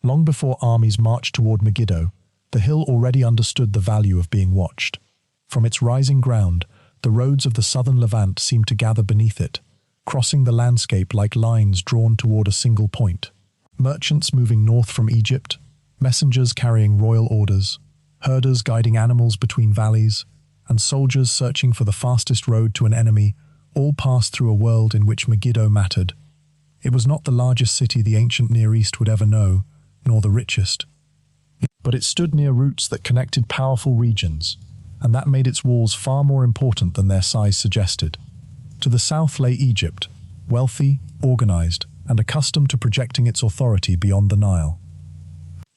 Long before armies marched toward Megiddo, the hill already understood the value of being watched. From its rising ground, the roads of the southern Levant seemed to gather beneath it, crossing the landscape like lines drawn toward a single point. Merchants moving north from Egypt, messengers carrying royal orders, herders guiding animals between valleys, and soldiers searching for the fastest road to an enemy all passed through a world in which Megiddo mattered. It was not the largest city the ancient Near East would ever know, nor the richest. But it stood near routes that connected powerful regions, and that made its walls far more important than their size suggested. To the south lay Egypt, wealthy, organized, and accustomed to projecting its authority beyond the Nile.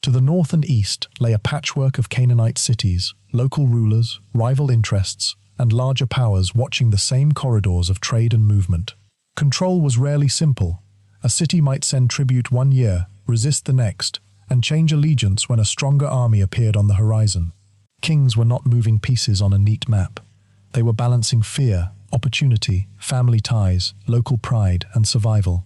To the north and east lay a patchwork of Canaanite cities, local rulers, rival interests, and larger powers watching the same corridors of trade and movement. Control was rarely simple. A city might send tribute one year, resist the next, and change allegiance when a stronger army appeared on the horizon. Kings were not moving pieces on a neat map. They were balancing fear, opportunity, family ties, local pride, and survival.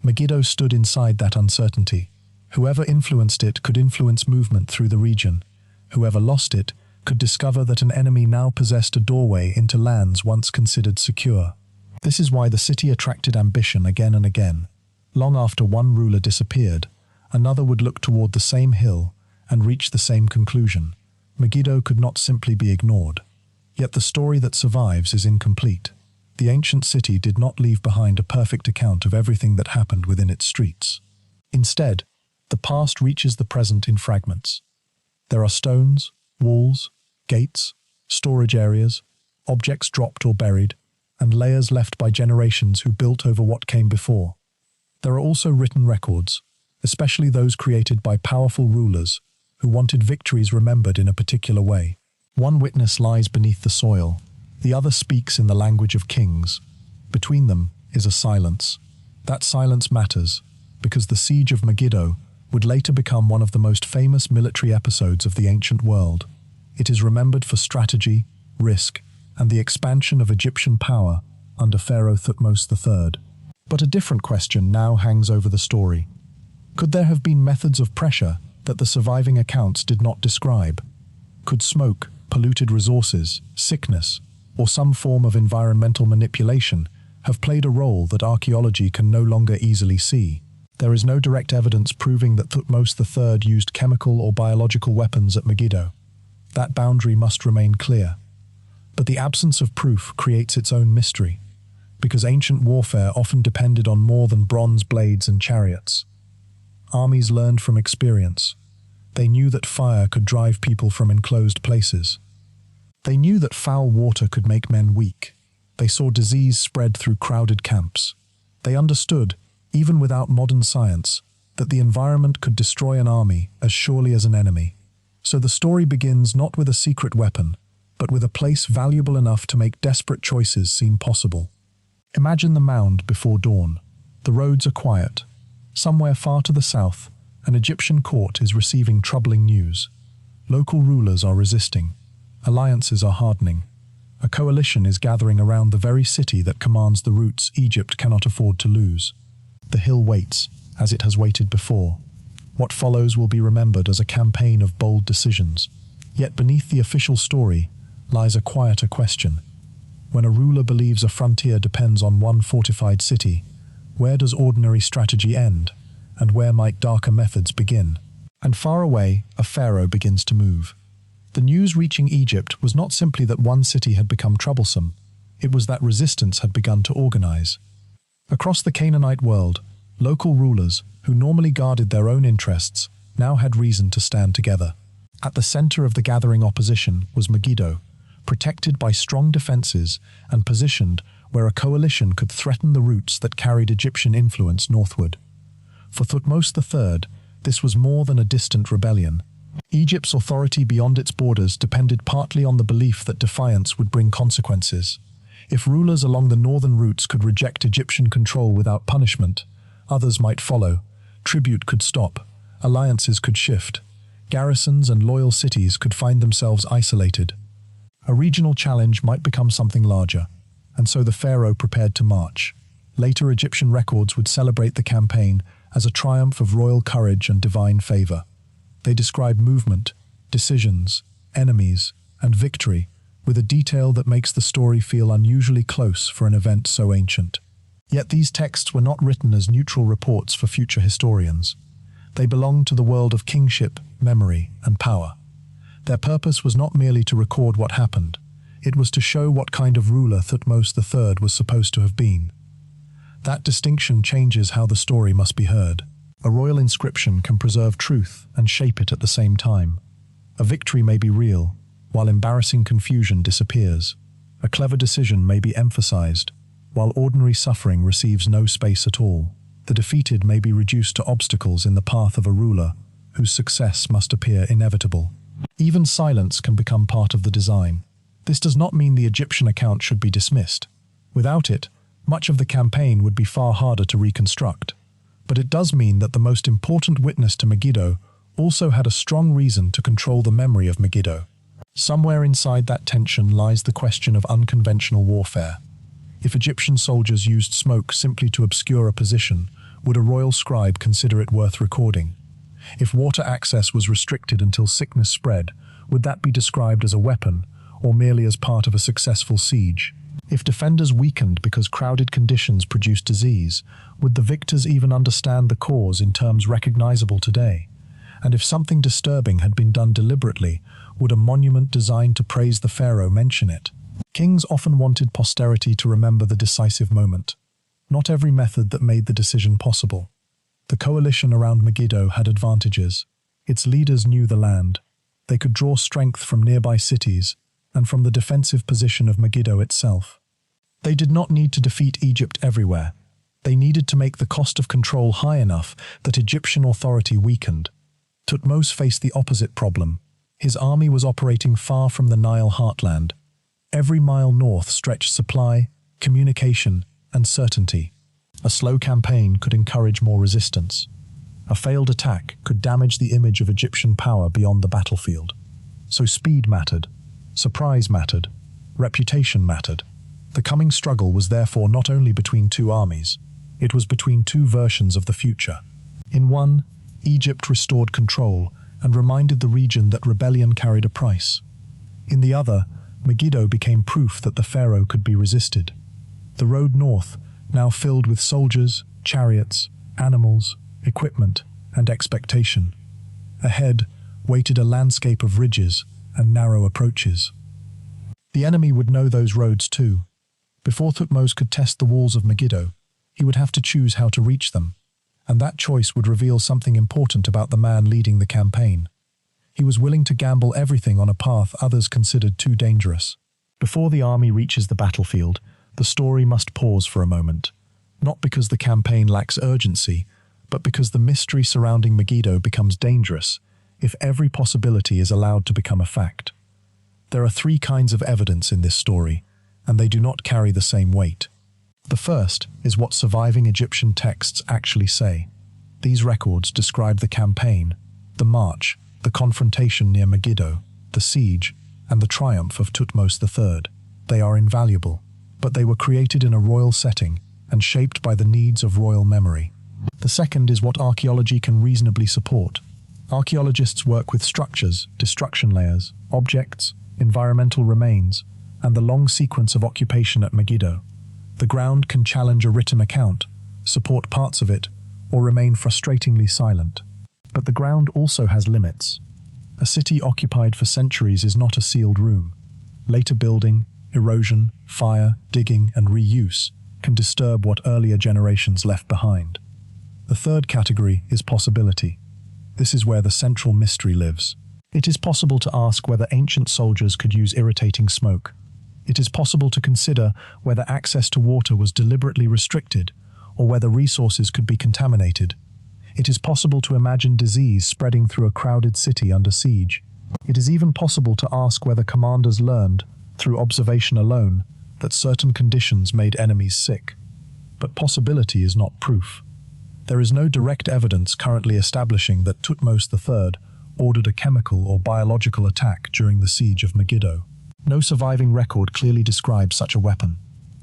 Megiddo stood inside that uncertainty. Whoever influenced it could influence movement through the region. Whoever lost it could discover that an enemy now possessed a doorway into lands once considered secure. This is why the city attracted ambition again and again. Long after one ruler disappeared, another would look toward the same hill and reach the same conclusion. Megiddo could not simply be ignored. Yet the story that survives is incomplete. The ancient city did not leave behind a perfect account of everything that happened within its streets. Instead, the past reaches the present in fragments. There are stones, walls, gates, storage areas, objects dropped or buried, and layers left by generations who built over what came before. There are also written records, especially those created by powerful rulers who wanted victories remembered in a particular way. One witness lies beneath the soil, the other speaks in the language of kings. Between them is a silence. That silence matters, because the siege of Megiddo would later become one of the most famous military episodes of the ancient world. It is remembered for strategy, risk, and the expansion of Egyptian power under Pharaoh Thutmose III. But a different question now hangs over the story. Could there have been methods of pressure that the surviving accounts did not describe? Could smoke, polluted resources, sickness, or some form of environmental manipulation have played a role that archaeology can no longer easily see? There is no direct evidence proving that Thutmose III used chemical or biological weapons at Megiddo. That boundary must remain clear. But the absence of proof creates its own mystery, because ancient warfare often depended on more than bronze blades and chariots. Armies learned from experience. They knew that fire could drive people from enclosed places. They knew that foul water could make men weak. They saw disease spread through crowded camps. They understood, even without modern science, that the environment could destroy an army as surely as an enemy. So the story begins not with a secret weapon, but with a place valuable enough to make desperate choices seem possible. Imagine the mound before dawn. The roads are quiet. Somewhere far to the south, an Egyptian court is receiving troubling news. Local rulers are resisting. Alliances are hardening. A coalition is gathering around the very city that commands the routes Egypt cannot afford to lose. The hill waits, as it has waited before. What follows will be remembered as a campaign of bold decisions. Yet beneath the official story lies a quieter question. When a ruler believes a frontier depends on one fortified city, where does ordinary strategy end, and where might darker methods begin? And far away, a pharaoh begins to move. The news reaching Egypt was not simply that one city had become troublesome, it was that resistance had begun to organize. Across the Canaanite world, local rulers, who normally guarded their own interests, now had reason to stand together. At the center of the gathering opposition was Megiddo, protected by strong defenses and positioned where a coalition could threaten the routes that carried Egyptian influence northward. For Thutmose III, this was more than a distant rebellion. Egypt's authority beyond its borders depended partly on the belief that defiance would bring consequences. If rulers along the northern routes could reject Egyptian control without punishment, others might follow. Tribute could stop, alliances could shift, garrisons and loyal cities could find themselves isolated. A regional challenge might become something larger, and so the pharaoh prepared to march. Later Egyptian records would celebrate the campaign as a triumph of royal courage and divine favor. They describe movement, decisions, enemies, and victory with a detail that makes the story feel unusually close for an event so ancient. Yet these texts were not written as neutral reports for future historians. They belonged to the world of kingship, memory, and power. Their purpose was not merely to record what happened, it was to show what kind of ruler Thutmose III was supposed to have been. That distinction changes how the story must be heard. A royal inscription can preserve truth and shape it at the same time. A victory may be real, while embarrassing confusion disappears. A clever decision may be emphasized, while ordinary suffering receives no space at all. The defeated may be reduced to obstacles in the path of a ruler whose success must appear inevitable. Even silence can become part of the design. This does not mean the Egyptian account should be dismissed. Without it, much of the campaign would be far harder to reconstruct. But it does mean that the most important witness to Megiddo also had a strong reason to control the memory of Megiddo. Somewhere inside that tension lies the question of unconventional warfare. If Egyptian soldiers used smoke simply to obscure a position, would a royal scribe consider it worth recording? If water access was restricted until sickness spread, would that be described as a weapon, or merely as part of a successful siege? If defenders weakened because crowded conditions produced disease, would the victors even understand the cause in terms recognizable today? And if something disturbing had been done deliberately, would a monument designed to praise the pharaoh mention it? Kings often wanted posterity to remember the decisive moment. Not every method that made the decision possible. The coalition around Megiddo had advantages. Its leaders knew the land. They could draw strength from nearby cities and from the defensive position of Megiddo itself. They did not need to defeat Egypt everywhere. They needed to make the cost of control high enough that Egyptian authority weakened. Thutmose faced the opposite problem. His army was operating far from the Nile heartland. Every mile north stretched supply, communication, and certainty. A slow campaign could encourage more resistance. A failed attack could damage the image of Egyptian power beyond the battlefield. So speed mattered, surprise mattered, reputation mattered. The coming struggle was therefore not only between two armies, it was between two versions of the future. In one, Egypt restored control and reminded the region that rebellion carried a price. In the other, Megiddo became proof that the pharaoh could be resisted. The road north, now filled with soldiers, chariots, animals, equipment, and expectation. Ahead waited a landscape of ridges and narrow approaches. The enemy would know those roads too. Before Thutmose could test the walls of Megiddo, he would have to choose how to reach them, and that choice would reveal something important about the man leading the campaign. He was willing to gamble everything on a path others considered too dangerous. Before the army reaches the battlefield, the story must pause for a moment, not because the campaign lacks urgency, but because the mystery surrounding Megiddo becomes dangerous if every possibility is allowed to become a fact. There are three kinds of evidence in this story, and they do not carry the same weight. The first is what surviving Egyptian texts actually say. These records describe the campaign, the march, the confrontation near Megiddo, the siege, and the triumph of Thutmose III. They are invaluable, but they were created in a royal setting and shaped by the needs of royal memory. The second is what archaeology can reasonably support. Archaeologists work with structures, destruction layers, objects, environmental remains, and the long sequence of occupation at Megiddo. The ground can challenge a written account, support parts of it, or remain frustratingly silent. But the ground also has limits. A city occupied for centuries is not a sealed room. Later building, erosion, fire, digging, and reuse can disturb what earlier generations left behind. The third category is possibility. This is where the central mystery lives. It is possible to ask whether ancient soldiers could use irritating smoke. It is possible to consider whether access to water was deliberately restricted, or whether resources could be contaminated. It is possible to imagine disease spreading through a crowded city under siege. It is even possible to ask whether commanders learned, through observation alone, that certain conditions made enemies sick. But possibility is not proof. There is no direct evidence currently establishing that Thutmose III ordered a chemical or biological attack during the siege of Megiddo. No surviving record clearly describes such a weapon.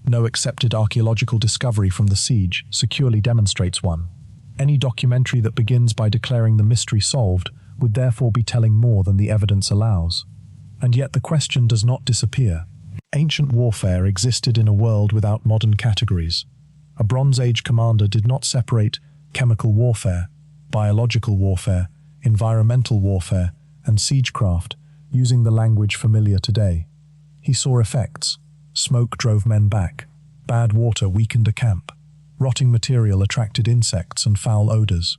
No accepted archaeological discovery from the siege securely demonstrates one. Any documentary that begins by declaring the mystery solved would therefore be telling more than the evidence allows. And yet the question does not disappear. Ancient warfare existed in a world without modern categories. A Bronze Age commander did not separate chemical warfare, biological warfare, environmental warfare, and siegecraft using the language familiar today. He saw effects. Smoke drove men back. Bad water weakened a camp. Rotting material attracted insects and foul odors.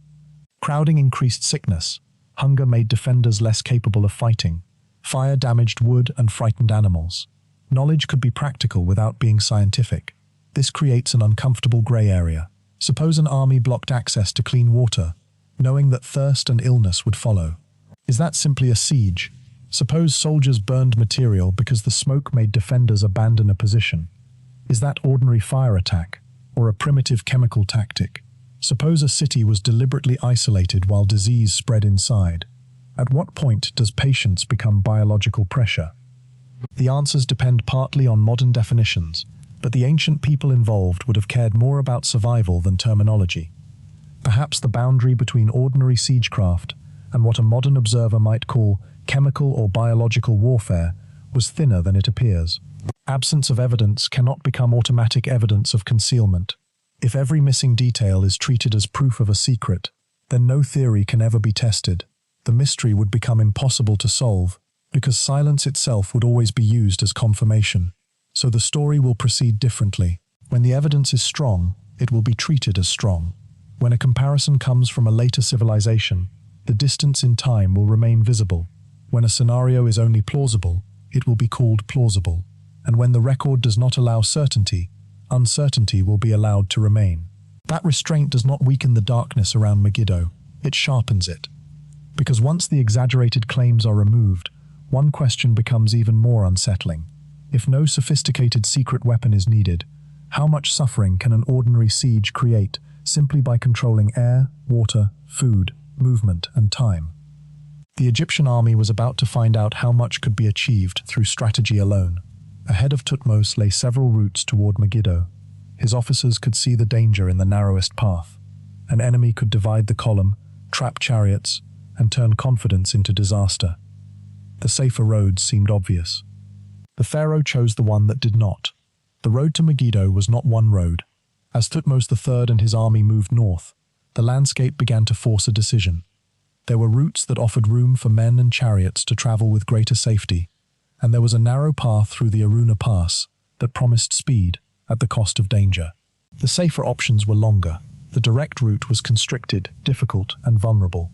Crowding increased sickness. Hunger made defenders less capable of fighting. Fire damaged wood and frightened animals. Knowledge could be practical without being scientific. This creates an uncomfortable gray area. Suppose an army blocked access to clean water, knowing that thirst and illness would follow. Is that simply a siege? Suppose soldiers burned material because the smoke made defenders abandon a position. Is that ordinary fire attack, or a primitive chemical tactic? Suppose a city was deliberately isolated while disease spread inside. At what point does patience become biological pressure? The answers depend partly on modern definitions, but the ancient people involved would have cared more about survival than terminology. Perhaps the boundary between ordinary siegecraft and what a modern observer might call chemical or biological warfare was thinner than it appears. Absence of evidence cannot become automatic evidence of concealment. If every missing detail is treated as proof of a secret, then no theory can ever be tested. The mystery would become impossible to solve, because silence itself would always be used as confirmation. So the story will proceed differently. When the evidence is strong, it will be treated as strong. When a comparison comes from a later civilization, the distance in time will remain visible. When a scenario is only plausible, it will be called plausible. And when the record does not allow certainty, uncertainty will be allowed to remain. That restraint does not weaken the darkness around Megiddo, it sharpens it. Because once the exaggerated claims are removed, one question becomes even more unsettling. If no sophisticated secret weapon is needed, how much suffering can an ordinary siege create simply by controlling air, water, food, movement, and time? The Egyptian army was about to find out how much could be achieved through strategy alone. Ahead of Thutmose lay several routes toward Megiddo. His officers could see the danger in the narrowest path. An enemy could divide the column, trap chariots, and turn confidence into disaster. The safer roads seemed obvious. The pharaoh chose the one that did not. The road to Megiddo was not one road. As Thutmose III and his army moved north, the landscape began to force a decision. There were routes that offered room for men and chariots to travel with greater safety, and there was a narrow path through the Aruna Pass that promised speed at the cost of danger. The safer options were longer. The direct route was constricted, difficult, and vulnerable.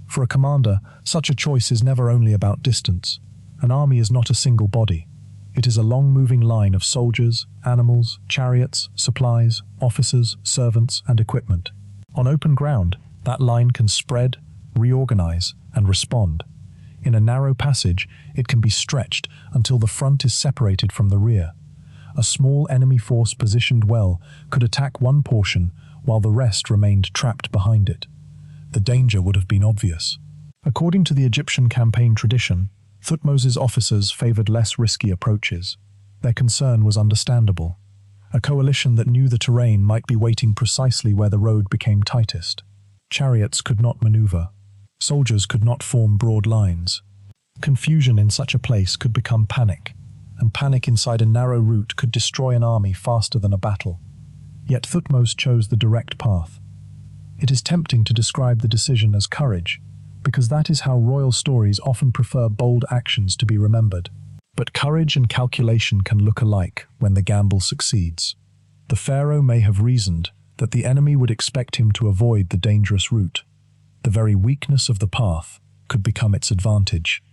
For a commander, such a choice is never only about distance. An army is not a single body. It is a long-moving line of soldiers, animals, chariots, supplies, officers, servants, and equipment. On open ground, that line can spread, reorganize, and respond. In a narrow passage, it can be stretched until the front is separated from the rear. A small enemy force positioned well could attack one portion while the rest remained trapped behind it. The danger would have been obvious. According to the Egyptian campaign tradition, Thutmose's officers favored less risky approaches. Their concern was understandable. A coalition that knew the terrain might be waiting precisely where the road became tightest. Chariots could not maneuver. Soldiers could not form broad lines. Confusion in such a place could become panic, and panic inside a narrow route could destroy an army faster than a battle. Yet Thutmose chose the direct path. It is tempting to describe the decision as courage, because that is how royal stories often prefer bold actions to be remembered. But courage and calculation can look alike when the gamble succeeds. The pharaoh may have reasoned that the enemy would expect him to avoid the dangerous route. The very weakness of the path could become its advantage.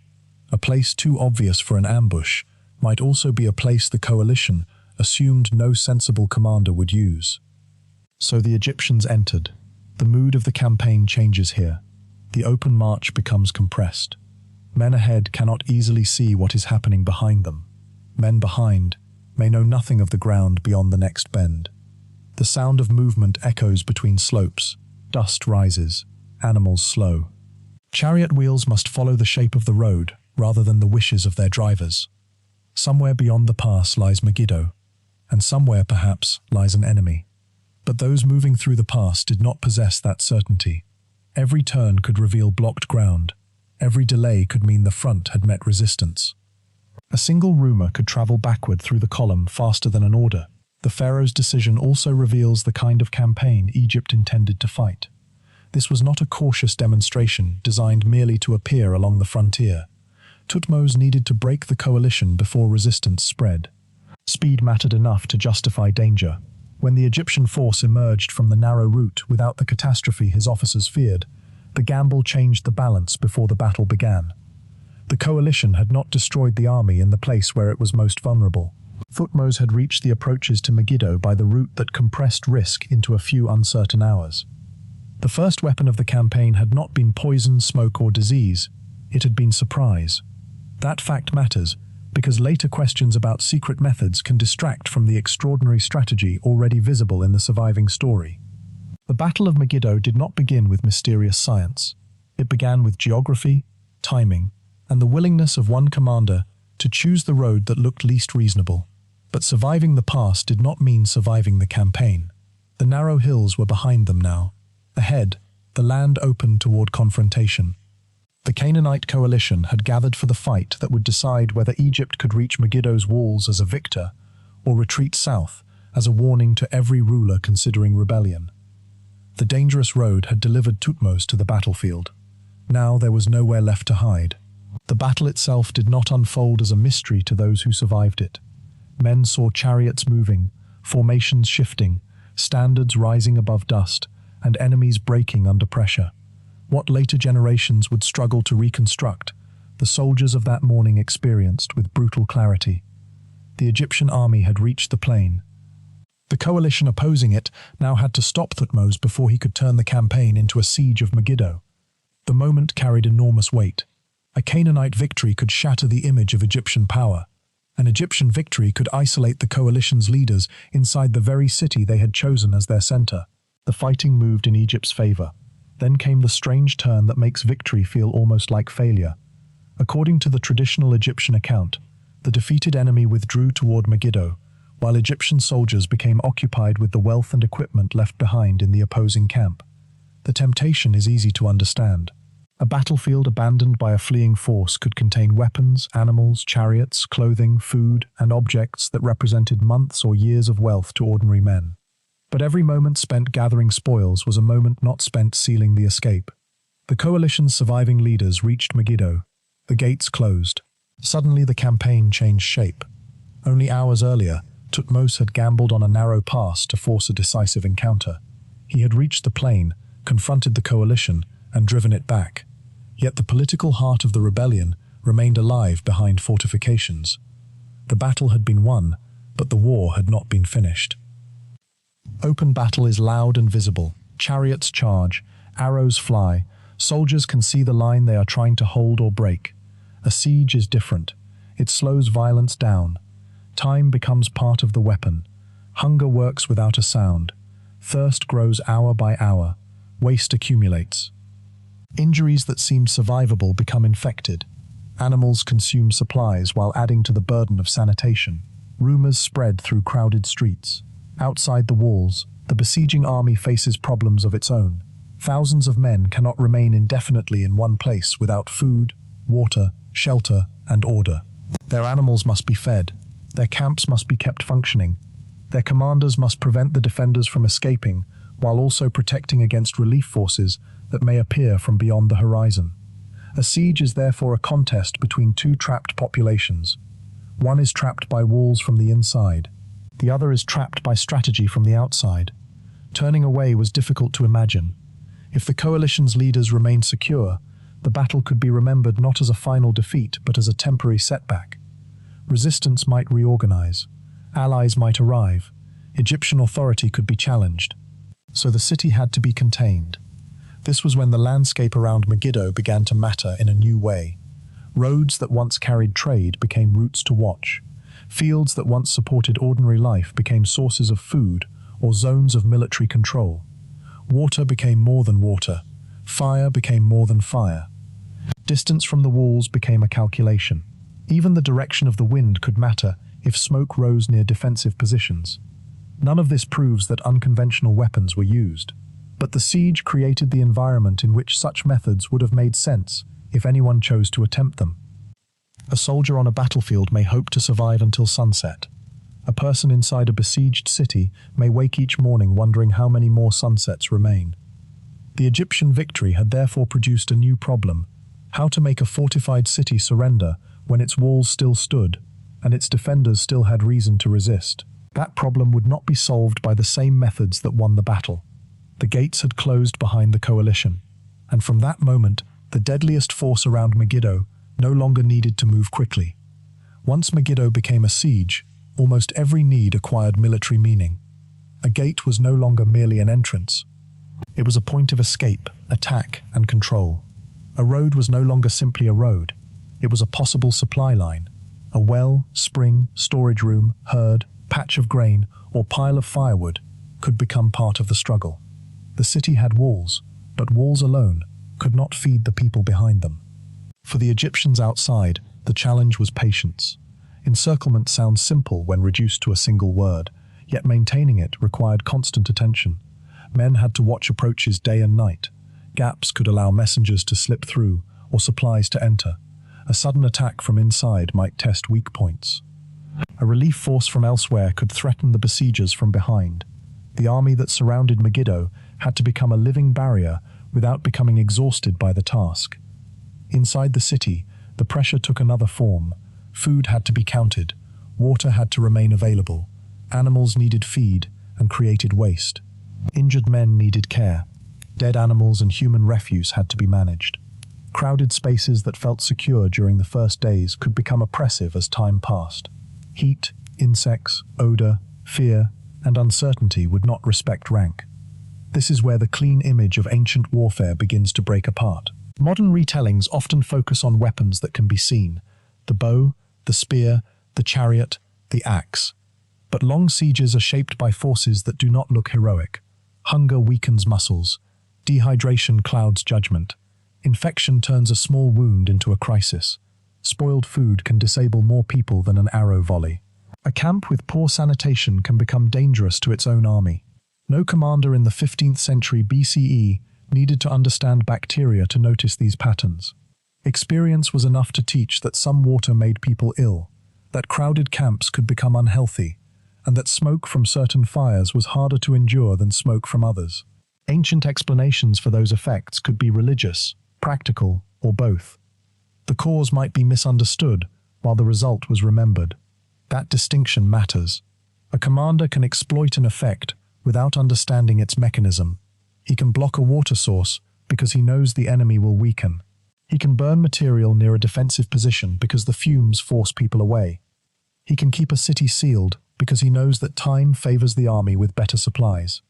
A place too obvious for an ambush might also be a place the coalition assumed no sensible commander would use. So the Egyptians entered. The mood of the campaign changes here. The open march becomes compressed. Men ahead cannot easily see what is happening behind them. Men behind may know nothing of the ground beyond the next bend. The sound of movement echoes between slopes. Dust rises. Animals slow. Chariot wheels must follow the shape of the road rather than the wishes of their drivers. Somewhere beyond the pass lies Megiddo, and somewhere perhaps lies an enemy. But those moving through the pass did not possess that certainty. Every turn could reveal blocked ground. Every delay could mean the front had met resistance. A single rumor could travel backward through the column faster than an order. The pharaoh's decision also reveals the kind of campaign Egypt intended to fight. This was not a cautious demonstration designed merely to appear along the frontier. Thutmose needed to break the coalition before resistance spread. Speed mattered enough to justify danger. When the Egyptian force emerged from the narrow route without the catastrophe his officers feared, the gamble changed the balance before the battle began. The coalition had not destroyed the army in the place where it was most vulnerable. Thutmose had reached the approaches to Megiddo by the route that compressed risk into a few uncertain hours. The first weapon of the campaign had not been poison, smoke, or disease. It had been surprise. That fact matters, because later questions about secret methods can distract from the extraordinary strategy already visible in the surviving story. The Battle of Megiddo did not begin with mysterious science. It began with geography, timing, and the willingness of one commander to choose the road that looked least reasonable. But surviving the pass did not mean surviving the campaign. The narrow hills were behind them now. Ahead, the land opened toward confrontation. The Canaanite coalition had gathered for the fight that would decide whether Egypt could reach Megiddo's walls as a victor or retreat south as a warning to every ruler considering rebellion. The dangerous road had delivered Thutmose to the battlefield. Now there was nowhere left to hide. The battle itself did not unfold as a mystery to those who survived it. Men saw chariots moving, formations shifting, standards rising above dust, and enemies breaking under pressure. What later generations would struggle to reconstruct, the soldiers of that morning experienced with brutal clarity. The Egyptian army had reached the plain. The coalition opposing it now had to stop Thutmose before he could turn the campaign into a siege of Megiddo. The moment carried enormous weight. A Canaanite victory could shatter the image of Egyptian power. An Egyptian victory could isolate the coalition's leaders inside the very city they had chosen as their center. The fighting moved in Egypt's favor. Then came the strange turn that makes victory feel almost like failure. According to the traditional Egyptian account, the defeated enemy withdrew toward Megiddo, while Egyptian soldiers became occupied with the wealth and equipment left behind in the opposing camp. The temptation is easy to understand. A battlefield abandoned by a fleeing force could contain weapons, animals, chariots, clothing, food, and objects that represented months or years of wealth to ordinary men. But every moment spent gathering spoils was a moment not spent sealing the escape. The coalition's surviving leaders reached Megiddo. The gates closed. Suddenly the campaign changed shape. Only hours earlier, Thutmose had gambled on a narrow pass to force a decisive encounter. He had reached the plain, confronted the coalition, and driven it back. Yet the political heart of the rebellion remained alive behind fortifications. The battle had been won, but the war had not been finished. Open battle is loud and visible. Chariots charge, arrows fly, soldiers can see the line they are trying to hold or break. A siege is different. It slows violence down. Time becomes part of the weapon. Hunger works without a sound. Thirst grows hour by hour. Waste accumulates. Injuries that seemed survivable become infected. Animals consume supplies while adding to the burden of sanitation. Rumors spread through crowded streets. Outside the walls, the besieging army faces problems of its own. Thousands of men cannot remain indefinitely in one place without food, water, shelter, and order. Their animals must be fed. Their camps must be kept functioning. Their commanders must prevent the defenders from escaping, while also protecting against relief forces that may appear from beyond the horizon. A siege is therefore a contest between two trapped populations. One is trapped by walls from the inside. The other is trapped by strategy from the outside. Turning away was difficult to imagine. If the coalition's leaders remained secure, the battle could be remembered not as a final defeat but as a temporary setback. Resistance might reorganize. Allies might arrive. Egyptian authority could be challenged. So the city had to be contained. This was when the landscape around Megiddo began to matter in a new way. Roads that once carried trade became routes to watch. Fields that once supported ordinary life became sources of food or zones of military control. Water became more than water. Fire became more than fire. Distance from the walls became a calculation. Even the direction of the wind could matter if smoke rose near defensive positions. None of this proves that unconventional weapons were used. But the siege created the environment in which such methods would have made sense if anyone chose to attempt them. A soldier on a battlefield may hope to survive until sunset. A person inside a besieged city may wake each morning wondering how many more sunsets remain. The Egyptian victory had therefore produced a new problem: how to make a fortified city surrender when its walls still stood and its defenders still had reason to resist. That problem would not be solved by the same methods that won the battle. The gates had closed behind the coalition, and from that moment, the deadliest force around Megiddo no longer needed to move quickly. Once Megiddo became a siege, almost every need acquired military meaning. A gate was no longer merely an entrance. It was a point of escape, attack, and control. A road was no longer simply a road. It was a possible supply line. A well, spring, storage room, herd, patch of grain, or pile of firewood could become part of the struggle. The city had walls, but walls alone could not feed the people behind them. For the Egyptians outside, the challenge was patience. Encirclement sounds simple when reduced to a single word, yet maintaining it required constant attention. Men had to watch approaches day and night. Gaps could allow messengers to slip through or supplies to enter. A sudden attack from inside might test weak points. A relief force from elsewhere could threaten the besiegers from behind. The army that surrounded Megiddo had to become a living barrier without becoming exhausted by the task. Inside the city, the pressure took another form. Food had to be counted, water had to remain available, animals needed feed and created waste. Injured men needed care. Dead animals and human refuse had to be managed. Crowded spaces that felt secure during the first days could become oppressive as time passed. Heat, insects, odor, fear, and uncertainty would not respect rank. This is where the clean image of ancient warfare begins to break apart. Modern retellings often focus on weapons that can be seen: the bow, the spear, the chariot, the axe. But long sieges are shaped by forces that do not look heroic. Hunger weakens muscles. Dehydration clouds judgment. Infection turns a small wound into a crisis. Spoiled food can disable more people than an arrow volley. A camp with poor sanitation can become dangerous to its own army. No commander in the 15th century BCE needed to understand bacteria to notice these patterns. Experience was enough to teach that some water made people ill, that crowded camps could become unhealthy, and that smoke from certain fires was harder to endure than smoke from others. Ancient explanations for those effects could be religious, practical, or both. The cause might be misunderstood, while the result was remembered. That distinction matters. A commander can exploit an effect without understanding its mechanism. He can block a water source because he knows the enemy will weaken. He can burn material near a defensive position because the fumes force people away. He can keep a city sealed because he knows that time favors the army with better supplies.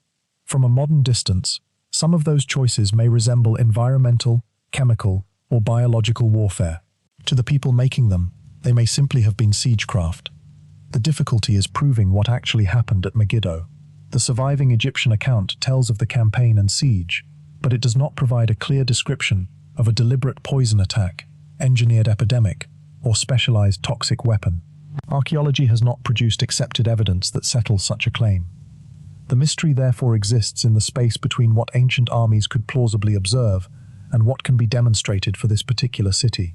From a modern distance, some of those choices may resemble environmental, chemical, or biological warfare. To the people making them, they may simply have been siegecraft. The difficulty is proving what actually happened at Megiddo. The surviving Egyptian account tells of the campaign and siege, but it does not provide a clear description of a deliberate poison attack, engineered epidemic, or specialized toxic weapon. Archaeology has not produced accepted evidence that settles such a claim. The mystery therefore exists in the space between what ancient armies could plausibly observe and what can be demonstrated for this particular city.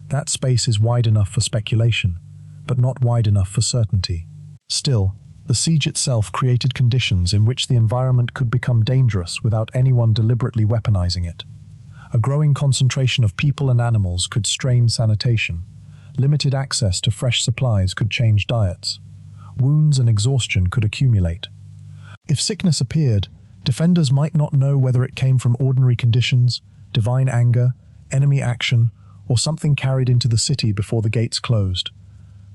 That space is wide enough for speculation, but not wide enough for certainty. Still, the siege itself created conditions in which the environment could become dangerous without anyone deliberately weaponizing it. A growing concentration of people and animals could strain sanitation. Limited access to fresh supplies could change diets. Wounds and exhaustion could accumulate. If sickness appeared, defenders might not know whether it came from ordinary conditions, divine anger, enemy action, or something carried into the city before the gates closed.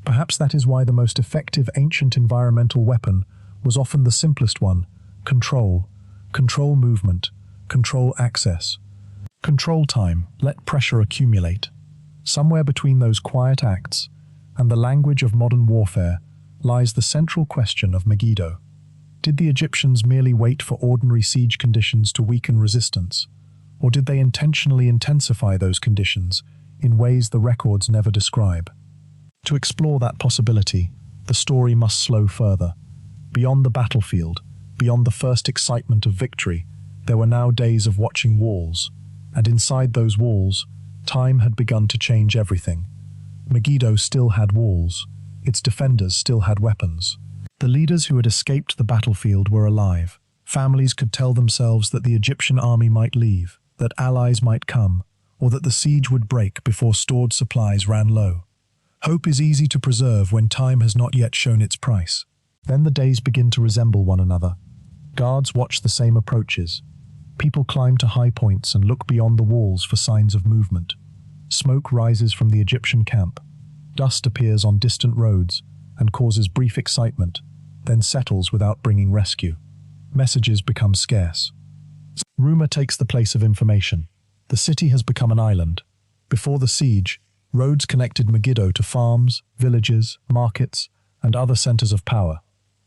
Perhaps that is why the most effective ancient environmental weapon was often the simplest one: control. Control movement. Control access. Control time. Let pressure accumulate. Somewhere between those quiet acts and the language of modern warfare lies the central question of Megiddo. Did the Egyptians merely wait for ordinary siege conditions to weaken resistance, or did they intentionally intensify those conditions in ways the records never describe? To explore that possibility, the story must slow further. Beyond the battlefield, beyond the first excitement of victory, there were now days of watching walls, and inside those walls, time had begun to change everything. Megiddo still had walls. Its defenders still had weapons. The leaders who had escaped the battlefield were alive. Families could tell themselves that the Egyptian army might leave, that allies might come, or that the siege would break before stored supplies ran low. Hope is easy to preserve when time has not yet shown its price. Then the days begin to resemble one another. Guards watch the same approaches. People climb to high points and look beyond the walls for signs of movement. Smoke rises from the Egyptian camp. Dust appears on distant roads and causes brief excitement, then settles without bringing rescue. Messages become scarce. Rumor takes the place of information. The city has become an island. Before the siege, roads connected Megiddo to farms, villages, markets, and other centers of power.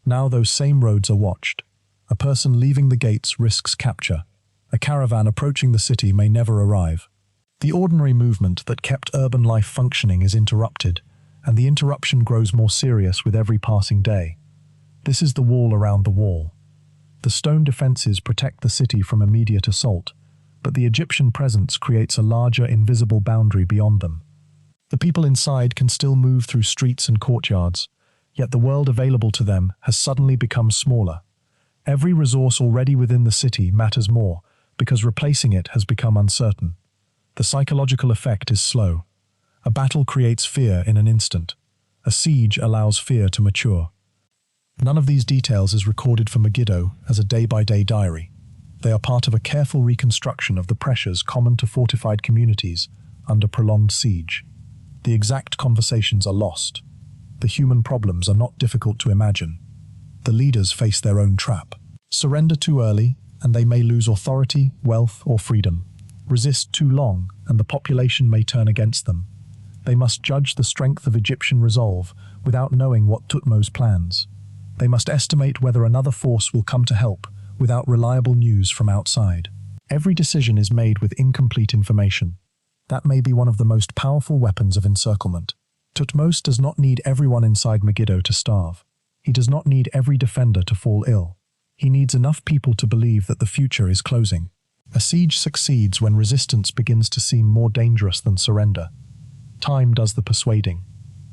Now those same roads are watched. A person leaving the gates risks capture. A caravan approaching the city may never arrive. The ordinary movement that kept urban life functioning is interrupted, and the interruption grows more serious with every passing day. This is the wall around the wall. The stone defenses protect the city from immediate assault, but the Egyptian presence creates a larger, invisible boundary beyond them. The people inside can still move through streets and courtyards, yet the world available to them has suddenly become smaller. Every resource already within the city matters more, because replacing it has become uncertain. The psychological effect is slow. A battle creates fear in an instant. A siege allows fear to mature. None of these details is recorded for Megiddo as a day-by-day diary. They are part of a careful reconstruction of the pressures common to fortified communities under prolonged siege. The exact conversations are lost. The human problems are not difficult to imagine. The leaders face their own trap. Surrender too early, and they may lose authority, wealth, or freedom. Resist too long, and the population may turn against them. They must judge the strength of Egyptian resolve without knowing what Thutmose's plans. They must estimate whether another force will come to help without reliable news from outside. Every decision is made with incomplete information. That may be one of the most powerful weapons of encirclement. Thutmose does not need everyone inside Megiddo to starve. He does not need every defender to fall ill. He needs enough people to believe that the future is closing. A siege succeeds when resistance begins to seem more dangerous than surrender. Time does the persuading.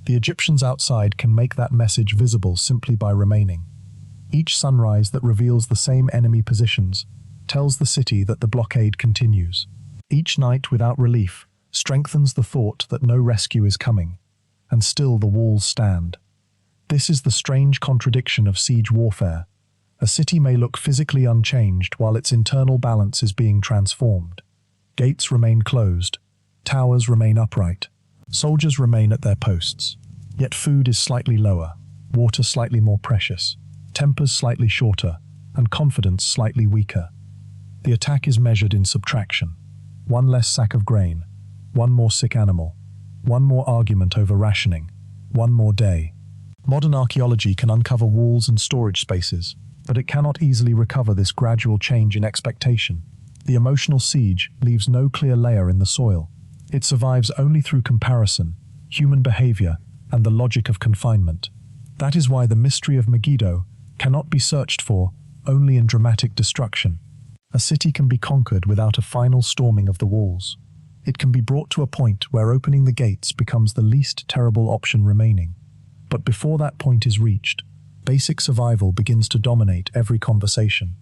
The Egyptians outside can make that message visible simply by remaining. Each sunrise that reveals the same enemy positions tells the city that the blockade continues. Each night without relief strengthens the thought that no rescue is coming, and still the walls stand. This is the strange contradiction of siege warfare. A city may look physically unchanged while its internal balance is being transformed. Gates remain closed, towers remain upright, soldiers remain at their posts. Yet food is slightly lower, water slightly more precious, tempers slightly shorter, and confidence slightly weaker. The attack is measured in subtraction. One less sack of grain, one more sick animal, one more argument over rationing, one more day. Modern archaeology can uncover walls and storage spaces, but it cannot easily recover this gradual change in expectation. The emotional siege leaves no clear layer in the soil. It survives only through comparison, human behavior, and the logic of confinement. That is why the mystery of Megiddo cannot be searched for only in dramatic destruction. A city can be conquered without a final storming of the walls. It can be brought to a point where opening the gates becomes the least terrible option remaining. But before that point is reached, basic survival begins to dominate every conversation.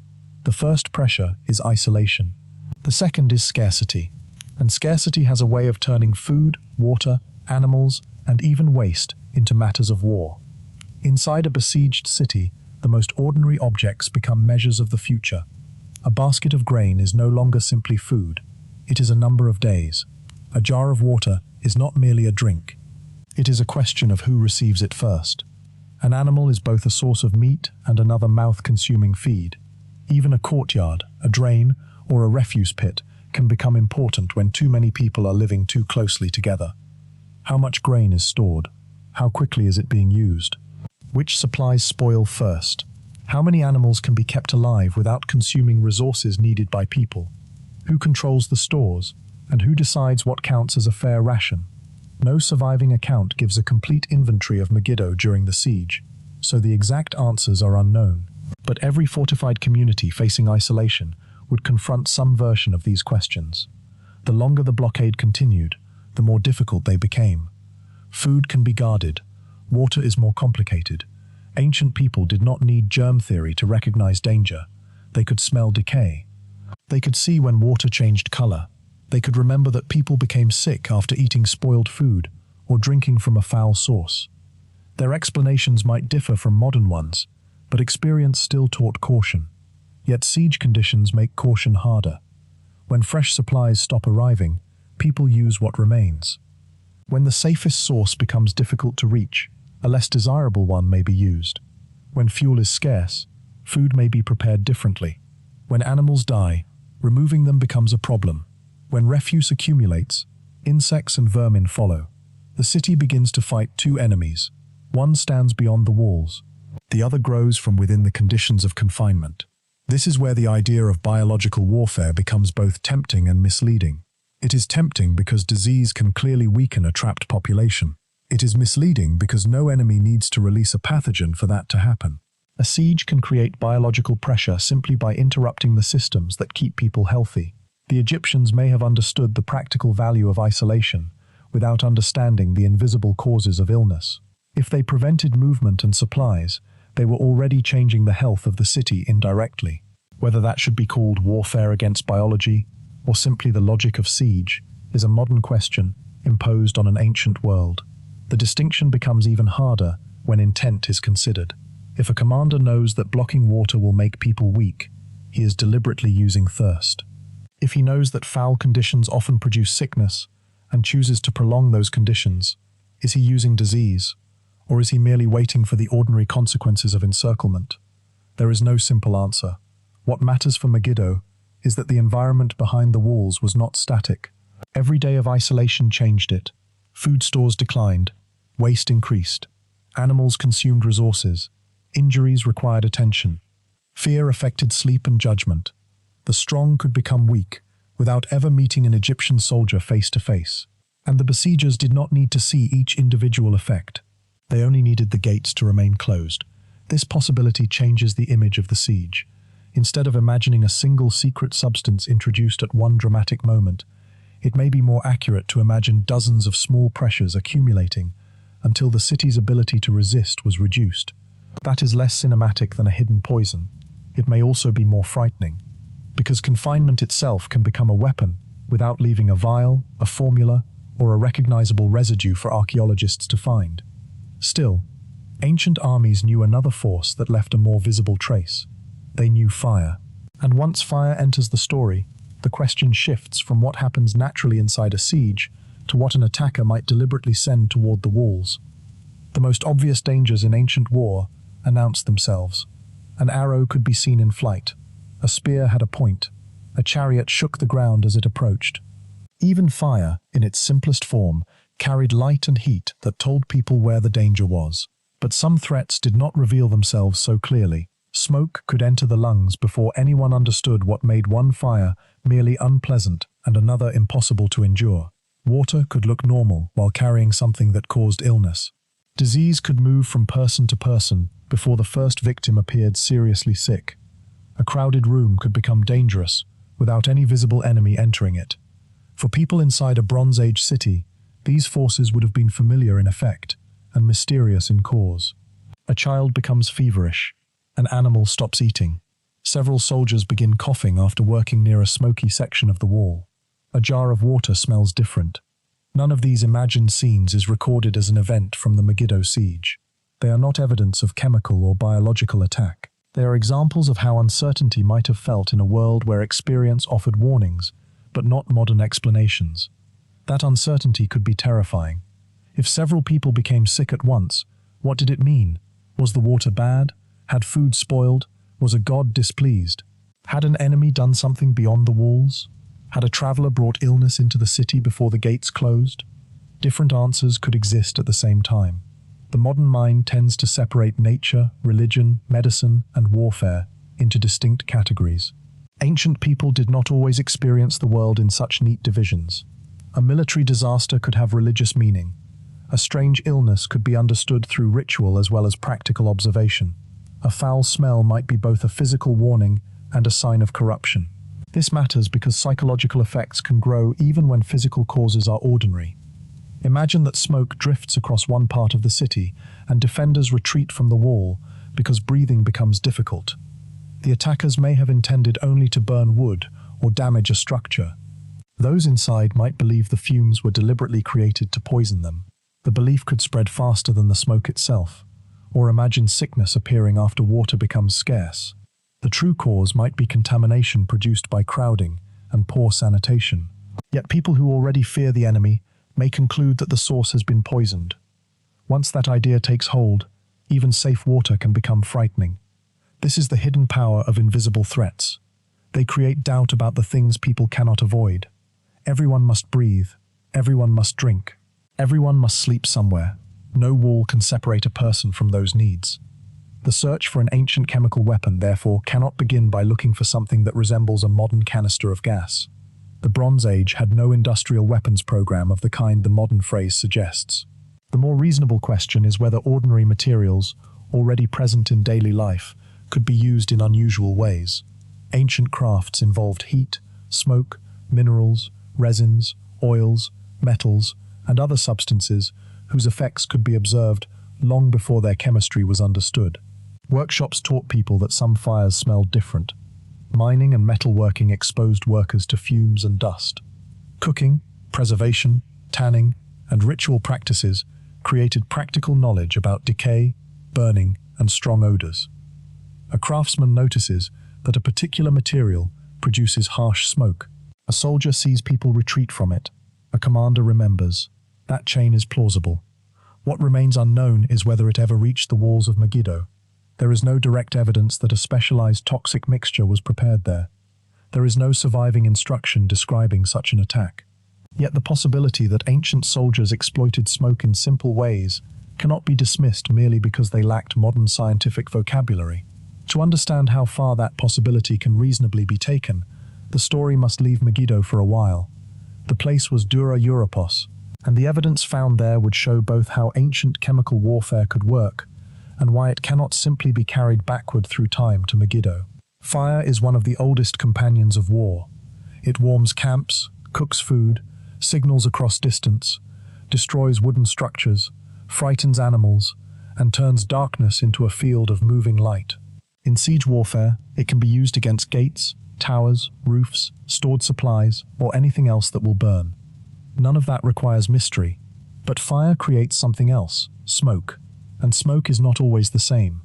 The first pressure is isolation. The second is scarcity. And scarcity has a way of turning food, water, animals, and even waste into matters of war. Inside a besieged city, the most ordinary objects become measures of the future. A basket of grain is no longer simply food. It is a number of days. A jar of water is not merely a drink. It is a question of who receives it first. An animal is both a source of meat and another mouth-consuming feed. Even a courtyard, a drain, or a refuse pit can become important when too many people are living too closely together. How much grain is stored? How quickly is it being used? Which supplies spoil first? How many animals can be kept alive without consuming resources needed by people? Who controls the stores? And who decides what counts as a fair ration? No surviving account gives a complete inventory of Megiddo during the siege. so the exact answers are unknown. But every fortified community facing isolation would confront some version of these questions. The longer the blockade continued, the more difficult they became. Food can be guarded. Water is more complicated. Ancient people did not need germ theory to recognize danger. They could smell decay. They could see when water changed color. They could remember that people became sick after eating spoiled food or drinking from a foul source. Their explanations might differ from modern ones, but experience still taught caution. Yet siege conditions make caution harder. When fresh supplies stop arriving, people use what remains. When the safest source becomes difficult to reach, a less desirable one may be used. When fuel is scarce, food may be prepared differently. When animals die, removing them becomes a problem. When refuse accumulates, insects and vermin follow. The city begins to fight two enemies. One stands beyond the walls. The other grows from within the conditions of confinement. This is where the idea of biological warfare becomes both tempting and misleading. It is tempting because disease can clearly weaken a trapped population. It is misleading because no enemy needs to release a pathogen for that to happen. A siege can create biological pressure simply by interrupting the systems that keep people healthy. The Egyptians may have understood the practical value of isolation without understanding the invisible causes of illness. If they prevented movement and supplies, they were already changing the health of the city indirectly. Whether that should be called warfare against biology or simply the logic of siege is a modern question imposed on an ancient world. The distinction becomes even harder when intent is considered. If a commander knows that blocking water will make people weak, he is deliberately using thirst. If he knows that foul conditions often produce sickness and chooses to prolong those conditions, is he using disease, or is he merely waiting for the ordinary consequences of encirclement? There is no simple answer. What matters for Megiddo is that the environment behind the walls was not static. Every day of isolation changed it. Food stores declined, waste increased, animals consumed resources, injuries required attention. Fear affected sleep and judgment. The strong could become weak without ever meeting an Egyptian soldier face to face. And the besiegers did not need to see each individual effect. They only needed the gates to remain closed. This possibility changes the image of the siege. Instead of imagining a single secret substance introduced at one dramatic moment, it may be more accurate to imagine dozens of small pressures accumulating until the city's ability to resist was reduced. That is less cinematic than a hidden poison. It may also be more frightening, because confinement itself can become a weapon without leaving a vial, a formula, or a recognizable residue for archaeologists to find. Still, ancient armies knew another force that left a more visible trace. They knew fire. And once fire enters the story, the question shifts from what happens naturally inside a siege to what an attacker might deliberately send toward the walls. The most obvious dangers in ancient war announced themselves. An arrow could be seen in flight. A spear had a point. A chariot shook the ground as it approached. Even fire, in its simplest form, carried light and heat that told people where the danger was. But some threats did not reveal themselves so clearly. Smoke could enter the lungs before anyone understood what made one fire merely unpleasant and another impossible to endure. Water could look normal while carrying something that caused illness. Disease could move from person to person before the first victim appeared seriously sick. A crowded room could become dangerous without any visible enemy entering it. For people inside a Bronze Age city, these forces would have been familiar in effect and mysterious in cause. A child becomes feverish. An animal stops eating. Several soldiers begin coughing after working near a smoky section of the wall. A jar of water smells different. None of these imagined scenes is recorded as an event from the Megiddo siege. They are not evidence of chemical or biological attack. They are examples of how uncertainty might have felt in a world where experience offered warnings, but not modern explanations. That uncertainty could be terrifying. If several people became sick at once, what did it mean? Was the water bad? Had food spoiled? Was a god displeased? Had an enemy done something beyond the walls? Had a traveler brought illness into the city before the gates closed? Different answers could exist at the same time. The modern mind tends to separate nature, religion, medicine, and warfare into distinct categories. Ancient people did not always experience the world in such neat divisions. A military disaster could have religious meaning. A strange illness could be understood through ritual as well as practical observation. A foul smell might be both a physical warning and a sign of corruption. This matters because psychological effects can grow even when physical causes are ordinary. Imagine that smoke drifts across one part of the city and defenders retreat from the wall because breathing becomes difficult. The attackers may have intended only to burn wood or damage a structure. Those inside might believe the fumes were deliberately created to poison them. The belief could spread faster than the smoke itself, or imagine sickness appearing after water becomes scarce. The true cause might be contamination produced by crowding and poor sanitation. Yet people who already fear the enemy may conclude that the source has been poisoned. Once that idea takes hold, even safe water can become frightening. This is the hidden power of invisible threats. They create doubt about the things people cannot avoid. Everyone must breathe. Everyone must drink. Everyone must sleep somewhere. No wall can separate a person from those needs. The search for an ancient chemical weapon, therefore, cannot begin by looking for something that resembles a modern canister of gas. The Bronze Age had no industrial weapons program of the kind the modern phrase suggests. The more reasonable question is whether ordinary materials, already present in daily life, could be used in unusual ways. Ancient crafts involved heat, smoke, minerals, resins, oils, metals, and other substances whose effects could be observed long before their chemistry was understood. Workshops taught people that some fires smelled different. Mining and metalworking exposed workers to fumes and dust. Cooking, preservation, tanning, and ritual practices created practical knowledge about decay, burning, and strong odors. A craftsman notices that a particular material produces harsh smoke. A soldier sees people retreat from it. A commander remembers. That chain is plausible. What remains unknown is whether it ever reached the walls of Megiddo. There is no direct evidence that a specialized toxic mixture was prepared there. There is no surviving instruction describing such an attack. Yet the possibility that ancient soldiers exploited smoke in simple ways cannot be dismissed merely because they lacked modern scientific vocabulary. To understand how far that possibility can reasonably be taken, the story must leave Megiddo for a while. The place was Dura Europos, and the evidence found there would show both how ancient chemical warfare could work and why it cannot simply be carried backward through time to Megiddo. Fire is one of the oldest companions of war. It warms camps, cooks food, signals across distance, destroys wooden structures, frightens animals, and turns darkness into a field of moving light. In siege warfare, it can be used against gates, towers, roofs, stored supplies, or anything else that will burn. None of that requires mystery, but fire creates something else, smoke, and smoke is not always the same.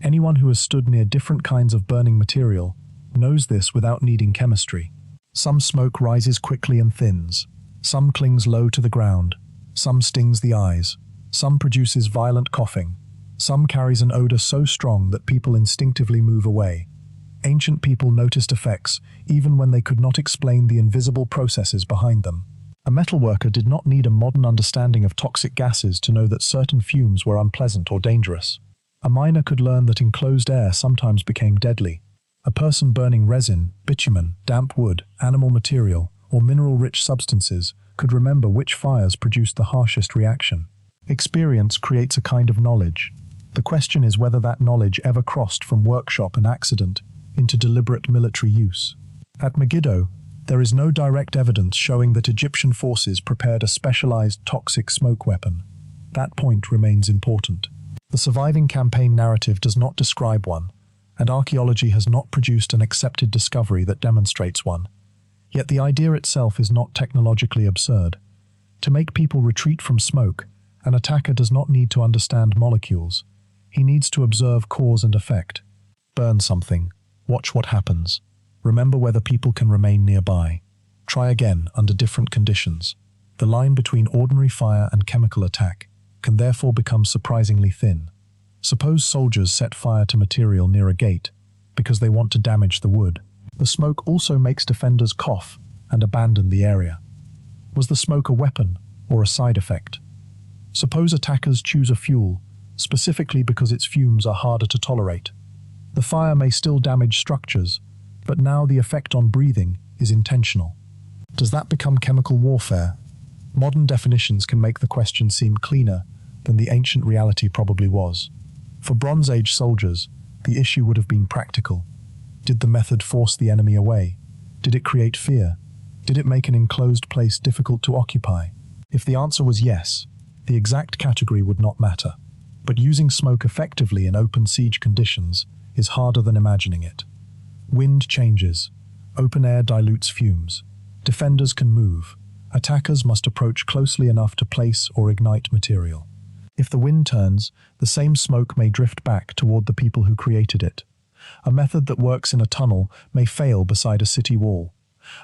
Anyone who has stood near different kinds of burning material knows this without needing chemistry. Some smoke rises quickly and thins. Some clings low to the ground. Some stings the eyes. Some produces violent coughing. Some carries an odor so strong that people instinctively move away. Ancient people noticed effects even when they could not explain the invisible processes behind them. A metalworker did not need a modern understanding of toxic gases to know that certain fumes were unpleasant or dangerous. A miner could learn that enclosed air sometimes became deadly. A person burning resin, bitumen, damp wood, animal material, or mineral-rich substances could remember which fires produced the harshest reaction. Experience creates a kind of knowledge. The question is whether that knowledge ever crossed from workshop and accident into deliberate military use. At Megiddo, there is no direct evidence showing that Egyptian forces prepared a specialized toxic smoke weapon. That point remains important. The surviving campaign narrative does not describe one, and archaeology has not produced an accepted discovery that demonstrates one. Yet the idea itself is not technologically absurd. To make people retreat from smoke, an attacker does not need to understand molecules. He needs to observe cause and effect. Burn something. Watch what happens. Remember whether people can remain nearby. Try again under different conditions. The line between ordinary fire and chemical attack can therefore become surprisingly thin. Suppose soldiers set fire to material near a gate because they want to damage the wood. The smoke also makes defenders cough and abandon the area. Was the smoke a weapon or a side effect? Suppose attackers choose a fuel specifically because its fumes are harder to tolerate. The fire may still damage structures, but now the effect on breathing is intentional. Does that become chemical warfare? Modern definitions can make the question seem cleaner than the ancient reality probably was. For Bronze Age soldiers, the issue would have been practical. Did the method force the enemy away? Did it create fear? Did it make an enclosed place difficult to occupy? If the answer was yes, the exact category would not matter. But using smoke effectively in open siege conditions is harder than imagining it. Wind changes. Open air dilutes fumes. Defenders can move. Attackers must approach closely enough to place or ignite material. If the wind turns, the same smoke may drift back toward the people who created it. A method that works in a tunnel may fail beside a city wall.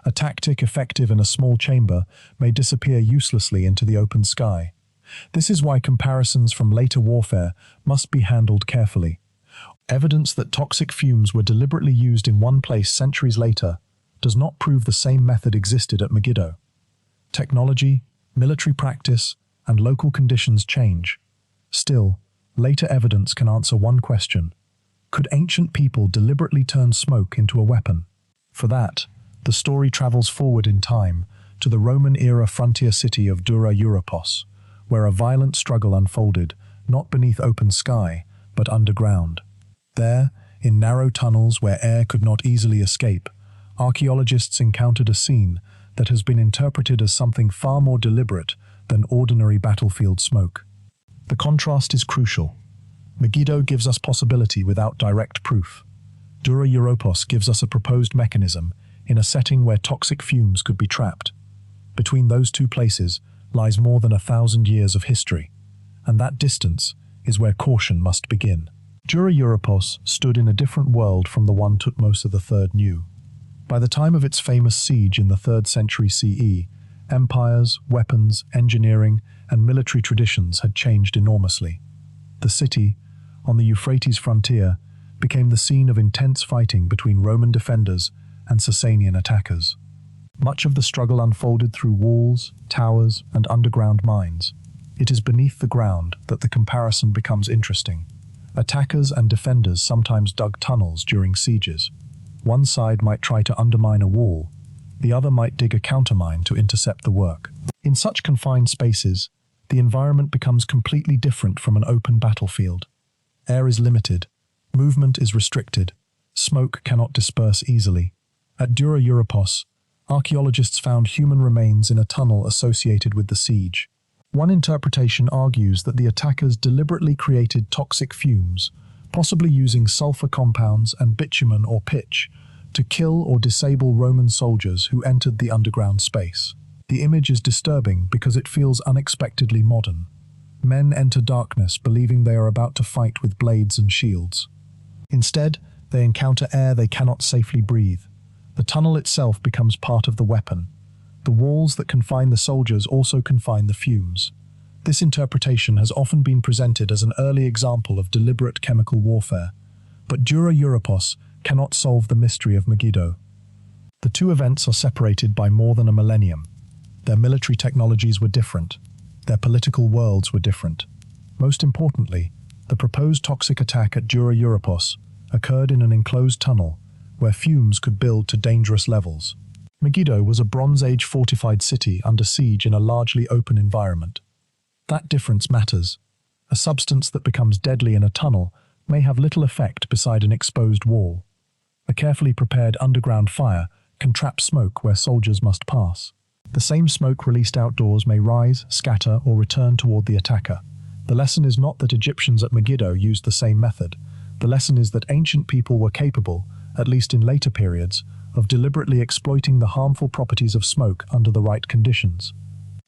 A tactic effective in a small chamber may disappear uselessly into the open sky. This is why comparisons from later warfare must be handled carefully. Evidence that toxic fumes were deliberately used in one place centuries later does not prove the same method existed at Megiddo. Technology, military practice, and local conditions change. Still, later evidence can answer one question. Could ancient people deliberately turn smoke into a weapon? For that, the story travels forward in time to the Roman-era frontier city of Dura Europos, where a violent struggle unfolded, not beneath open sky, but underground. There, in narrow tunnels where air could not easily escape, archaeologists encountered a scene that has been interpreted as something far more deliberate than ordinary battlefield smoke. The contrast is crucial. Megiddo gives us possibility without direct proof. Dura Europos gives us a proposed mechanism in a setting where toxic fumes could be trapped. Between those two places lies more than 1,000 years of history, and that distance is where caution must begin. Dura Europos stood in a different world from the one Thutmose III knew. By the time of its famous siege in the 3rd century CE, empires, weapons, engineering, and military traditions had changed enormously. The city, on the Euphrates frontier, became the scene of intense fighting between Roman defenders and Sasanian attackers. Much of the struggle unfolded through walls, towers, and underground mines. It is beneath the ground that the comparison becomes interesting. Attackers and defenders sometimes dug tunnels during sieges. One side might try to undermine a wall, the other might dig a countermine to intercept the work. In such confined spaces, the environment becomes completely different from an open battlefield. Air is limited, movement is restricted, smoke cannot disperse easily. At Dura Europos, archaeologists found human remains in a tunnel associated with the siege. One interpretation argues that the attackers deliberately created toxic fumes, possibly using sulfur compounds and bitumen or pitch, to kill or disable Roman soldiers who entered the underground space. The image is disturbing because it feels unexpectedly modern. Men enter darkness believing they are about to fight with blades and shields. Instead, they encounter air they cannot safely breathe. The tunnel itself becomes part of the weapon. The walls that confine the soldiers also confine the fumes. This interpretation has often been presented as an early example of deliberate chemical warfare, but Dura Europos cannot solve the mystery of Megiddo. The two events are separated by more than a millennium. Their military technologies were different. Their political worlds were different. Most importantly, the proposed toxic attack at Dura Europos occurred in an enclosed tunnel where fumes could build to dangerous levels. Megiddo was a Bronze Age fortified city under siege in a largely open environment. That difference matters. A substance that becomes deadly in a tunnel may have little effect beside an exposed wall. A carefully prepared underground fire can trap smoke where soldiers must pass. The same smoke released outdoors may rise, scatter, or return toward the attacker. The lesson is not that Egyptians at Megiddo used the same method. The lesson is that ancient people were capable, at least in later periods, of deliberately exploiting the harmful properties of smoke under the right conditions.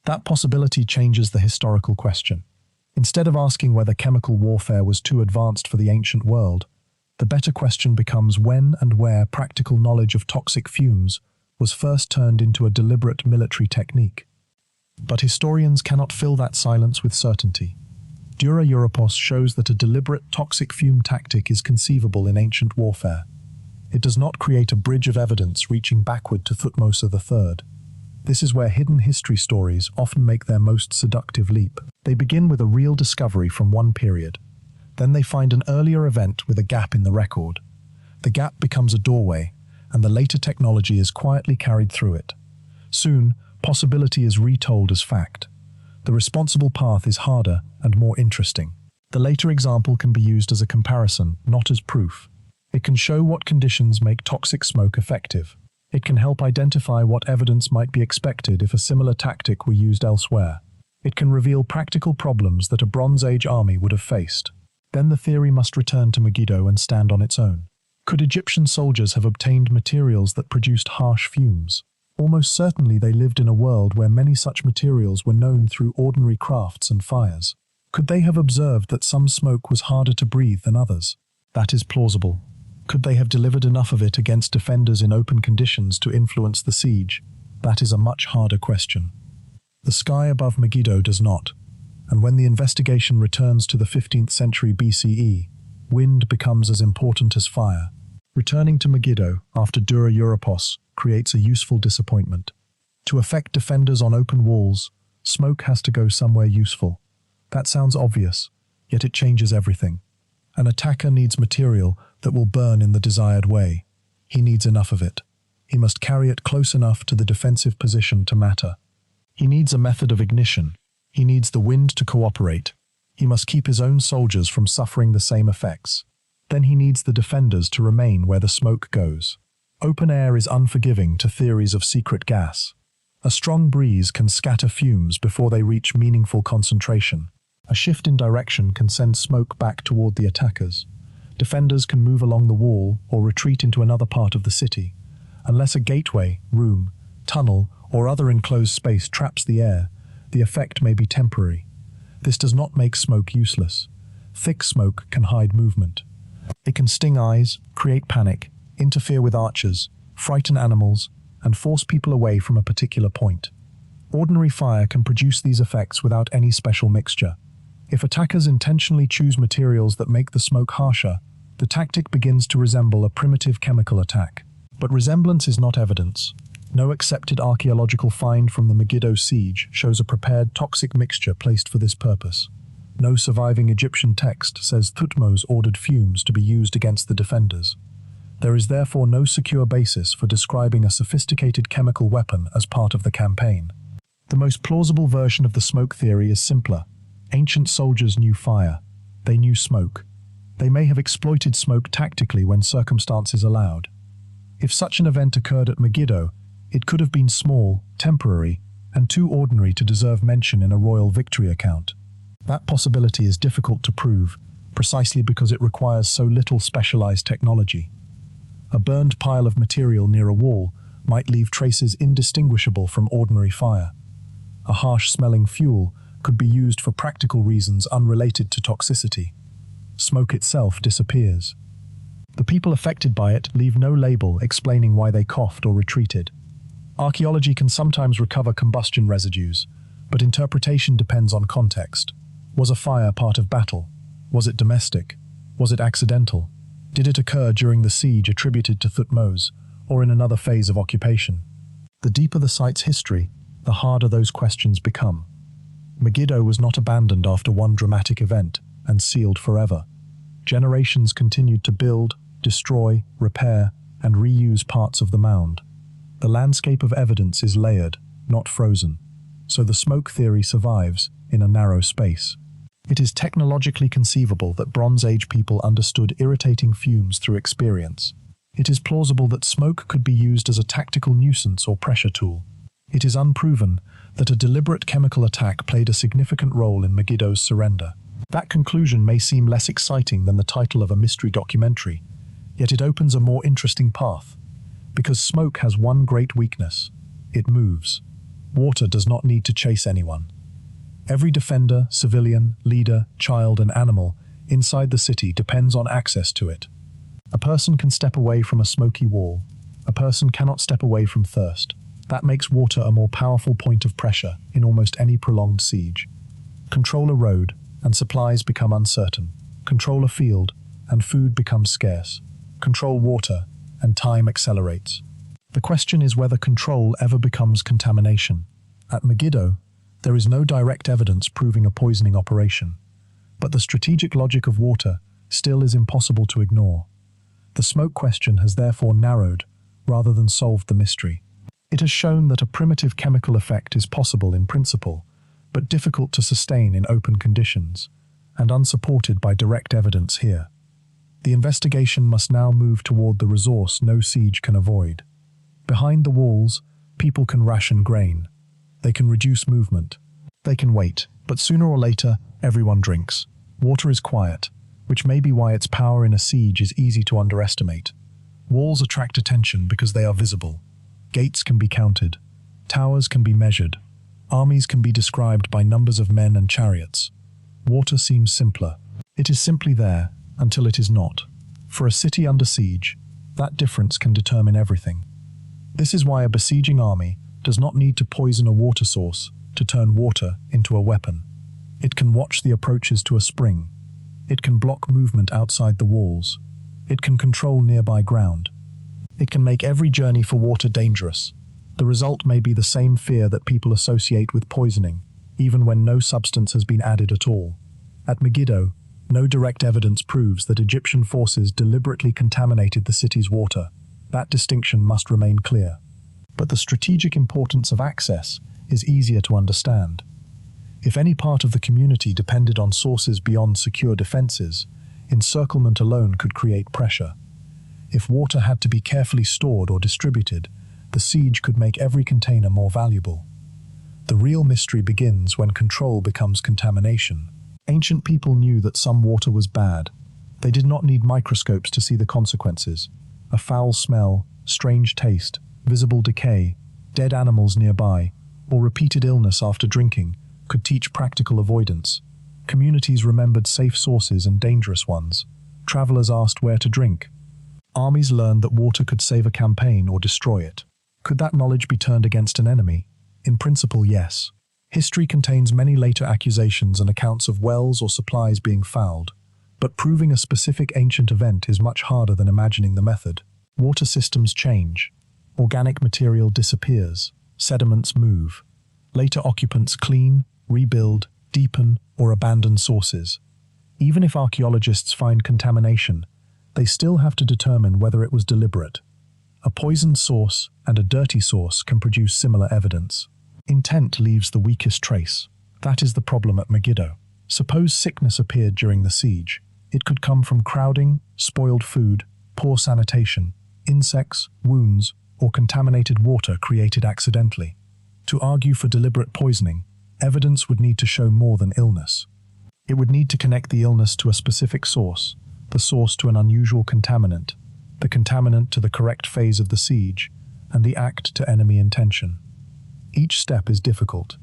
That possibility changes the historical question. Instead of asking whether chemical warfare was too advanced for the ancient world, the better question becomes when and where practical knowledge of toxic fumes was first turned into a deliberate military technique. But historians cannot fill that silence with certainty. Dura Europos shows that a deliberate toxic fume tactic is conceivable in ancient warfare. It does not create a bridge of evidence reaching backward to Thutmose III. This is where hidden history stories often make their most seductive leap. They begin with a real discovery from one period. Then they find an earlier event with a gap in the record. The gap becomes a doorway, and the later technology is quietly carried through it. Soon, Possibility is retold as fact. The responsible path is harder and more interesting. The later example can be used as a comparison, not as proof. It can show what conditions make toxic smoke effective. It can help identify what evidence might be expected if a similar tactic were used elsewhere. It can reveal practical problems that a Bronze Age army would have faced. Then the theory must return to Megiddo and stand on its own. Could Egyptian soldiers have obtained materials that produced harsh fumes? Almost certainly they lived in a world where many such materials were known through ordinary crafts and fires. Could they have observed that some smoke was harder to breathe than others? That is plausible. Could they have delivered enough of it against defenders in open conditions to influence the siege? That is a much harder question. The sky above Megiddo does not, and when the investigation returns to the 15th century BCE, wind becomes as important as fire. Returning to Megiddo after Dura Europos creates a useful disappointment. To affect defenders on open walls, smoke has to go somewhere useful. That sounds obvious, yet it changes everything. An attacker needs material that will burn in the desired way. He needs enough of it. He must carry it close enough to the defensive position to matter. He needs a method of ignition. He needs the wind to cooperate. He must keep his own soldiers from suffering the same effects. Then he needs the defenders to remain where the smoke goes. Open air is unforgiving to theories of secret gas. A strong breeze can scatter fumes before they reach meaningful concentration. A shift in direction can send smoke back toward the attackers. Defenders can move along the wall or retreat into another part of the city. Unless a gateway, room, tunnel, or other enclosed space traps the air, the effect may be temporary. This does not make smoke useless. Thick smoke can hide movement. It can sting eyes, create panic, interfere with archers, frighten animals, and force people away from a particular point. Ordinary fire can produce these effects without any special mixture. If attackers intentionally choose materials that make the smoke harsher, the tactic begins to resemble a primitive chemical attack. But resemblance is not evidence. No accepted archaeological find from the Megiddo siege shows a prepared toxic mixture placed for this purpose. No surviving Egyptian text says Thutmose ordered fumes to be used against the defenders. There is therefore no secure basis for describing a sophisticated chemical weapon as part of the campaign. The most plausible version of the smoke theory is simpler. Ancient soldiers knew fire. They knew smoke. They may have exploited smoke tactically when circumstances allowed. If such an event occurred at Megiddo, it could have been small, temporary, and too ordinary to deserve mention in a royal victory account. That possibility is difficult to prove, precisely because it requires so little specialized technology. A burned pile of material near a wall might leave traces indistinguishable from ordinary fire. A harsh-smelling fuel could be used for practical reasons unrelated to toxicity. Smoke itself disappears. The people affected by it leave no label explaining why they coughed or retreated. Archaeology can sometimes recover combustion residues, but interpretation depends on context. Was a fire part of battle? Was it domestic? Was it accidental? Did it occur during the siege attributed to Thutmose, or in another phase of occupation? The deeper the site's history, the harder those questions become. Megiddo was not abandoned after one dramatic event and sealed forever. Generations continued to build, destroy, repair, and reuse parts of the mound. The landscape of evidence is layered, not frozen, so the smoke theory survives in a narrow space. It is technologically conceivable that Bronze Age people understood irritating fumes through experience. It is plausible that smoke could be used as a tactical nuisance or pressure tool. It is unproven that a deliberate chemical attack played a significant role in Megiddo's surrender. That conclusion may seem less exciting than the title of a mystery documentary, yet it opens a more interesting path. Because smoke has one great weakness: it moves. Water does not need to chase anyone. Every defender, civilian, leader, child, and animal inside the city depends on access to it. A person can step away from a smoky wall. A person cannot step away from thirst. That makes water a more powerful point of pressure in almost any prolonged siege. Control a road, and supplies become uncertain. Control a field, and food becomes scarce. Control water, and time accelerates. The question is whether control ever becomes contamination. At Megiddo, there is no direct evidence proving a poisoning operation, but the strategic logic of water still is impossible to ignore. The smoke question has therefore narrowed rather than solved the mystery. It has shown that a primitive chemical effect is possible in principle, but difficult to sustain in open conditions, and unsupported by direct evidence here. The investigation must now move toward the resource no siege can avoid. Behind the walls, people can ration grain. They can reduce movement. They can wait, but sooner or later, everyone drinks. Water is quiet, which may be why its power in a siege is easy to underestimate. Walls attract attention because they are visible. Gates can be counted. Towers can be measured. Armies can be described by numbers of men and chariots. Water seems simpler. It is simply there until it is not. For a city under siege, that difference can determine everything. This is why a besieging army does not need to poison a water source to turn water into a weapon. It can watch the approaches to a spring. It can block movement outside the walls. It can control nearby ground. It can make every journey for water dangerous. The result may be the same fear that people associate with poisoning, even when no substance has been added at all. At Megiddo, no direct evidence proves that Egyptian forces deliberately contaminated the city's water. That distinction must remain clear. But the strategic importance of access is easier to understand. If any part of the community depended on sources beyond secure defenses, encirclement alone could create pressure. If water had to be carefully stored or distributed, the siege could make every container more valuable. The real mystery begins when control becomes contamination. Ancient people knew that some water was bad. They did not need microscopes to see the consequences. A foul smell, strange taste, visible decay, dead animals nearby, or repeated illness after drinking could teach practical avoidance. Communities remembered safe sources and dangerous ones. Travelers asked where to drink. Armies learned that water could save a campaign or destroy it. Could that knowledge be turned against an enemy? In principle, yes. History contains many later accusations and accounts of wells or supplies being fouled, but proving a specific ancient event is much harder than imagining the method. Water systems change. Organic material disappears. Sediments move. Later occupants clean, rebuild, deepen, or abandon sources. Even if archaeologists find contamination, they still have to determine whether it was deliberate. A poisoned source and a dirty source can produce similar evidence. Intent leaves the weakest trace. That is the problem at Megiddo. Suppose sickness appeared during the siege. It could come from crowding, spoiled food, poor sanitation, insects, wounds, or contaminated water created accidentally. To argue for deliberate poisoning, evidence would need to show more than illness. It would need to connect the illness to a specific source, the source to an unusual contaminant, the contaminant to the correct phase of the siege, and the act to enemy intention. Each step is difficult.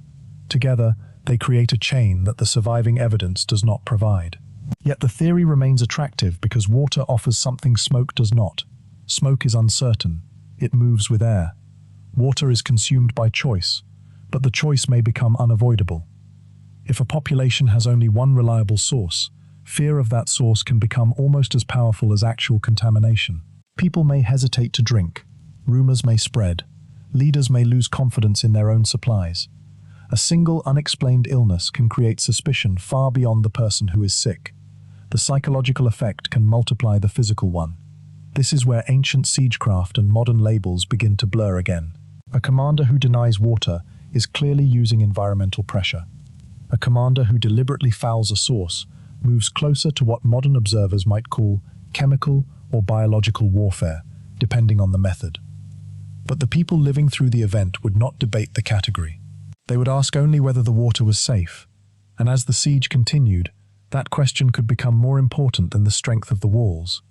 Together, they create a chain that the surviving evidence does not provide. Yet the theory remains attractive because water offers something smoke does not. Smoke is uncertain. It moves with air. Water is consumed by choice, but the choice may become unavoidable. If a population has only one reliable source, fear of that source can become almost as powerful as actual contamination. People may hesitate to drink. Rumors may spread. Leaders may lose confidence in their own supplies. A single unexplained illness can create suspicion far beyond the person who is sick. The psychological effect can multiply the physical one. This is where ancient siegecraft and modern labels begin to blur again. A commander who denies water is clearly using environmental pressure. A commander who deliberately fouls a source moves closer to what modern observers might call chemical or biological warfare, depending on the method. But the people living through the event would not debate the category. They would ask only whether the water was safe, and as the siege continued, that question could become more important than the strength of the walls.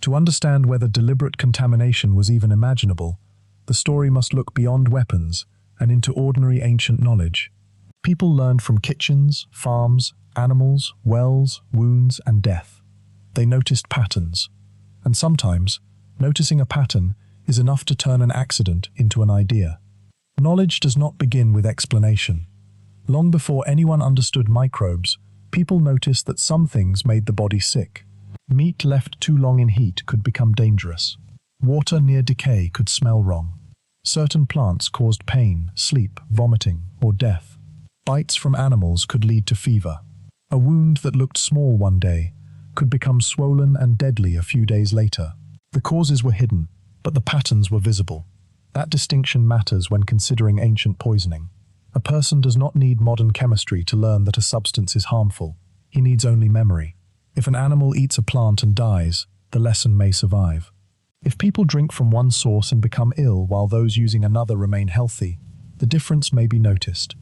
To understand whether deliberate contamination was even imaginable, the story must look beyond weapons and into ordinary ancient knowledge. People learned from kitchens, farms, animals, wells, wounds, and death. They noticed patterns, and sometimes, noticing a pattern is enough to turn an accident into an idea. Knowledge does not begin with explanation. Long before anyone understood microbes, people noticed that some things made the body sick. Meat left too long in heat could become dangerous. Water near decay could smell wrong. Certain plants caused pain, sleep, vomiting, or death. Bites from animals could lead to fever. A wound that looked small one day could become swollen and deadly a few days later. The causes were hidden, but the patterns were visible. That distinction matters when considering ancient poisoning. A person does not need modern chemistry to learn that a substance is harmful. He needs only memory. If an animal eats a plant and dies, the lesson may survive. If people drink from one source and become ill while those using another remain healthy, the difference may be noticed.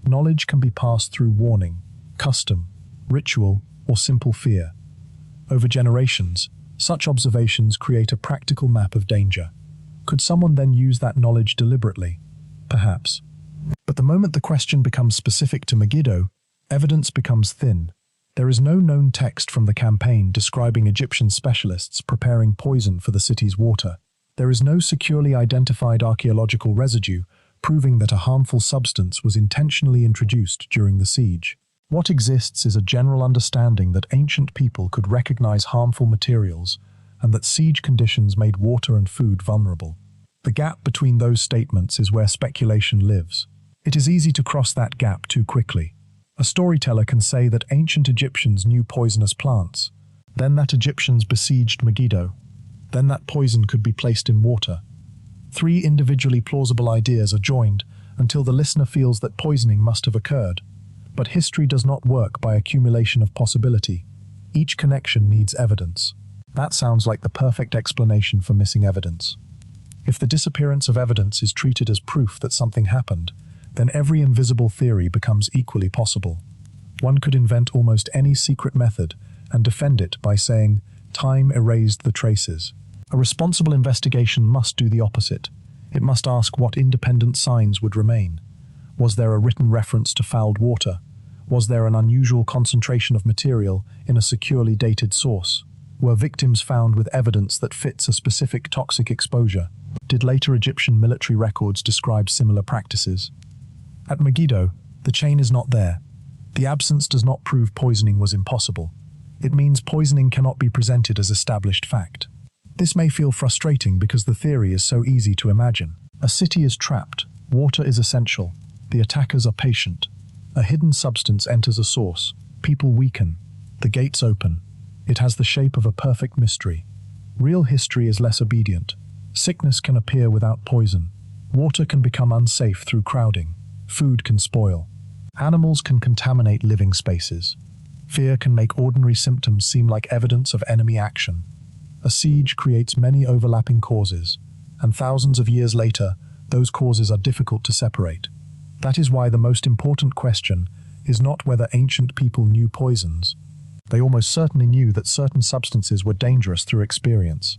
Knowledge can be passed through warning, custom, ritual, or simple fear. Over generations, such observations create a practical map of danger. Could someone then use that knowledge deliberately? Perhaps. But the moment the question becomes specific to Megiddo, evidence becomes thin. There is no known text from the campaign describing Egyptian specialists preparing poison for the city's water. There is no securely identified archaeological residue proving that a harmful substance was intentionally introduced during the siege. What exists is a general understanding that ancient people could recognize harmful materials and that siege conditions made water and food vulnerable. The gap between those statements is where speculation lives. It is easy to cross that gap too quickly. A storyteller can say that ancient Egyptians knew poisonous plants, then that Egyptians besieged Megiddo, then that poison could be placed in water. Three individually plausible ideas are joined until the listener feels that poisoning must have occurred. But history does not work by accumulation of possibility. Each connection needs evidence. That sounds like the perfect explanation for missing evidence. If the disappearance of evidence is treated as proof that something happened, then every invisible theory becomes equally possible. One could invent almost any secret method and defend it by saying, "Time erased the traces." A responsible investigation must do the opposite. It must ask what independent signs would remain. Was there a written reference to fouled water? Was there an unusual concentration of material in a securely dated source? Were victims found with evidence that fits a specific toxic exposure? Did later Egyptian military records describe similar practices? At Megiddo, the chain is not there. The absence does not prove poisoning was impossible. It means poisoning cannot be presented as established fact. This may feel frustrating because the theory is so easy to imagine. A city is trapped, water is essential, the attackers are patient. A hidden substance enters a source, people weaken, the gates open. It has the shape of a perfect mystery. Real history is less obedient. Sickness can appear without poison. Water can become unsafe through crowding. Food can spoil. Animals can contaminate living spaces. Fear can make ordinary symptoms seem like evidence of enemy action. A siege creates many overlapping causes, and thousands of years later, those causes are difficult to separate. That is why the most important question is not whether ancient people knew poisons. They almost certainly knew that certain substances were dangerous through experience.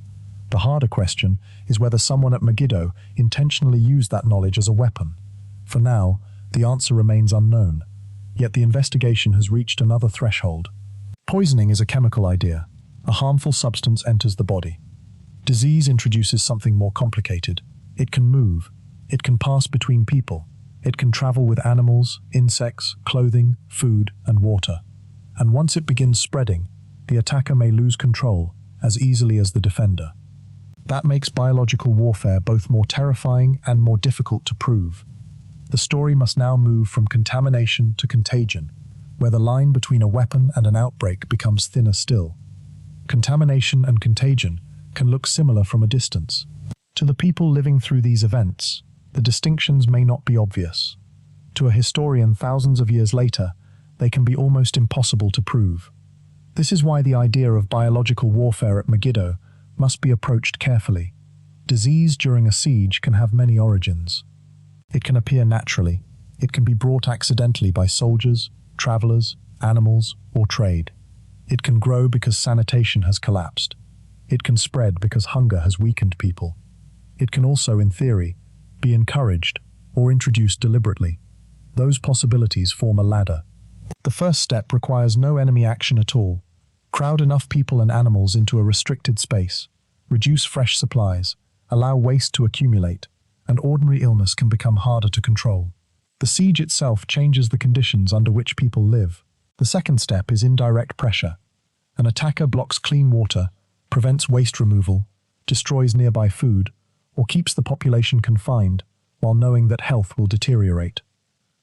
The harder question is whether someone at Megiddo intentionally used that knowledge as a weapon. For now, the answer remains unknown, yet the investigation has reached another threshold. Poisoning is a chemical idea. A harmful substance enters the body. Disease introduces something more complicated. It can move. It can pass between people. It can travel with animals, insects, clothing, food, and water. And once it begins spreading, the attacker may lose control as easily as the defender. That makes biological warfare both more terrifying and more difficult to prove. The story must now move from contamination to contagion, where the line between a weapon and an outbreak becomes thinner still. Contamination and contagion can look similar from a distance. To the people living through these events, the distinctions may not be obvious. To a historian thousands of years later, they can be almost impossible to prove. This is why the idea of biological warfare at Megiddo must be approached carefully. Disease during a siege can have many origins. It can appear naturally. It can be brought accidentally by soldiers, travelers, animals, or trade. It can grow because sanitation has collapsed. It can spread because hunger has weakened people. It can also, in theory, be encouraged or introduced deliberately. Those possibilities form a ladder. The first step requires no enemy action at all. Crowd enough people and animals into a restricted space, reduce fresh supplies, allow waste to accumulate, and ordinary illness can become harder to control. The siege itself changes the conditions under which people live. The second step is indirect pressure. An attacker blocks clean water, prevents waste removal, destroys nearby food, or keeps the population confined while knowing that health will deteriorate.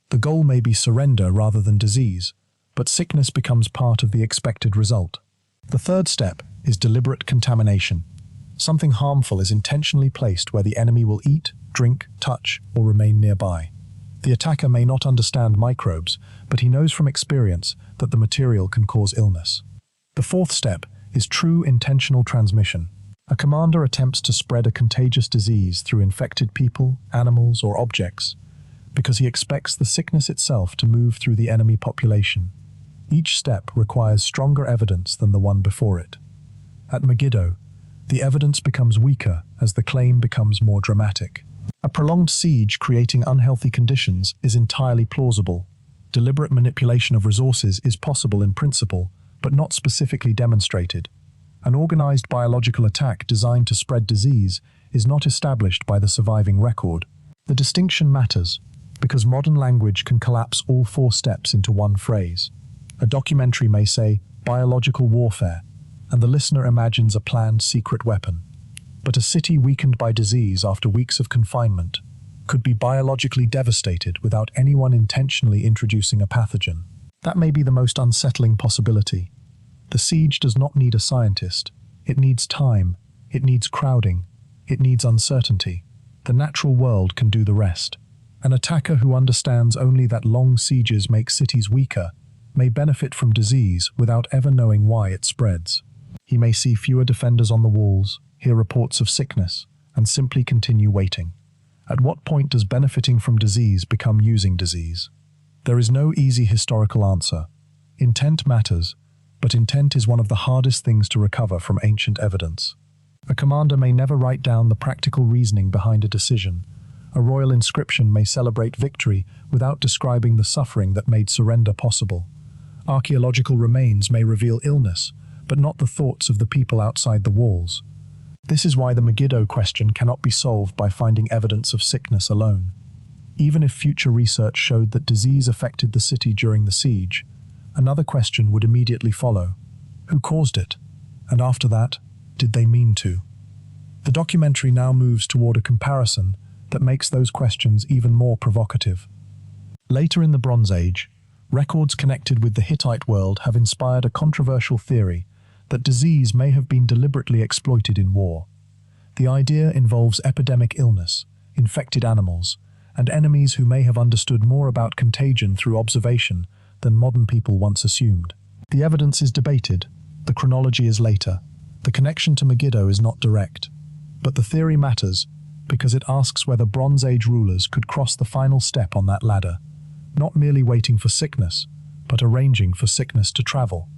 The goal may be surrender rather than disease, but sickness becomes part of the expected result. The third step is deliberate contamination. Something harmful is intentionally placed where the enemy will eat, drink, touch, or remain nearby. The attacker may not understand microbes, but he knows from experience that the material can cause illness. The fourth step is true intentional transmission. A commander attempts to spread a contagious disease through infected people, animals, or objects, because he expects the sickness itself to move through the enemy population. Each step requires stronger evidence than the one before it. At Megiddo, the evidence becomes weaker as the claim becomes more dramatic. A prolonged siege creating unhealthy conditions is entirely plausible. Deliberate manipulation of resources is possible in principle, but not specifically demonstrated. An organized biological attack designed to spread disease is not established by the surviving record. The distinction matters, because modern language can collapse all four steps into one phrase. A documentary may say, biological warfare, and the listener imagines a planned secret weapon. But a city weakened by disease after weeks of confinement could be biologically devastated without anyone intentionally introducing a pathogen. That may be the most unsettling possibility. The siege does not need a scientist. It needs time. It needs crowding. It needs uncertainty. The natural world can do the rest. An attacker who understands only that long sieges make cities weaker may benefit from disease without ever knowing why it spreads. He may see fewer defenders on the walls, hear reports of sickness, and simply continue waiting. At what point does benefiting from disease become using disease? There is no easy historical answer. Intent matters, but intent is one of the hardest things to recover from ancient evidence. A commander may never write down the practical reasoning behind a decision. A royal inscription may celebrate victory without describing the suffering that made surrender possible. Archaeological remains may reveal illness, but not the thoughts of the people outside the walls. This is why the Megiddo question cannot be solved by finding evidence of sickness alone. Even if future research showed that disease affected the city during the siege, another question would immediately follow. Who caused it? And after that, did they mean to? The documentary now moves toward a comparison that makes those questions even more provocative. Later in the Bronze Age, records connected with the Hittite world have inspired a controversial theory that disease may have been deliberately exploited in war. The idea involves epidemic illness, infected animals, and enemies who may have understood more about contagion through observation than modern people once assumed. The evidence is debated, the chronology is later, the connection to Megiddo is not direct, but the theory matters because it asks whether Bronze Age rulers could cross the final step on that ladder, not merely waiting for sickness, but arranging for sickness to travel.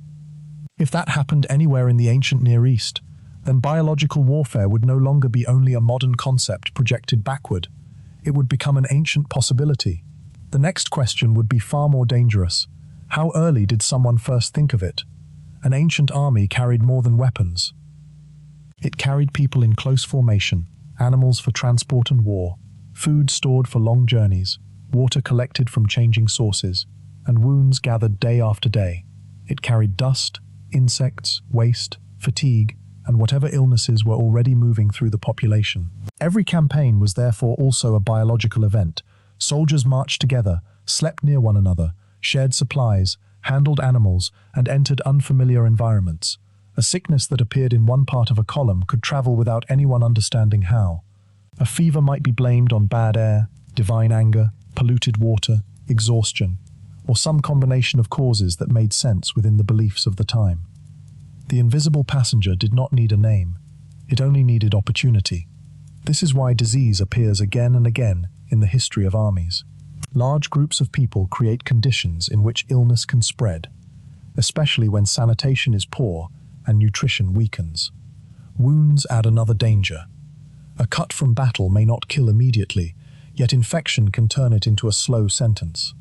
If that happened anywhere in the ancient Near East, then biological warfare would no longer be only a modern concept projected backward. It would become an ancient possibility. The next question would be far more dangerous. How early did someone first think of it? An ancient army carried more than weapons. It carried people in close formation, animals for transport and war, food stored for long journeys, water collected from changing sources, and wounds gathered day after day. It carried dust, insects, waste, fatigue, and whatever illnesses were already moving through the population. Every campaign was therefore also a biological event. Soldiers marched together, slept near one another, shared supplies, handled animals, and entered unfamiliar environments. A sickness that appeared in one part of a column could travel without anyone understanding how. A fever might be blamed on bad air, divine anger, polluted water, exhaustion, or some combination of causes that made sense within the beliefs of the time. The invisible passenger did not need a name. It only needed opportunity. This is why disease appears again and again in the history of armies. Large groups of people create conditions in which illness can spread, especially when sanitation is poor and nutrition weakens. Wounds add another danger. A cut from battle may not kill immediately, yet infection can turn it into a slow sentence.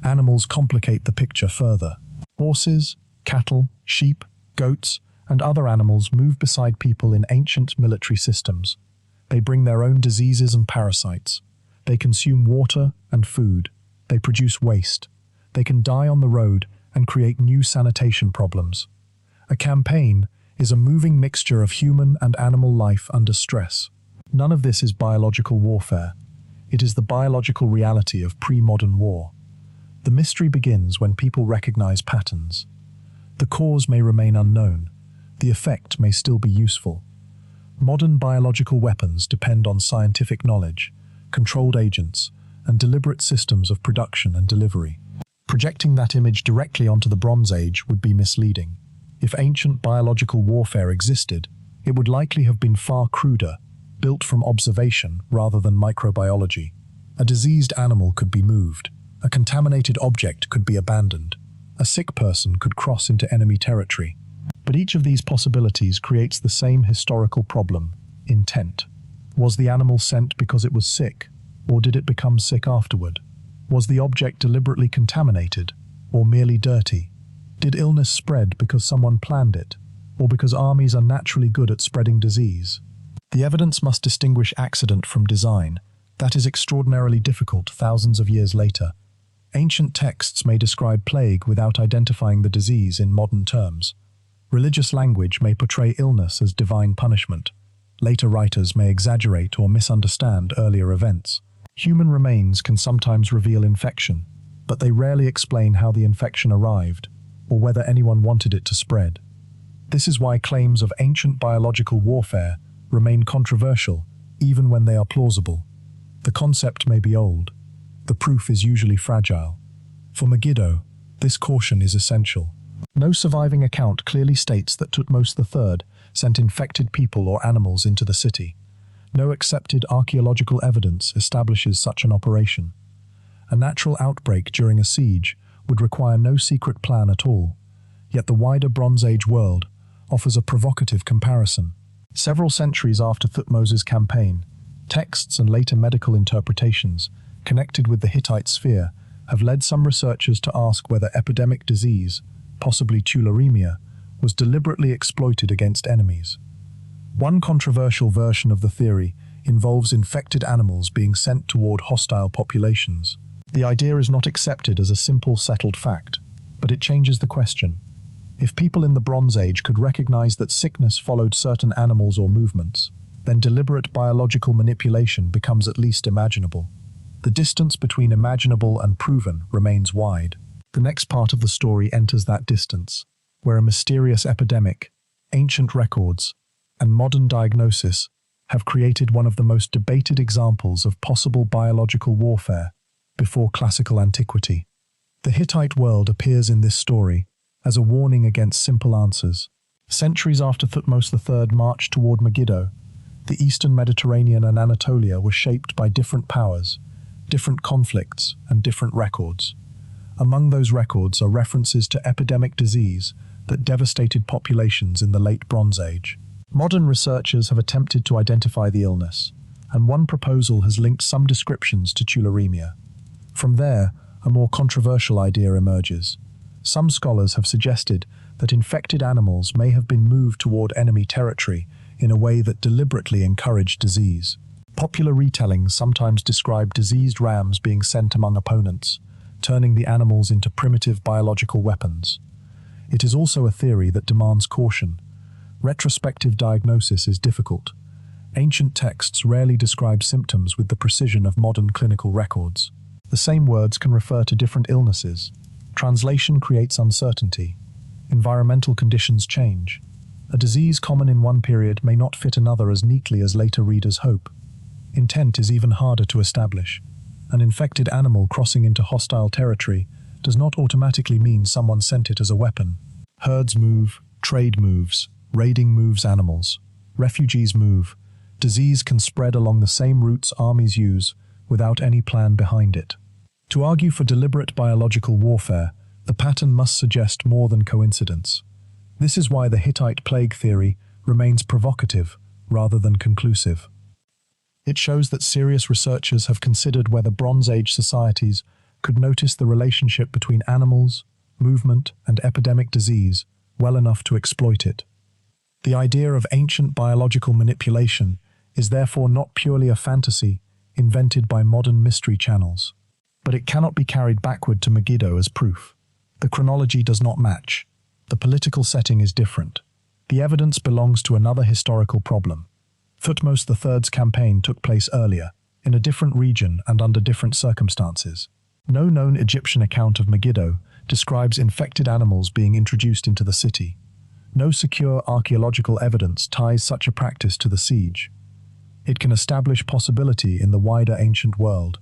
Animals complicate the picture further. Horses, cattle, sheep, goats, and other animals move beside people in ancient military systems. They bring their own diseases and parasites. They consume water and food. They produce waste. They can die on the road and create new sanitation problems. A campaign is a moving mixture of human and animal life under stress. None of this is biological warfare. It is the biological reality of pre-modern war. The mystery begins when people recognize patterns. The cause may remain unknown. The effect may still be useful. Modern biological weapons depend on scientific knowledge, controlled agents, and deliberate systems of production and delivery. Projecting that image directly onto the Bronze Age would be misleading. If ancient biological warfare existed, it would likely have been far cruder, built from observation rather than microbiology. A diseased animal could be moved, a contaminated object could be abandoned, a sick person could cross into enemy territory. But each of these possibilities creates the same historical problem: intent. Was the animal sent because it was sick, or did it become sick afterward? Was the object deliberately contaminated, or merely dirty? Did illness spread because someone planned it, or because armies are naturally good at spreading disease? The evidence must distinguish accident from design. That is extraordinarily difficult thousands of years later. Ancient texts may describe plague without identifying the disease in modern terms. Religious language may portray illness as divine punishment. Later writers may exaggerate or misunderstand earlier events. Human remains can sometimes reveal infection, but they rarely explain how the infection arrived, or whether anyone wanted it to spread. This is why claims of ancient biological warfare remain controversial, even when they are plausible. The concept may be old. The proof is usually fragile. For Megiddo, this caution is essential. No surviving account clearly states that Thutmose III sent infected people or animals into the city. No accepted archaeological evidence establishes such an operation. A natural outbreak during a siege would require no secret plan at all. Yet the wider Bronze Age world offers a provocative comparison. Several centuries after Thutmose's campaign, texts and later medical interpretations connected with the Hittite sphere have led some researchers to ask whether epidemic disease, possibly tularemia, was deliberately exploited against enemies. One controversial version of the theory involves infected animals being sent toward hostile populations. The idea is not accepted as a simple, settled fact, but it changes the question. If people in the Bronze Age could recognize that sickness followed certain animals or movements, then deliberate biological manipulation becomes at least imaginable. The distance between imaginable and proven remains wide. The next part of the story enters that distance, where a mysterious epidemic, ancient records, and modern diagnosis have created one of the most debated examples of possible biological warfare before classical antiquity. The Hittite world appears in this story as a warning against simple answers. Centuries after Thutmose III marched toward Megiddo, the eastern Mediterranean and Anatolia were shaped by different powers, different conflicts, and different records. Among those records are references to epidemic disease that devastated populations in the late Bronze Age. Modern researchers have attempted to identify the illness, and one proposal has linked some descriptions to tularemia. From there, a more controversial idea emerges. Some scholars have suggested that infected animals may have been moved toward enemy territory in a way that deliberately encouraged disease. Popular retellings sometimes describe diseased rams being sent among opponents, turning the animals into primitive biological weapons. It is also a theory that demands caution. Retrospective diagnosis is difficult. Ancient texts rarely describe symptoms with the precision of modern clinical records. The same words can refer to different illnesses. Translation creates uncertainty. Environmental conditions change. A disease common in one period may not fit another as neatly as later readers hope. Intent is even harder to establish. An infected animal crossing into hostile territory does not automatically mean someone sent it as a weapon. Herds move, trade moves, raiding moves animals. Refugees move. Disease can spread along the same routes armies use without any plan behind it. To argue for deliberate biological warfare, the pattern must suggest more than coincidence. This is why the Hittite plague theory remains provocative rather than conclusive. It shows that serious researchers have considered whether Bronze Age societies could notice the relationship between animals, movement, and epidemic disease well enough to exploit it. The idea of ancient biological manipulation is therefore not purely a fantasy invented by modern mystery channels. But it cannot be carried backward to Megiddo as proof. The chronology does not match. The political setting is different. The evidence belongs to another historical problem. Thutmose III's campaign took place earlier, in a different region and under different circumstances. No known Egyptian account of Megiddo describes infected animals being introduced into the city. No secure archaeological evidence ties such a practice to the siege. It can establish possibility in the wider ancient world,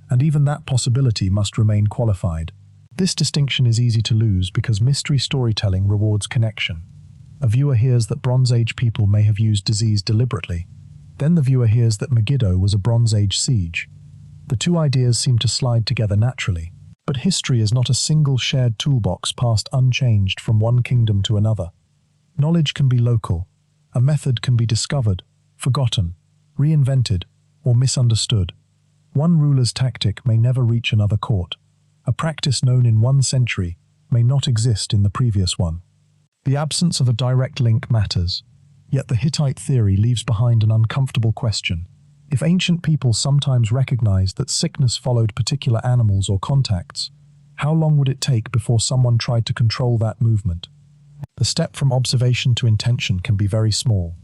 and even that possibility must remain qualified. This distinction is easy to lose because mystery storytelling rewards connection. A viewer hears that Bronze Age people may have used disease deliberately. Then the viewer hears that Megiddo was a Bronze Age siege. The two ideas seem to slide together naturally. But history is not a single shared toolbox passed unchanged from one kingdom to another. Knowledge can be local. A method can be discovered, forgotten, reinvented, or misunderstood. One ruler's tactic may never reach another court. A practice known in one century may not exist in the previous one. The absence of a direct link matters. Yet the Hittite theory leaves behind an uncomfortable question. If ancient people sometimes recognized that sickness followed particular animals or contacts, how long would it take before someone tried to control that movement? The step from observation to intention can be very small.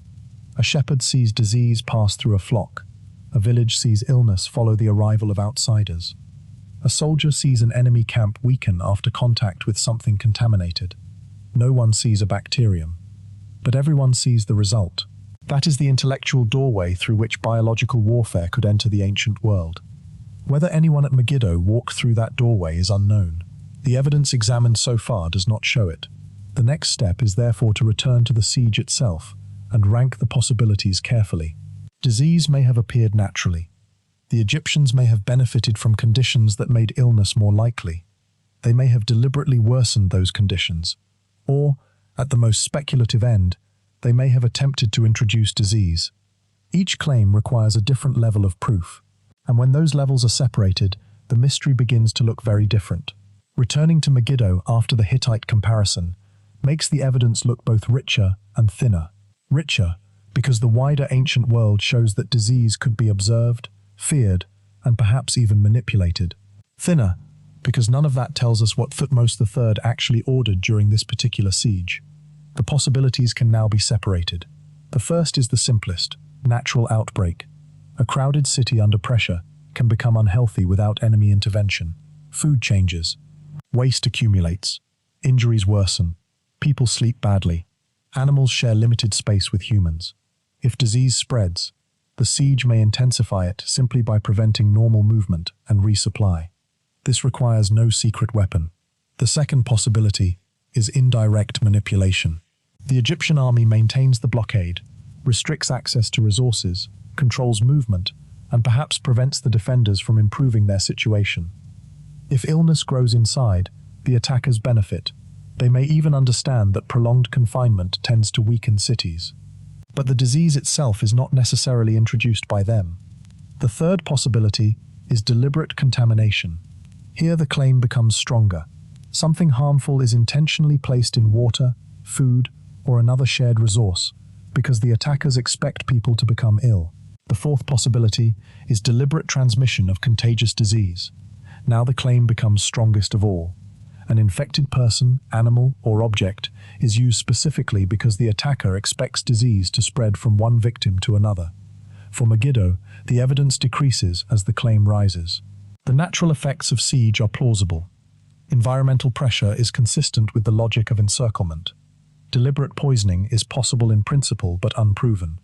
A shepherd sees disease pass through a flock. A village sees illness follow the arrival of outsiders. A soldier sees an enemy camp weaken after contact with something contaminated. No one sees a bacterium, but everyone sees the result. That is the intellectual doorway through which biological warfare could enter the ancient world. Whether anyone at Megiddo walked through that doorway is unknown. The evidence examined so far does not show it. The next step is therefore to return to the siege itself and rank the possibilities carefully. Disease may have appeared naturally. The Egyptians may have benefited from conditions that made illness more likely. They may have deliberately worsened those conditions. Or, at the most speculative end, they may have attempted to introduce disease. Each claim requires a different level of proof, and when those levels are separated, the mystery begins to look very different. Returning to Megiddo after the Hittite comparison makes the evidence look both richer and thinner. Richer, because the wider ancient world shows that disease could be observed, feared, and perhaps even manipulated. Thinner, because none of that tells us what Thutmose III actually ordered during this particular siege. The possibilities can now be separated. The first is the simplest: natural outbreak. A crowded city under pressure can become unhealthy without enemy intervention. Food changes. Waste accumulates. Injuries worsen. People sleep badly. Animals share limited space with humans. If disease spreads, the siege may intensify it simply by preventing normal movement and resupply. This requires no secret weapon. The second possibility is indirect manipulation. The Egyptian army maintains the blockade, restricts access to resources, controls movement, and perhaps prevents the defenders from improving their situation. If illness grows inside, the attackers benefit. They may even understand that prolonged confinement tends to weaken cities. But the disease itself is not necessarily introduced by them. The third possibility is deliberate contamination. Here the claim becomes stronger. Something harmful is intentionally placed in water, food, or another shared resource, because the attackers expect people to become ill. The fourth possibility is deliberate transmission of contagious disease. Now the claim becomes strongest of all. An infected person, animal, or object is used specifically because the attacker expects disease to spread from one victim to another. For Megiddo, the evidence decreases as the claim rises. The natural effects of siege are plausible. Environmental pressure is consistent with the logic of encirclement. Deliberate poisoning is possible in principle but unproven.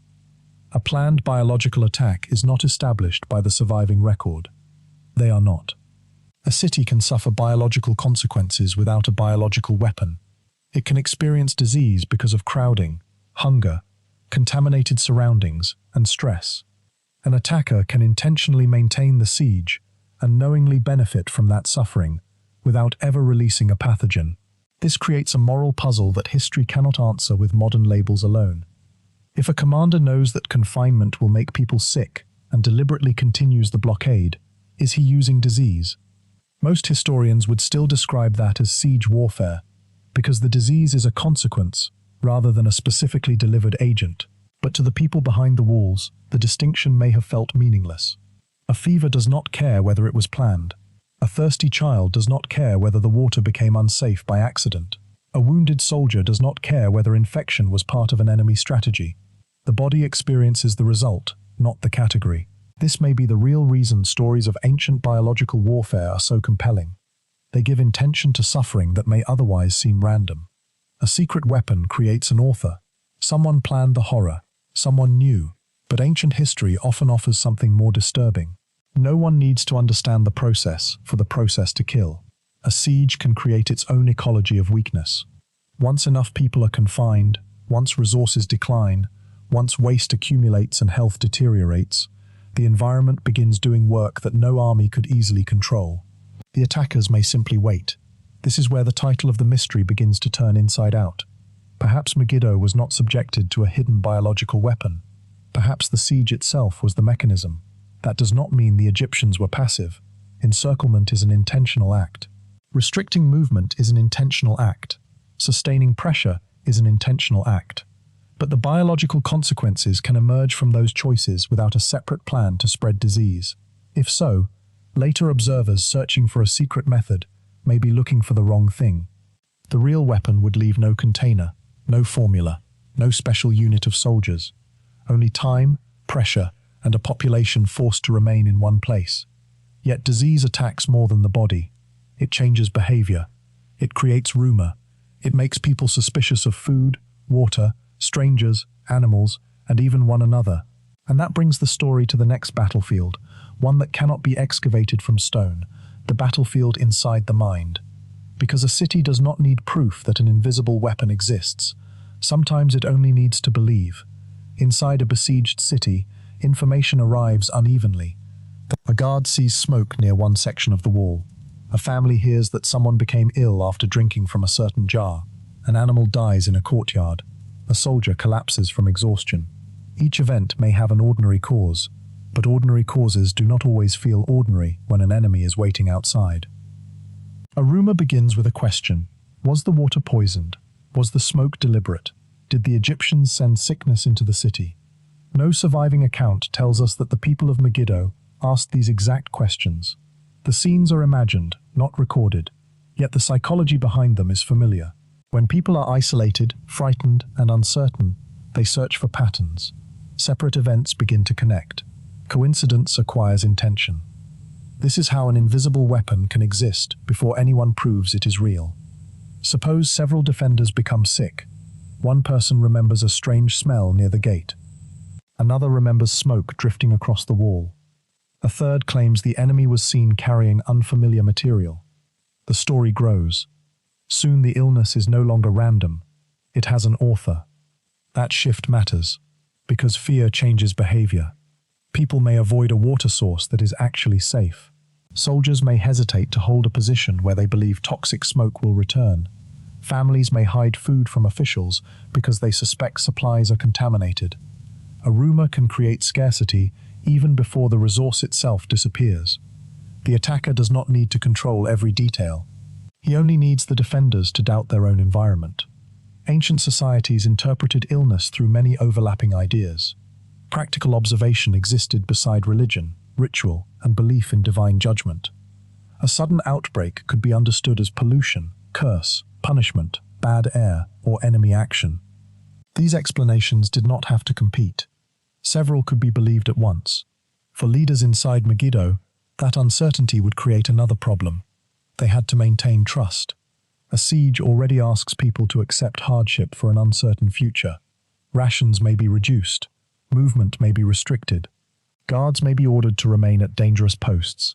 A planned biological attack is not established by the surviving record. They are not. A city can suffer biological consequences without a biological weapon. It can experience disease because of crowding, hunger, contaminated surroundings, and stress. An attacker can intentionally maintain the siege and knowingly benefit from that suffering without ever releasing a pathogen. This creates a moral puzzle that history cannot answer with modern labels alone. If a commander knows that confinement will make people sick and deliberately continues the blockade, is he using disease? Most historians would still describe that as siege warfare, because the disease is a consequence rather than a specifically delivered agent. But to the people behind the walls, the distinction may have felt meaningless. A fever does not care whether it was planned. A thirsty child does not care whether the water became unsafe by accident. A wounded soldier does not care whether infection was part of an enemy strategy. The body experiences the result, not the category. This may be the real reason stories of ancient biological warfare are so compelling. They give intention to suffering that may otherwise seem random. A secret weapon creates an author. Someone planned the horror. Someone knew. But ancient history often offers something more disturbing. No one needs to understand the process for the process to kill. A siege can create its own ecology of weakness. Once enough people are confined, once resources decline, once waste accumulates and health deteriorates, the environment begins doing work that no army could easily control. The attackers may simply wait. This is where the title of the mystery begins to turn inside out. Perhaps Megiddo was not subjected to a hidden biological weapon. Perhaps the siege itself was the mechanism. That does not mean the Egyptians were passive. Encirclement is an intentional act. Restricting movement is an intentional act. Sustaining pressure is an intentional act. But the biological consequences can emerge from those choices without a separate plan to spread disease. If so, later observers searching for a secret method may be looking for the wrong thing. The real weapon would leave no container, no formula, no special unit of soldiers. Only time, pressure, and a population forced to remain in one place. Yet disease attacks more than the body. It changes behavior. It creates rumor. It makes people suspicious of food, water, strangers, animals, and even one another. And that brings the story to the next battlefield, one that cannot be excavated from stone, the battlefield inside the mind. Because a city does not need proof that an invisible weapon exists. Sometimes it only needs to believe. Inside a besieged city, information arrives unevenly. A guard sees smoke near one section of the wall. A family hears that someone became ill after drinking from a certain jar. An animal dies in a courtyard. A soldier collapses from exhaustion. Each event may have an ordinary cause, but ordinary causes do not always feel ordinary when an enemy is waiting outside. A rumor begins with a question. Was the water poisoned? Was the smoke deliberate? Did the Egyptians send sickness into the city? No surviving account tells us that the people of Megiddo asked these exact questions. The scenes are imagined, not recorded, yet the psychology behind them is familiar. When people are isolated, frightened, and uncertain, they search for patterns. Separate events begin to connect. Coincidence acquires intention. This is how an invisible weapon can exist before anyone proves it is real. Suppose several defenders become sick. One person remembers a strange smell near the gate. Another remembers smoke drifting across the wall. A third claims the enemy was seen carrying unfamiliar material. The story grows. Soon the illness is no longer random. It has an author. That shift matters, because fear changes behavior. People may avoid a water source that is actually safe. Soldiers may hesitate to hold a position where they believe toxic smoke will return. Families may hide food from officials because they suspect supplies are contaminated. A rumor can create scarcity even before the resource itself disappears. The attacker does not need to control every detail. He only needs the defenders to doubt their own environment. Ancient societies interpreted illness through many overlapping ideas. Practical observation existed beside religion, ritual, and belief in divine judgment. A sudden outbreak could be understood as pollution, curse, punishment, bad air, or enemy action. These explanations did not have to compete. Several could be believed at once. For leaders inside Megiddo, that uncertainty would create another problem. They had to maintain trust. A siege already asks people to accept hardship for an uncertain future. Rations may be reduced. Movement may be restricted. Guards may be ordered to remain at dangerous posts.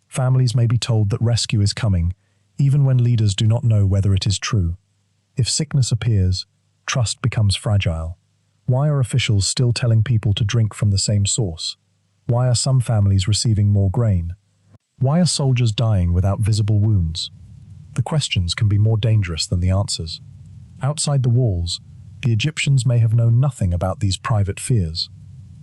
Families may be told that rescue is coming, even when leaders do not know whether it is true. If sickness appears, trust becomes fragile. Why are officials still telling people to drink from the same source? Why are some families receiving more grain? Why are soldiers dying without visible wounds? The questions can be more dangerous than the answers. Outside the walls, the Egyptians may have known nothing about these private fears.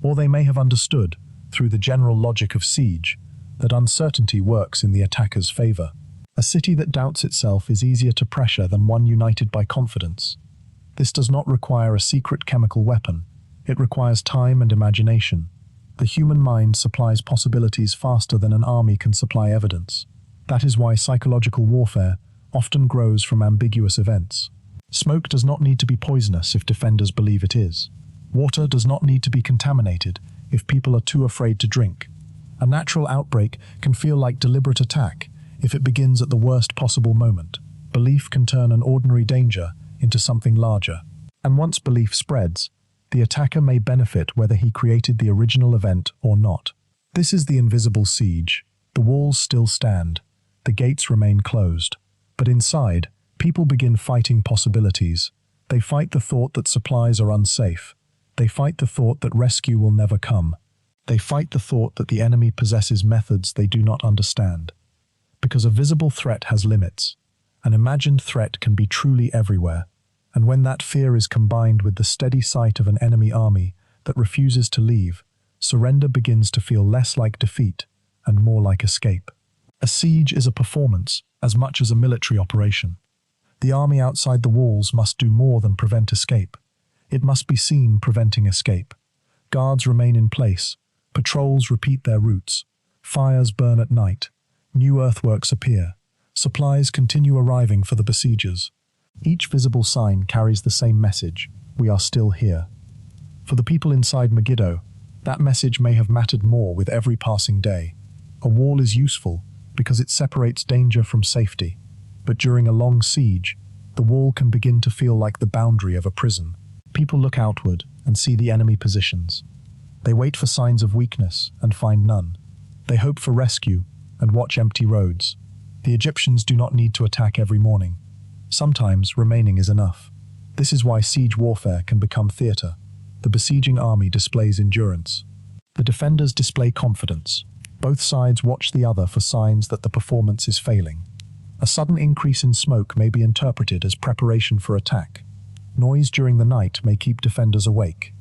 Or they may have understood, through the general logic of siege, that uncertainty works in the attacker's favor. A city that doubts itself is easier to pressure than one united by confidence. This does not require a secret chemical weapon. It requires time and imagination. The human mind supplies possibilities faster than an army can supply evidence. That is why psychological warfare often grows from ambiguous events. Smoke does not need to be poisonous if defenders believe it is. Water does not need to be contaminated if people are too afraid to drink. A natural outbreak can feel like deliberate attack if it begins at the worst possible moment. Belief can turn an ordinary danger into something larger. And once belief spreads, the attacker may benefit whether he created the original event or not. This is the invisible siege. The walls still stand. The gates remain closed. But inside, people begin fighting possibilities. They fight the thought that supplies are unsafe. They fight the thought that rescue will never come. They fight the thought that the enemy possesses methods they do not understand. Because a visible threat has limits. An imagined threat can be truly everywhere. And when that fear is combined with the steady sight of an enemy army that refuses to leave, surrender begins to feel less like defeat and more like escape. A siege is a performance as much as a military operation. The army outside the walls must do more than prevent escape. It must be seen preventing escape. Guards remain in place. Patrols repeat their routes. Fires burn at night. New earthworks appear. Supplies continue arriving for the besiegers. Each visible sign carries the same message: we are still here. For the people inside Megiddo, that message may have mattered more with every passing day. A wall is useful because it separates danger from safety. But during a long siege, the wall can begin to feel like the boundary of a prison. People look outward and see the enemy positions. They wait for signs of weakness and find none. They hope for rescue and watch empty roads. The Egyptians do not need to attack every morning. Sometimes remaining is enough. This is why siege warfare can become theater. The besieging army displays endurance. The defenders display confidence. Both sides watch the other for signs that the performance is failing. A sudden increase in smoke may be interpreted as preparation for attack. Noise during the night may keep defenders awake.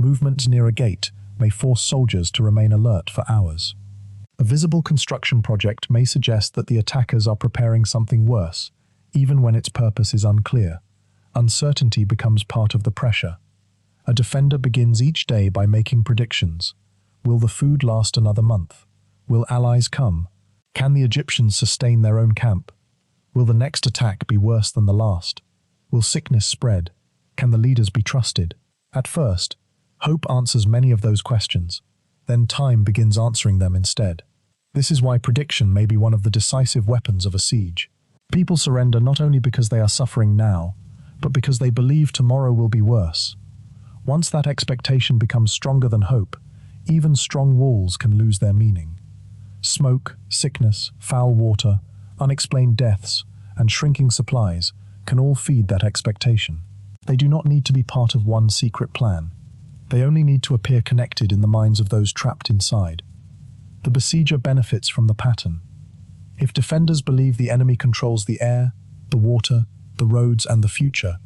Movement near a gate may force soldiers to remain alert for hours. A visible construction project may suggest that the attackers are preparing something worse, even when its purpose is unclear. Uncertainty becomes part of the pressure. A defender begins each day by making predictions. Will the food last another month? Will allies come? Can the Egyptians sustain their own camp? Will the next attack be worse than the last? Will sickness spread? Can the leaders be trusted? At first, hope answers many of those questions. Then time begins answering them instead. This is why prediction may be one of the decisive weapons of a siege. People surrender not only because they are suffering now, but because they believe tomorrow will be worse. Once that expectation becomes stronger than hope, even strong walls can lose their meaning. Smoke, sickness, foul water, unexplained deaths, and shrinking supplies can all feed that expectation. They do not need to be part of one secret plan. They only need to appear connected in the minds of those trapped inside. The besieger benefits from the pattern. If defenders believe the enemy controls the air, the water, the roads, and the future,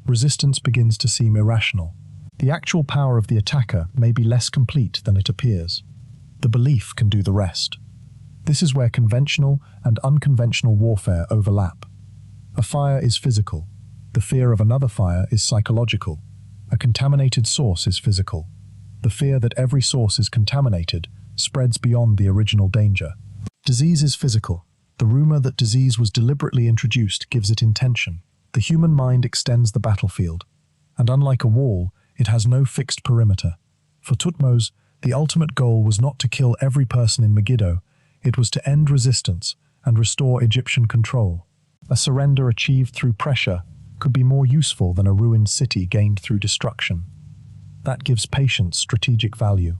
resistance begins to seem irrational. The actual power of the attacker may be less complete than it appears. The belief can do the rest. This is where conventional and unconventional warfare overlap. A fire is physical. The fear of another fire is psychological. A contaminated source is physical. The fear that every source is contaminated spreads beyond the original danger. Disease is physical. The rumor that disease was deliberately introduced gives it intention. The human mind extends the battlefield. And unlike a wall, it has no fixed perimeter. For Thutmose, the ultimate goal was not to kill every person in Megiddo. It was to end resistance and restore Egyptian control. A surrender achieved through pressure could be more useful than a ruined city gained through destruction. That gives patience strategic value.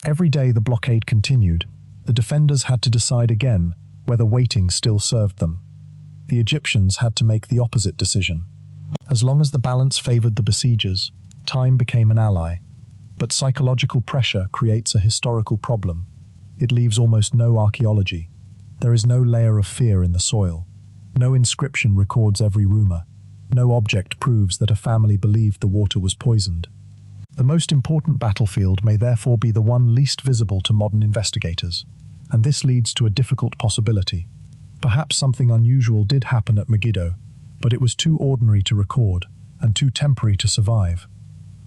Every day the blockade continued. The defenders had to decide again whether waiting still served them. The Egyptians had to make the opposite decision. As long as the balance favored the besiegers, time became an ally. But psychological pressure creates a historical problem. It leaves almost no archaeology. There is no layer of fear in the soil. No inscription records every rumor. No object proves that a family believed the water was poisoned. The most important battlefield may therefore be the one least visible to modern investigators. And this leads to a difficult possibility. Perhaps something unusual did happen at Megiddo, but it was too ordinary to record and too temporary to survive.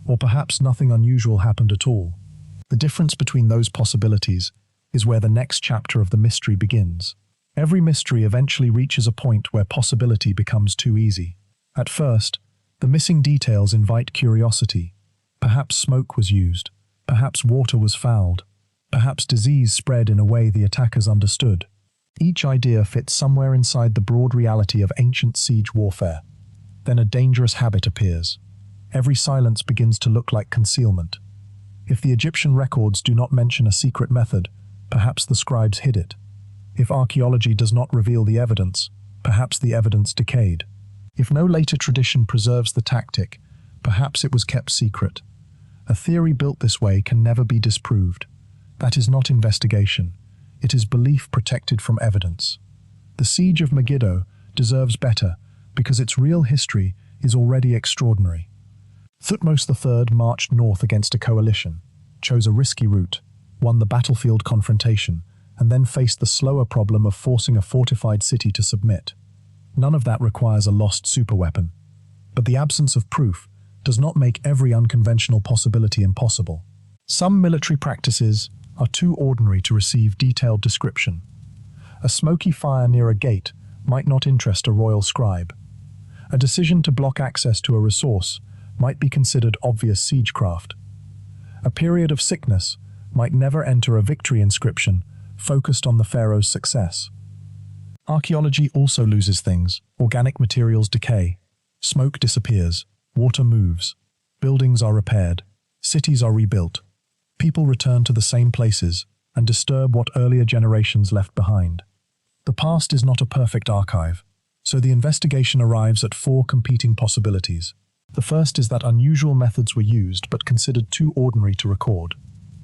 Or perhaps nothing unusual happened at all. The difference between those possibilities is where the next chapter of the mystery begins. Every mystery eventually reaches a point where possibility becomes too easy. At first, the missing details invite curiosity. Perhaps smoke was used. Perhaps water was fouled. Perhaps disease spread in a way the attackers understood. Each idea fits somewhere inside the broad reality of ancient siege warfare. Then a dangerous habit appears. Every silence begins to look like concealment. If the Egyptian records do not mention a secret method, perhaps the scribes hid it. If archaeology does not reveal the evidence, perhaps the evidence decayed. If no later tradition preserves the tactic, perhaps it was kept secret. A theory built this way can never be disproved. That is not investigation. It is belief protected from evidence. The siege of Megiddo deserves better because its real history is already extraordinary. Thutmose III marched north against a coalition, chose a risky route, won the battlefield confrontation, and then faced the slower problem of forcing a fortified city to submit. None of that requires a lost superweapon. But the absence of proof does not make every unconventional possibility impossible. Some military practices are too ordinary to receive detailed description. A smoky fire near a gate might not interest a royal scribe. A decision to block access to a resource might be considered obvious siegecraft. A period of sickness might never enter a victory inscription focused on the pharaoh's success. Archaeology also loses things. Organic materials decay. Smoke disappears. Water moves. Buildings are repaired. Cities are rebuilt. People return to the same places and disturb what earlier generations left behind. The past is not a perfect archive, so the investigation arrives at 4 competing possibilities. The first is that unusual methods were used but considered too ordinary to record.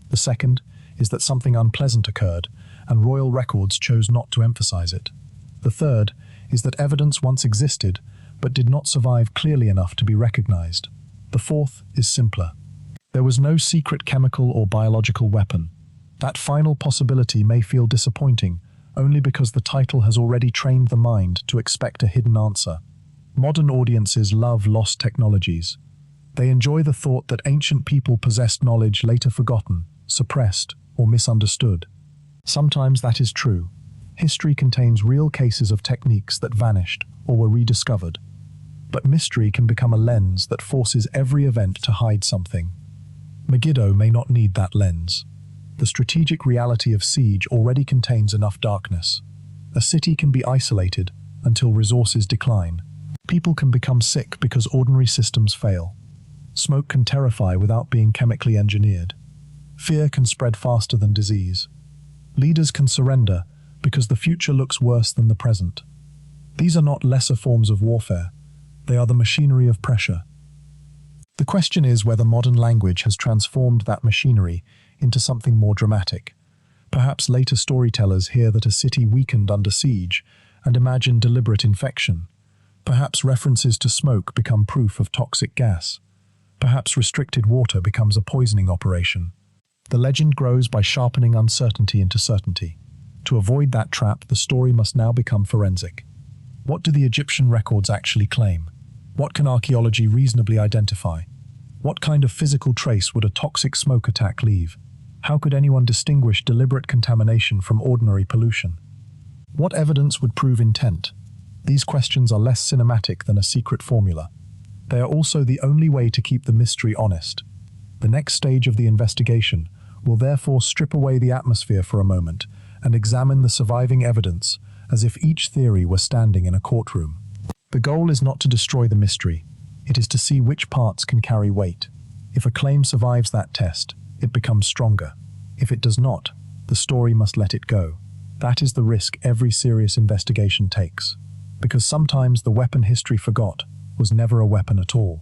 The second is that something unpleasant occurred and royal records chose not to emphasize it. The third is that evidence once existed but did not survive clearly enough to be recognized. The fourth is simpler. There was no secret chemical or biological weapon. That final possibility may feel disappointing only because the title has already trained the mind to expect a hidden answer. Modern audiences love lost technologies. They enjoy the thought that ancient people possessed knowledge later forgotten, suppressed, or misunderstood. Sometimes that is true. History contains real cases of techniques that vanished or were rediscovered. But mystery can become a lens that forces every event to hide something. Megiddo may not need that lens. The strategic reality of siege already contains enough darkness. A city can be isolated until resources decline. People can become sick because ordinary systems fail. Smoke can terrify without being chemically engineered. Fear can spread faster than disease. Leaders can surrender because the future looks worse than the present. These are not lesser forms of warfare. They are the machinery of pressure. The question is whether modern language has transformed that machinery into something more dramatic. Perhaps later storytellers hear that a city weakened under siege and imagine deliberate infection. Perhaps references to smoke become proof of toxic gas. Perhaps restricted water becomes a poisoning operation. The legend grows by sharpening uncertainty into certainty. To avoid that trap, the story must now become forensic. What do the Egyptian records actually claim? What can archaeology reasonably identify? What kind of physical trace would a toxic smoke attack leave? How could anyone distinguish deliberate contamination from ordinary pollution? What evidence would prove intent? These questions are less cinematic than a secret formula. They are also the only way to keep the mystery honest. The next stage of the investigation will therefore strip away the atmosphere for a moment and examine the surviving evidence as if each theory were standing in a courtroom. The goal is not to destroy the mystery. It is to see which parts can carry weight. If a claim survives that test, it becomes stronger. If it does not, the story must let it go. That is the risk every serious investigation takes. Because sometimes the weapon history forgot was never a weapon at all.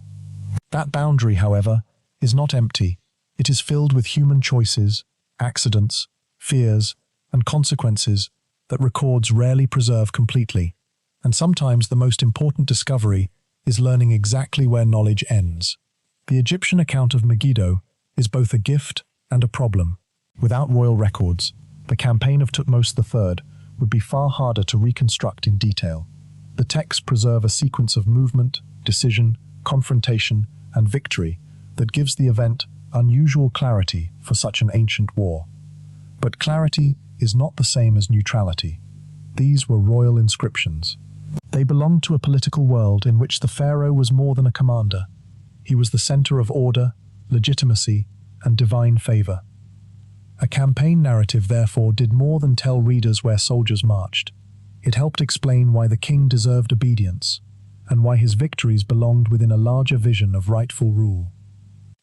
That boundary, however, is not empty. It is filled with human choices, accidents, fears, and consequences that records rarely preserve completely. And sometimes the most important discovery is learning exactly where knowledge ends. The Egyptian account of Megiddo is both a gift and a problem. Without royal records, the campaign of Thutmose III would be far harder to reconstruct in detail. The texts preserve a sequence of movement, decision, confrontation, and victory that gives the event unusual clarity for such an ancient war. But clarity is not the same as neutrality. These were royal inscriptions. They belonged to a political world in which the pharaoh was more than a commander. He was the center of order, legitimacy, and divine favor. A campaign narrative, therefore, did more than tell readers where soldiers marched. It helped explain why the king deserved obedience, and why his victories belonged within a larger vision of rightful rule.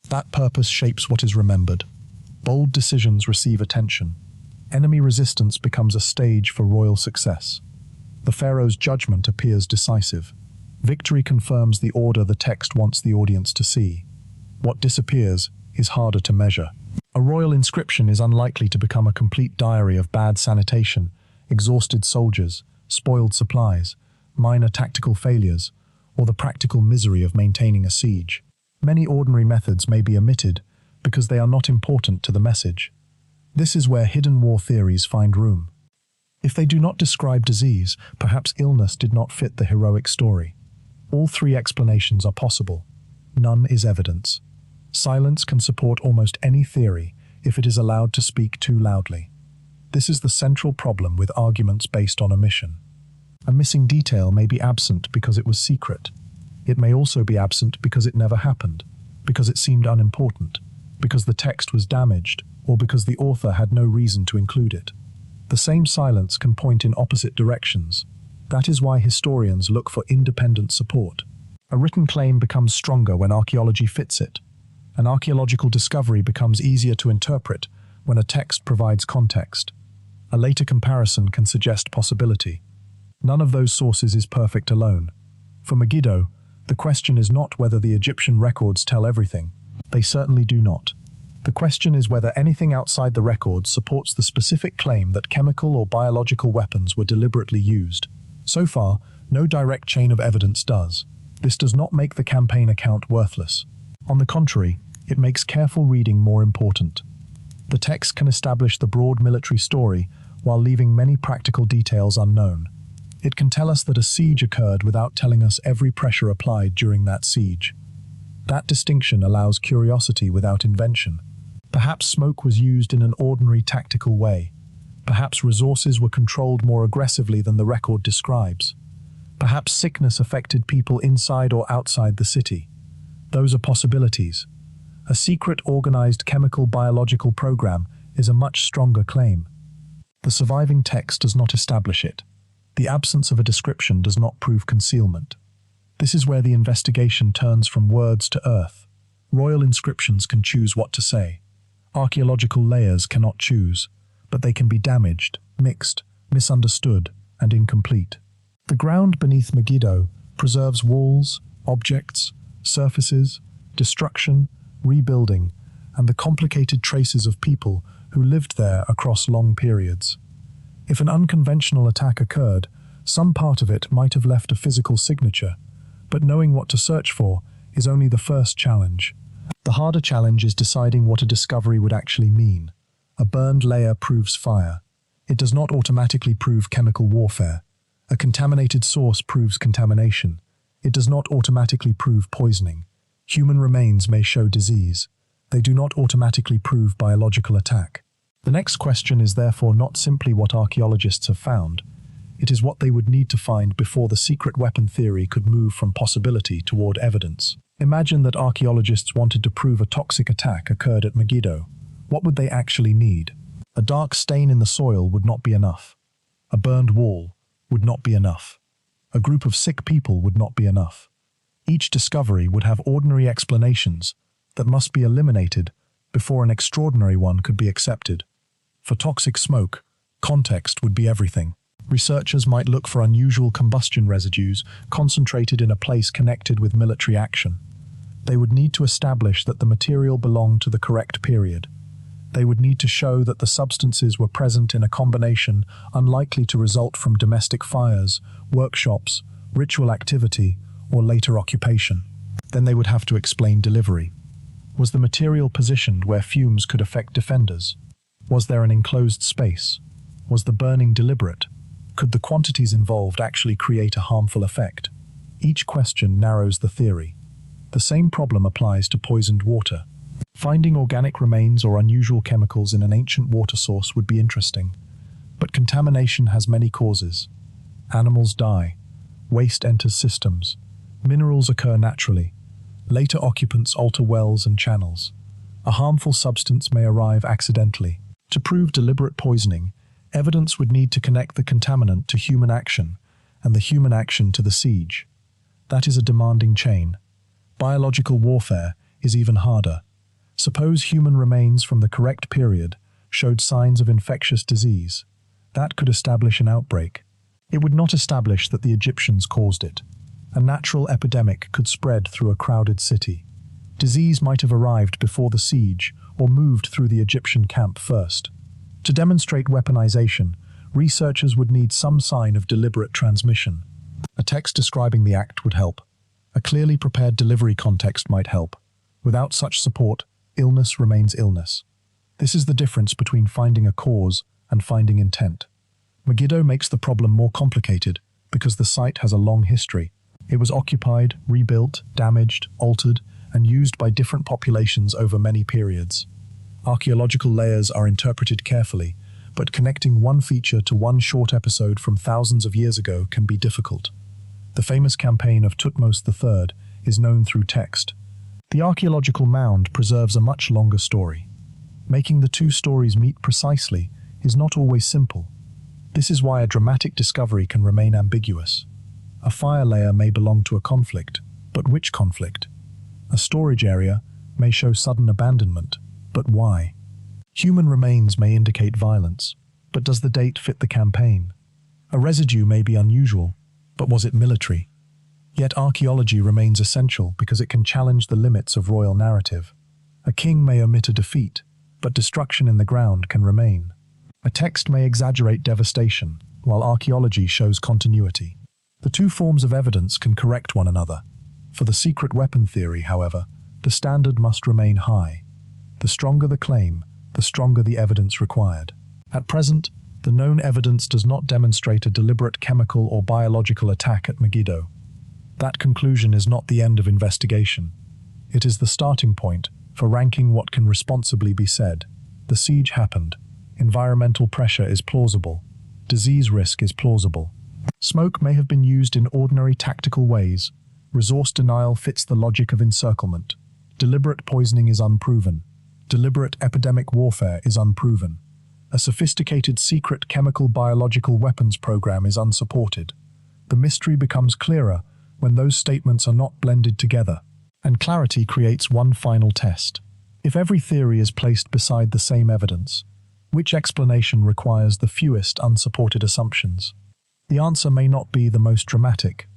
That purpose shapes what is remembered. Bold decisions receive attention. Enemy resistance becomes a stage for royal success. The pharaoh's judgment appears decisive. Victory confirms the order the text wants the audience to see. What disappears is harder to measure. A royal inscription is unlikely to become a complete diary of bad sanitation, exhausted soldiers, spoiled supplies, minor tactical failures, or the practical misery of maintaining a siege. Many ordinary methods may be omitted because they are not important to the message. This is where hidden war theories find room. If they do not describe disease, perhaps illness did not fit the heroic story. All three explanations are possible. None is evidence. Silence can support almost any theory if it is allowed to speak too loudly. This is the central problem with arguments based on omission. A missing detail may be absent because it was secret. It may also be absent because it never happened, because it seemed unimportant, because the text was damaged, or because the author had no reason to include it. The same silence can point in opposite directions. That is why historians look for independent support. A written claim becomes stronger when archaeology fits it. An archaeological discovery becomes easier to interpret when a text provides context. A later comparison can suggest possibility. None of those sources is perfect alone. For Megiddo, the question is not whether the Egyptian records tell everything. They certainly do not. The question is whether anything outside the records supports the specific claim that chemical or biological weapons were deliberately used. So far, no direct chain of evidence does. This does not make the campaign account worthless. On the contrary, it makes careful reading more important. The text can establish the broad military story while leaving many practical details unknown. It can tell us that a siege occurred without telling us every pressure applied during that siege. That distinction allows curiosity without invention. Perhaps smoke was used in an ordinary tactical way. Perhaps resources were controlled more aggressively than the record describes. Perhaps sickness affected people inside or outside the city. Those are possibilities. A secret, organized chemical-biological program is a much stronger claim. The surviving text does not establish it. The absence of a description does not prove concealment. This is where the investigation turns from words to earth. Royal inscriptions can choose what to say. Archaeological layers cannot choose, but they can be damaged, mixed, misunderstood, and incomplete. The ground beneath Megiddo preserves walls, objects, surfaces, destruction, rebuilding, and the complicated traces of people who lived there across long periods. If an unconventional attack occurred, some part of it might have left a physical signature, but knowing what to search for is only the first challenge. The harder challenge is deciding what a discovery would actually mean. A burned layer proves fire. It does not automatically prove chemical warfare. A contaminated source proves contamination. It does not automatically prove poisoning. Human remains may show disease. They do not automatically prove biological attack. The next question is therefore not simply what archaeologists have found. It is what they would need to find before the secret weapon theory could move from possibility toward evidence. Imagine that archaeologists wanted to prove a toxic attack occurred at Megiddo. What would they actually need? A dark stain in the soil would not be enough. A burned wall would not be enough. A group of sick people would not be enough. Each discovery would have ordinary explanations that must be eliminated before an extraordinary one could be accepted. For toxic smoke, context would be everything. Researchers might look for unusual combustion residues concentrated in a place connected with military action. They would need to establish that the material belonged to the correct period. They would need to show that the substances were present in a combination unlikely to result from domestic fires, workshops, ritual activity, or later occupation. Then they would have to explain delivery. Was the material positioned where fumes could affect defenders? Was there an enclosed space? Was the burning deliberate? Could the quantities involved actually create a harmful effect? Each question narrows the theory. The same problem applies to poisoned water. Finding organic remains or unusual chemicals in an ancient water source would be interesting. But contamination has many causes. Animals die. Waste enters systems. Minerals occur naturally. Later occupants alter wells and channels. A harmful substance may arrive accidentally. To prove deliberate poisoning, evidence would need to connect the contaminant to human action and the human action to the siege. That is a demanding chain. Biological warfare is even harder. Suppose human remains from the correct period showed signs of infectious disease. That could establish an outbreak. It would not establish that the Egyptians caused it. A natural epidemic could spread through a crowded city. Disease might have arrived before the siege or moved through the Egyptian camp first. To demonstrate weaponization, researchers would need some sign of deliberate transmission. A text describing the act would help. A clearly prepared delivery context might help. Without such support, illness remains illness. This is the difference between finding a cause and finding intent. Megiddo makes the problem more complicated because the site has a long history. It was occupied, rebuilt, damaged, altered, and used by different populations over many periods. Archaeological layers are interpreted carefully, but connecting one feature to one short episode from thousands of years ago can be difficult. The famous campaign of Thutmose III is known through text. The archaeological mound preserves a much longer story. Making the two stories meet precisely is not always simple. This is why a dramatic discovery can remain ambiguous. A fire layer may belong to a conflict, but which conflict? A storage area may show sudden abandonment, but why? Human remains may indicate violence, but does the date fit the campaign? A residue may be unusual, but was it military? Yet archaeology remains essential because it can challenge the limits of royal narrative. A king may omit a defeat, but destruction in the ground can remain. A text may exaggerate devastation, while archaeology shows continuity. The two forms of evidence can correct one another. For the secret weapon theory, however, the standard must remain high. The stronger the claim, the stronger the evidence required. At present, the known evidence does not demonstrate a deliberate chemical or biological attack at Megiddo. That conclusion is not the end of investigation. It is the starting point for ranking what can responsibly be said. The siege happened. Environmental pressure is plausible. Disease risk is plausible. Smoke may have been used in ordinary tactical ways. Resource denial fits the logic of encirclement. Deliberate poisoning is unproven. Deliberate epidemic warfare is unproven. A sophisticated secret chemical biological weapons program is unsupported. The mystery becomes clearer when those statements are not blended together, and clarity creates one final test. If every theory is placed beside the same evidence, which explanation requires the fewest unsupported assumptions? The answer may not be the most dramatic,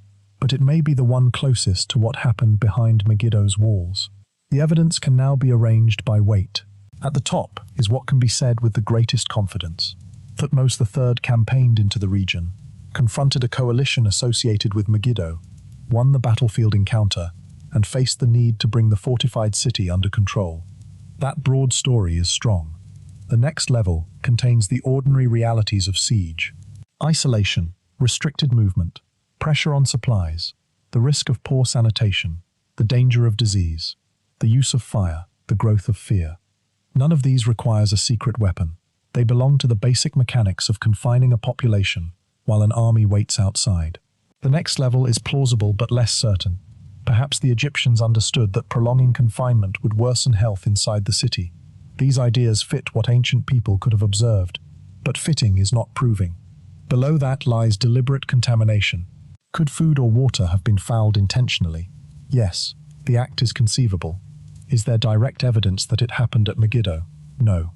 but it may be the one closest to what happened behind Megiddo's walls. The evidence can now be arranged by weight. At the top is what can be said with the greatest confidence. Thutmose III campaigned into the region, confronted a coalition associated with Megiddo, won the battlefield encounter, and faced the need to bring the fortified city under control. That broad story is strong. The next level contains the ordinary realities of siege. Isolation, restricted movement, pressure on supplies, the risk of poor sanitation, the danger of disease, the use of fire, the growth of fear. None of these requires a secret weapon. They belong to the basic mechanics of confining a population while an army waits outside. The next level is plausible but less certain. Perhaps the Egyptians understood that prolonging confinement would worsen health inside the city. These ideas fit what ancient people could have observed, but fitting is not proving. Below that lies deliberate contamination. Could food or water have been fouled intentionally? Yes, the act is conceivable. Is there direct evidence that it happened at Megiddo? No.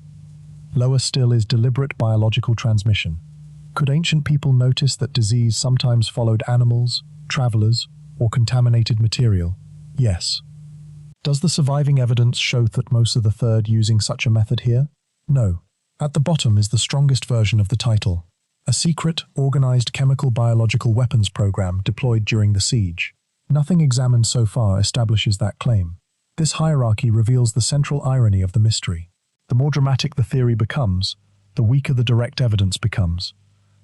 Lower still is deliberate biological transmission. Could ancient people notice that disease sometimes followed animals, travelers, or contaminated material? Yes. Does the surviving evidence show Thutmose III using such a method here? No. At the bottom is the strongest version of the title. A secret, organized chemical biological weapons program deployed during the siege. Nothing examined so far establishes that claim. This hierarchy reveals the central irony of the mystery. The more dramatic the theory becomes, the weaker the direct evidence becomes.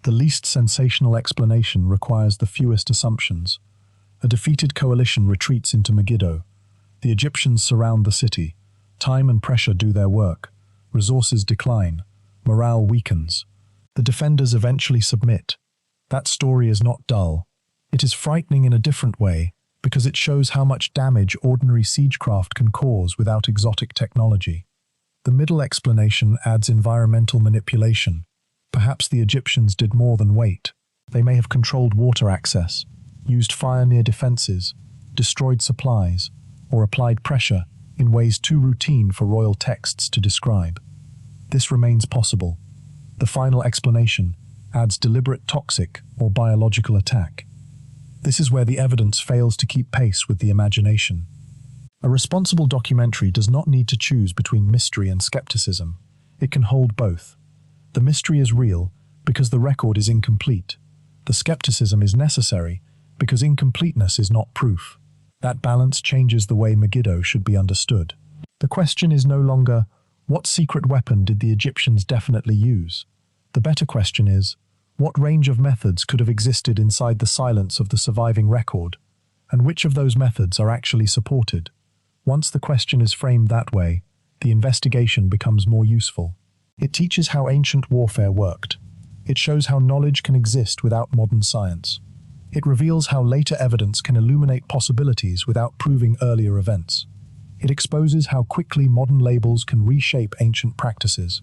The least sensational explanation requires the fewest assumptions. A defeated coalition retreats into Megiddo. The Egyptians surround the city. Time and pressure do their work. Resources decline. Morale weakens. The defenders eventually submit. That story is not dull. It is frightening in a different way, because it shows how much damage ordinary siegecraft can cause without exotic technology. The middle explanation adds environmental manipulation. Perhaps the Egyptians did more than wait. They may have controlled water access, used fire near defenses, destroyed supplies, or applied pressure in ways too routine for royal texts to describe. This remains possible. The final explanation adds deliberate toxic or biological attack. This is where the evidence fails to keep pace with the imagination. A responsible documentary does not need to choose between mystery and skepticism. It can hold both. The mystery is real because the record is incomplete. The skepticism is necessary because incompleteness is not proof. That balance changes the way Megiddo should be understood. The question is no longer, what secret weapon did the Egyptians definitely use? The better question is, what range of methods could have existed inside the silence of the surviving record, and which of those methods are actually supported? Once the question is framed that way, the investigation becomes more useful. It teaches how ancient warfare worked. It shows how knowledge can exist without modern science. It reveals how later evidence can illuminate possibilities without proving earlier events. It exposes how quickly modern labels can reshape ancient practices.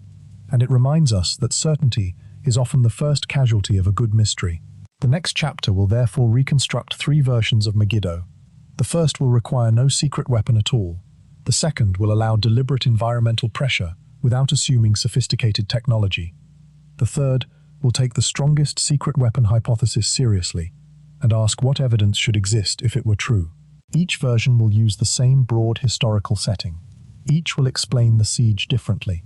And it reminds us that certainty is often the first casualty of a good mystery. The next chapter will therefore reconstruct 3 versions of Megiddo. The first will require no secret weapon at all. The second will allow deliberate environmental pressure without assuming sophisticated technology. The third will take the strongest secret weapon hypothesis seriously and ask what evidence should exist if it were true. Each version will use the same broad historical setting. Each will explain the siege differently.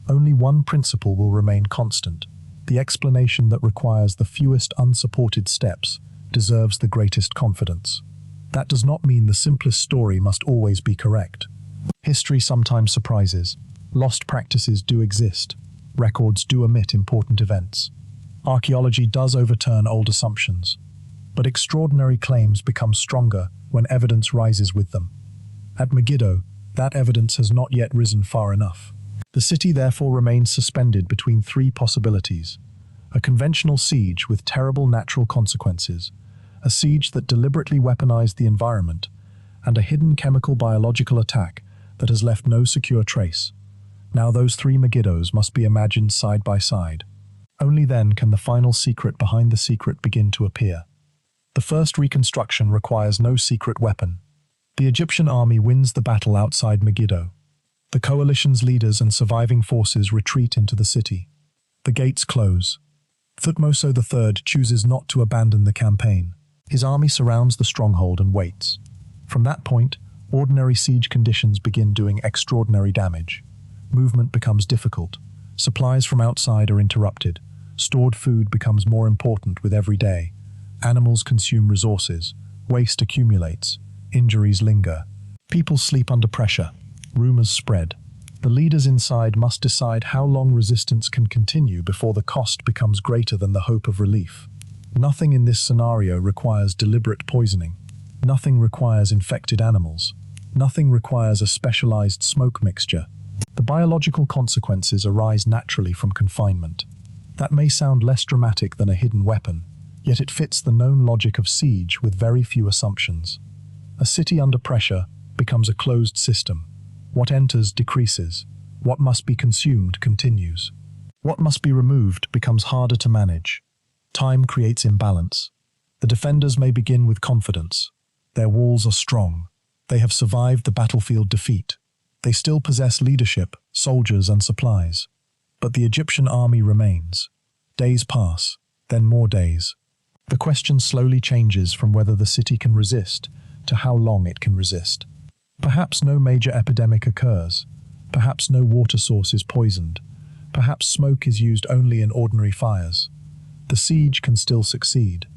Only one principle will remain constant. The explanation that requires the fewest unsupported steps deserves the greatest confidence. That does not mean the simplest story must always be correct. History sometimes surprises. Lost practices do exist. Records do omit important events. Archaeology does overturn old assumptions. But extraordinary claims become stronger when evidence rises with them. At Megiddo, that evidence has not yet risen far enough. The city therefore remains suspended between 3 possibilities: a conventional siege with terrible natural consequences, a siege that deliberately weaponized the environment, and a hidden chemical-biological attack that has left no secure trace. Now those 3 Megiddos must be imagined side by side. Only then can the final secret behind the secret begin to appear. The first reconstruction requires no secret weapon. The Egyptian army wins the battle outside Megiddo. The coalition's leaders and surviving forces retreat into the city. The gates close. Thutmose III chooses not to abandon the campaign. His army surrounds the stronghold and waits. From that point, ordinary siege conditions begin doing extraordinary damage. Movement becomes difficult. Supplies from outside are interrupted. Stored food becomes more important with every day. Animals consume resources. Waste accumulates. Injuries linger. People sleep under pressure. Rumors spread. The leaders inside must decide how long resistance can continue before the cost becomes greater than the hope of relief. Nothing in this scenario requires deliberate poisoning. Nothing requires infected animals. Nothing requires a specialized smoke mixture. The biological consequences arise naturally from confinement. That may sound less dramatic than a hidden weapon, yet it fits the known logic of siege with very few assumptions. A city under pressure becomes a closed system. What enters decreases. What must be consumed continues. What must be removed becomes harder to manage. Time creates imbalance. The defenders may begin with confidence. Their walls are strong. They have survived the battlefield defeat. They still possess leadership, soldiers, and supplies. But the Egyptian army remains. Days pass, then more days. The question slowly changes from whether the city can resist to how long it can resist. Perhaps no major epidemic occurs. Perhaps no water source is poisoned. Perhaps smoke is used only in ordinary fires. The siege can still succeed.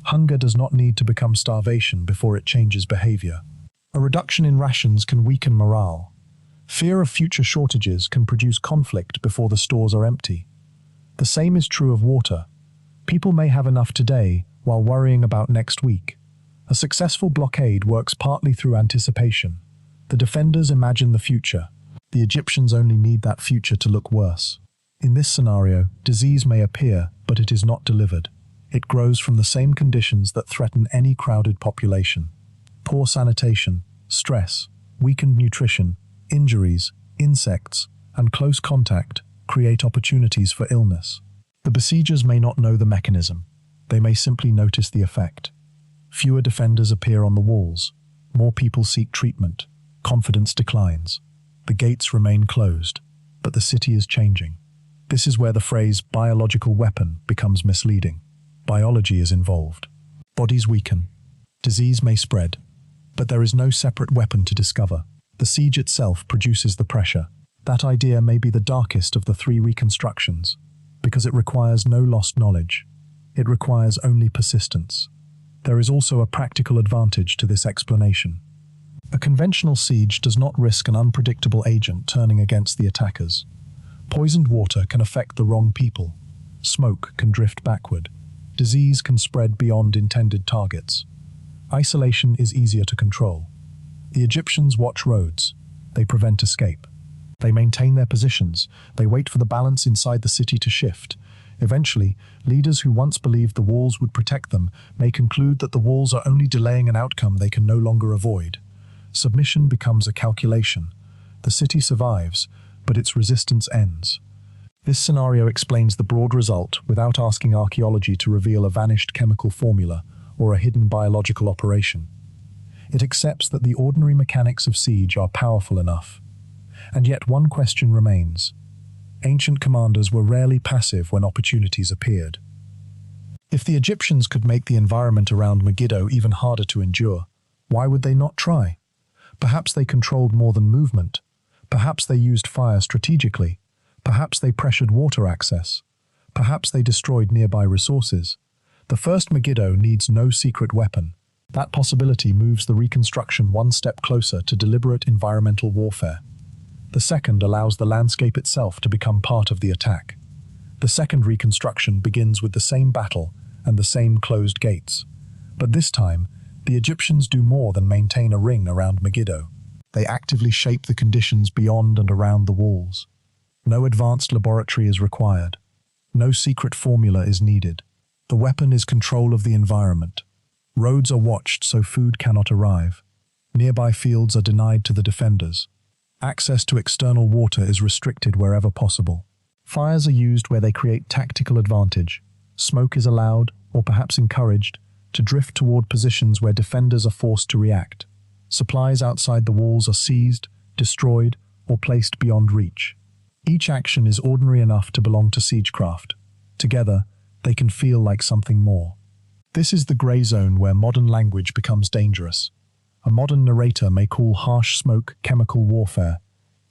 Hunger does not need to become starvation before it changes behavior. A reduction in rations can weaken morale. Fear of future shortages can produce conflict before the stores are empty. The same is true of water. People may have enough today while worrying about next week. A successful blockade works partly through anticipation. The defenders imagine the future. The Egyptians only need that future to look worse. In this scenario, disease may appear, but it is not delivered. It grows from the same conditions that threaten any crowded population. Poor sanitation, stress, weakened nutrition, injuries, insects, and close contact create opportunities for illness. The besiegers may not know the mechanism. They may simply notice the effect. Fewer defenders appear on the walls. More people seek treatment. Confidence declines. The gates remain closed, but the city is changing. This is where the phrase biological weapon becomes misleading. Biology is involved. Bodies weaken. Disease may spread. But there is no separate weapon to discover. The siege itself produces the pressure. That idea may be the darkest of the three reconstructions, because it requires no lost knowledge. It requires only persistence. There is also a practical advantage to this explanation. A conventional siege does not risk an unpredictable agent turning against the attackers. Poisoned water can affect the wrong people. Smoke can drift backward. Disease can spread beyond intended targets. Isolation is easier to control. The Egyptians watch roads. They prevent escape. They maintain their positions. They wait for the balance inside the city to shift. Eventually, leaders who once believed the walls would protect them may conclude that the walls are only delaying an outcome they can no longer avoid. Submission becomes a calculation. The city survives, but its resistance ends. This scenario explains the broad result without asking archaeology to reveal a vanished chemical formula or a hidden biological operation. It accepts that the ordinary mechanics of siege are powerful enough. And yet one question remains. Ancient commanders were rarely passive when opportunities appeared. If the Egyptians could make the environment around Megiddo even harder to endure, why would they not try? Perhaps they controlled more than movement. Perhaps they used fire strategically. Perhaps they pressured water access. Perhaps they destroyed nearby resources. The first Megiddo needs no secret weapon. That possibility moves the reconstruction one step closer to deliberate environmental warfare. The second allows the landscape itself to become part of the attack. The second reconstruction begins with the same battle and the same closed gates. But this time, the Egyptians do more than maintain a ring around Megiddo. They actively shape the conditions beyond and around the walls. No advanced laboratory is required. No secret formula is needed. The weapon is control of the environment. Roads are watched so food cannot arrive. Nearby fields are denied to the defenders. Access to external water is restricted wherever possible. Fires are used where they create tactical advantage. Smoke is allowed, or perhaps encouraged, to drift toward positions where defenders are forced to react. Supplies outside the walls are seized, destroyed, or placed beyond reach. Each action is ordinary enough to belong to siegecraft. Together, they can feel like something more. This is the gray zone where modern language becomes dangerous. A modern narrator may call harsh smoke chemical warfare,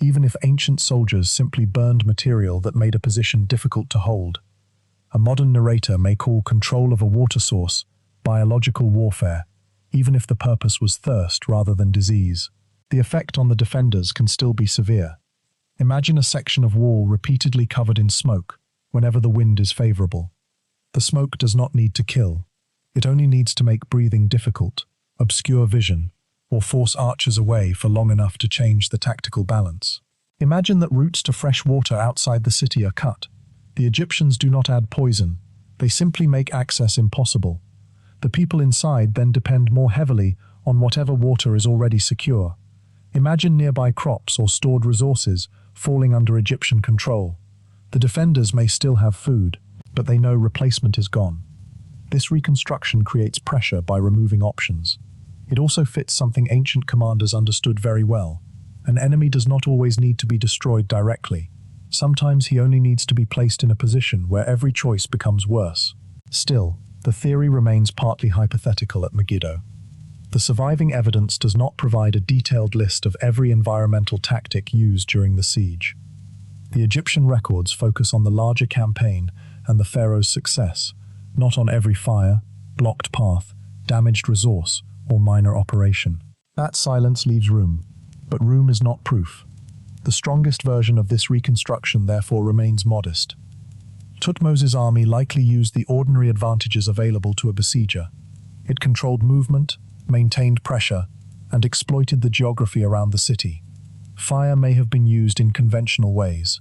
even if ancient soldiers simply burned material that made a position difficult to hold. A modern narrator may call control of a water source biological warfare, even if the purpose was thirst rather than disease. The effect on the defenders can still be severe. Imagine a section of wall repeatedly covered in smoke whenever the wind is favorable. The smoke does not need to kill. It only needs to make breathing difficult, obscure vision, or force archers away for long enough to change the tactical balance. Imagine that routes to fresh water outside the city are cut. The Egyptians do not add poison. They simply make access impossible. The people inside then depend more heavily on whatever water is already secure. Imagine nearby crops or stored resources falling under Egyptian control. The defenders may still have food, but they know replacement is gone. This reconstruction creates pressure by removing options. It also fits something ancient commanders understood very well. An enemy does not always need to be destroyed directly. Sometimes he only needs to be placed in a position where every choice becomes worse. Still, the theory remains partly hypothetical at Megiddo. The surviving evidence does not provide a detailed list of every environmental tactic used during the siege. The Egyptian records focus on the larger campaign and the pharaoh's success, not on every fire, blocked path, damaged resource, or minor operation. That silence leaves room, but room is not proof. The strongest version of this reconstruction therefore remains modest. Thutmose's army likely used the ordinary advantages available to a besieger. It controlled movement, maintained pressure, and exploited the geography around the city. Fire may have been used in conventional ways.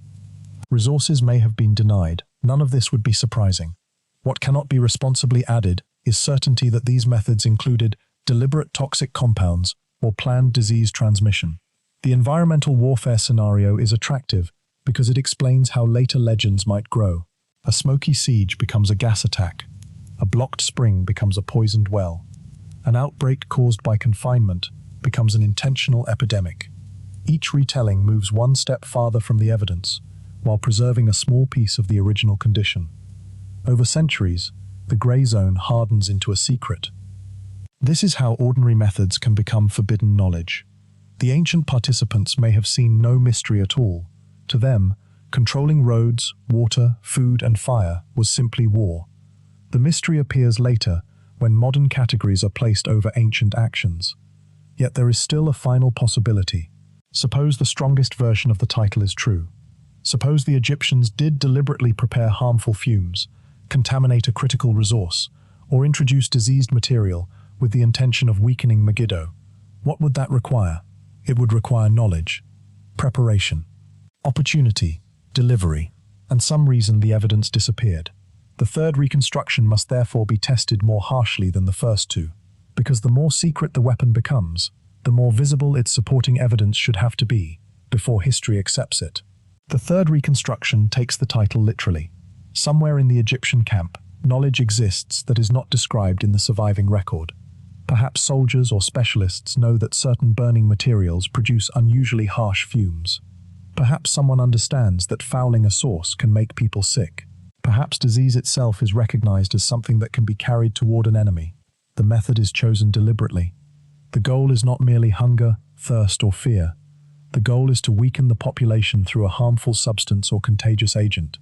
Resources may have been denied. None of this would be surprising. What cannot be responsibly added is certainty that these methods included deliberate toxic compounds or planned disease transmission. The environmental warfare scenario is attractive because it explains how later legends might grow. A smoky siege becomes a gas attack. A blocked spring becomes a poisoned well. An outbreak caused by confinement becomes an intentional epidemic. Each retelling moves one step farther from the evidence, while preserving a small piece of the original condition. Over centuries, the grey zone hardens into a secret. This is how ordinary methods can become forbidden knowledge. The ancient participants may have seen no mystery at all. To them, controlling roads, water, food, and fire was simply war. The mystery appears later, when modern categories are placed over ancient actions. Yet there is still a final possibility. Suppose the strongest version of the title is true. Suppose the Egyptians did deliberately prepare harmful fumes, contaminate a critical resource, or introduce diseased material with the intention of weakening Megiddo. What would that require? It would require knowledge, preparation, opportunity, delivery, and some reason the evidence disappeared. The third reconstruction must therefore be tested more harshly than the first two, because the more secret the weapon becomes, the more visible its supporting evidence should have to be before history accepts it. The third reconstruction takes the title literally. Somewhere in the Egyptian camp, knowledge exists that is not described in the surviving record. Perhaps soldiers or specialists know that certain burning materials produce unusually harsh fumes. Perhaps someone understands that fouling a source can make people sick. Perhaps disease itself is recognized as something that can be carried toward an enemy. The method is chosen deliberately. The goal is not merely hunger, thirst, or fear. The goal is to weaken the population through a harmful substance or contagious agent.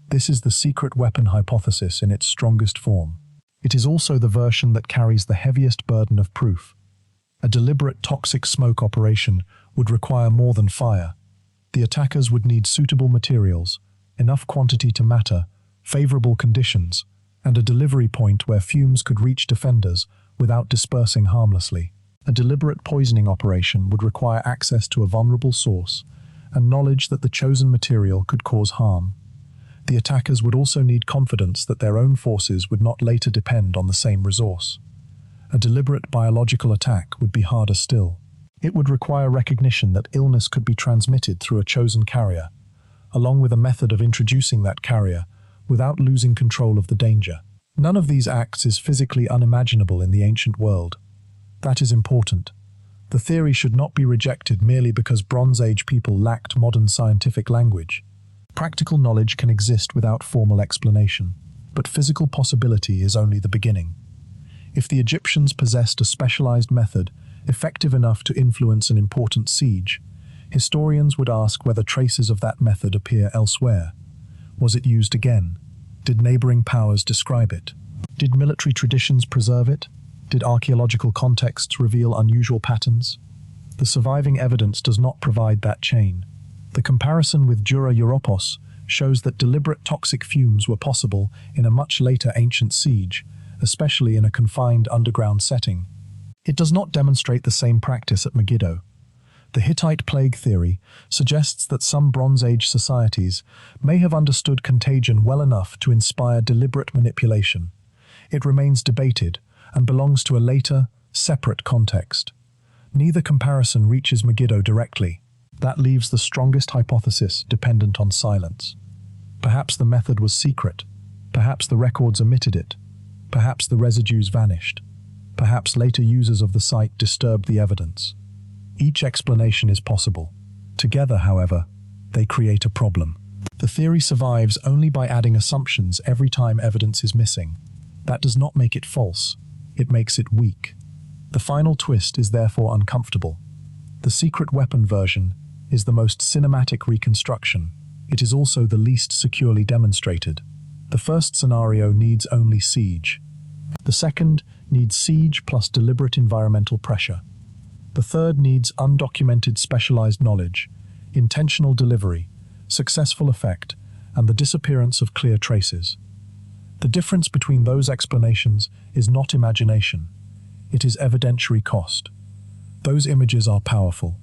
This is the secret weapon hypothesis in its strongest form. It is also the version that carries the heaviest burden of proof. A deliberate toxic smoke operation would require more than fire. The attackers would need suitable materials, enough quantity to matter, favorable conditions, and a delivery point where fumes could reach defenders without dispersing harmlessly. A deliberate poisoning operation would require access to a vulnerable source and knowledge that the chosen material could cause harm. The attackers would also need confidence that their own forces would not later depend on the same resource. A deliberate biological attack would be harder still. It would require recognition that illness could be transmitted through a chosen carrier, along with a method of introducing that carrier without losing control of the danger. None of these acts is physically unimaginable in the ancient world. That is important. The theory should not be rejected merely because Bronze Age people lacked modern scientific language. Practical knowledge can exist without formal explanation, but physical possibility is only the beginning. If the Egyptians possessed a specialized method effective enough to influence an important siege, historians would ask whether traces of that method appear elsewhere. Was it used again? Did neighboring powers describe it? Did military traditions preserve it? Did archaeological contexts reveal unusual patterns? The surviving evidence does not provide that chain. The comparison with Dura Europos shows that deliberate toxic fumes were possible in a much later ancient siege, especially in a confined underground setting. It does not demonstrate the same practice at Megiddo. The Hittite plague theory suggests that some Bronze Age societies may have understood contagion well enough to inspire deliberate manipulation. It remains debated and belongs to a later, separate context. Neither comparison reaches Megiddo directly. That leaves the strongest hypothesis dependent on silence. Perhaps the method was secret. Perhaps the records omitted it. Perhaps the residues vanished. Perhaps later users of the site disturbed the evidence. Each explanation is possible. Together, however, they create a problem. The theory survives only by adding assumptions every time evidence is missing. That does not make it false. It makes it weak. The final twist is therefore uncomfortable. The secret weapon version is the most cinematic reconstruction. It is also the least securely demonstrated. The first scenario needs only siege. The second needs siege plus deliberate environmental pressure. The third needs undocumented specialized knowledge, intentional delivery, successful effect, and the disappearance of clear traces. The difference between those explanations is not imagination. It is evidentiary cost. Those images are powerful.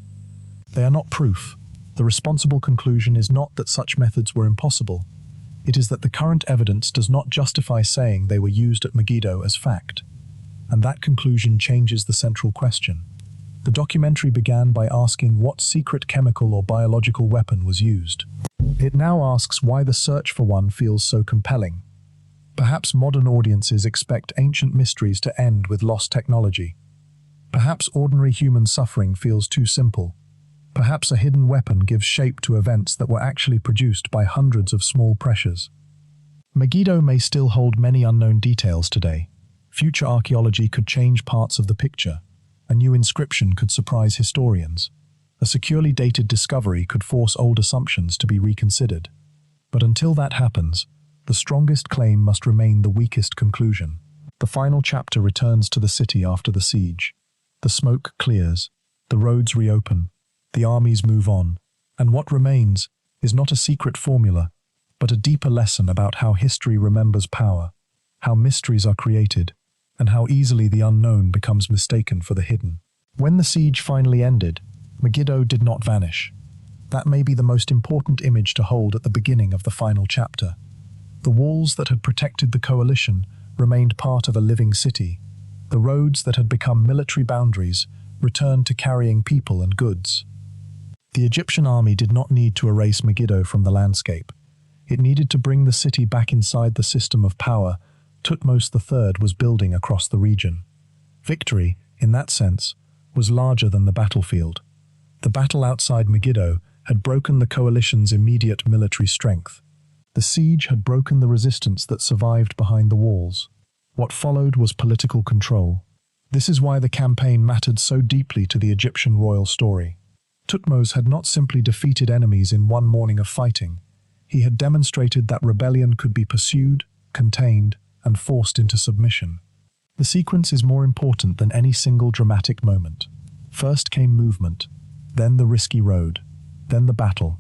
They are not proof. The responsible conclusion is not that such methods were impossible. It is that the current evidence does not justify saying they were used at Megiddo as fact. And that conclusion changes the central question. The documentary began by asking what secret chemical or biological weapon was used. It now asks why the search for one feels so compelling. Perhaps modern audiences expect ancient mysteries to end with lost technology. Perhaps ordinary human suffering feels too simple. Perhaps a hidden weapon gives shape to events that were actually produced by hundreds of small pressures. Megiddo may still hold many unknown details today. Future archaeology could change parts of the picture. A new inscription could surprise historians. A securely dated discovery could force old assumptions to be reconsidered. But until that happens, the strongest claim must remain the weakest conclusion. The final chapter returns to the city after the siege. The smoke clears, the roads reopen, the armies move on, and what remains is not a secret formula, but a deeper lesson about how history remembers power, how mysteries are created, and how easily the unknown becomes mistaken for the hidden. When the siege finally ended, Megiddo did not vanish. That may be the most important image to hold at the beginning of the final chapter. The walls that had protected the coalition remained part of a living city. The roads that had become military boundaries returned to carrying people and goods. The Egyptian army did not need to erase Megiddo from the landscape. It needed to bring the city back inside the system of power Thutmose III was building across the region. Victory, in that sense, was larger than the battlefield. The battle outside Megiddo had broken the coalition's immediate military strength. The siege had broken the resistance that survived behind the walls. What followed was political control. This is why the campaign mattered so deeply to the Egyptian royal story. Thutmose had not simply defeated enemies in one morning of fighting. He had demonstrated that rebellion could be pursued, contained, and forced into submission. The sequence is more important than any single dramatic moment. First came movement, then the risky road, then the battle,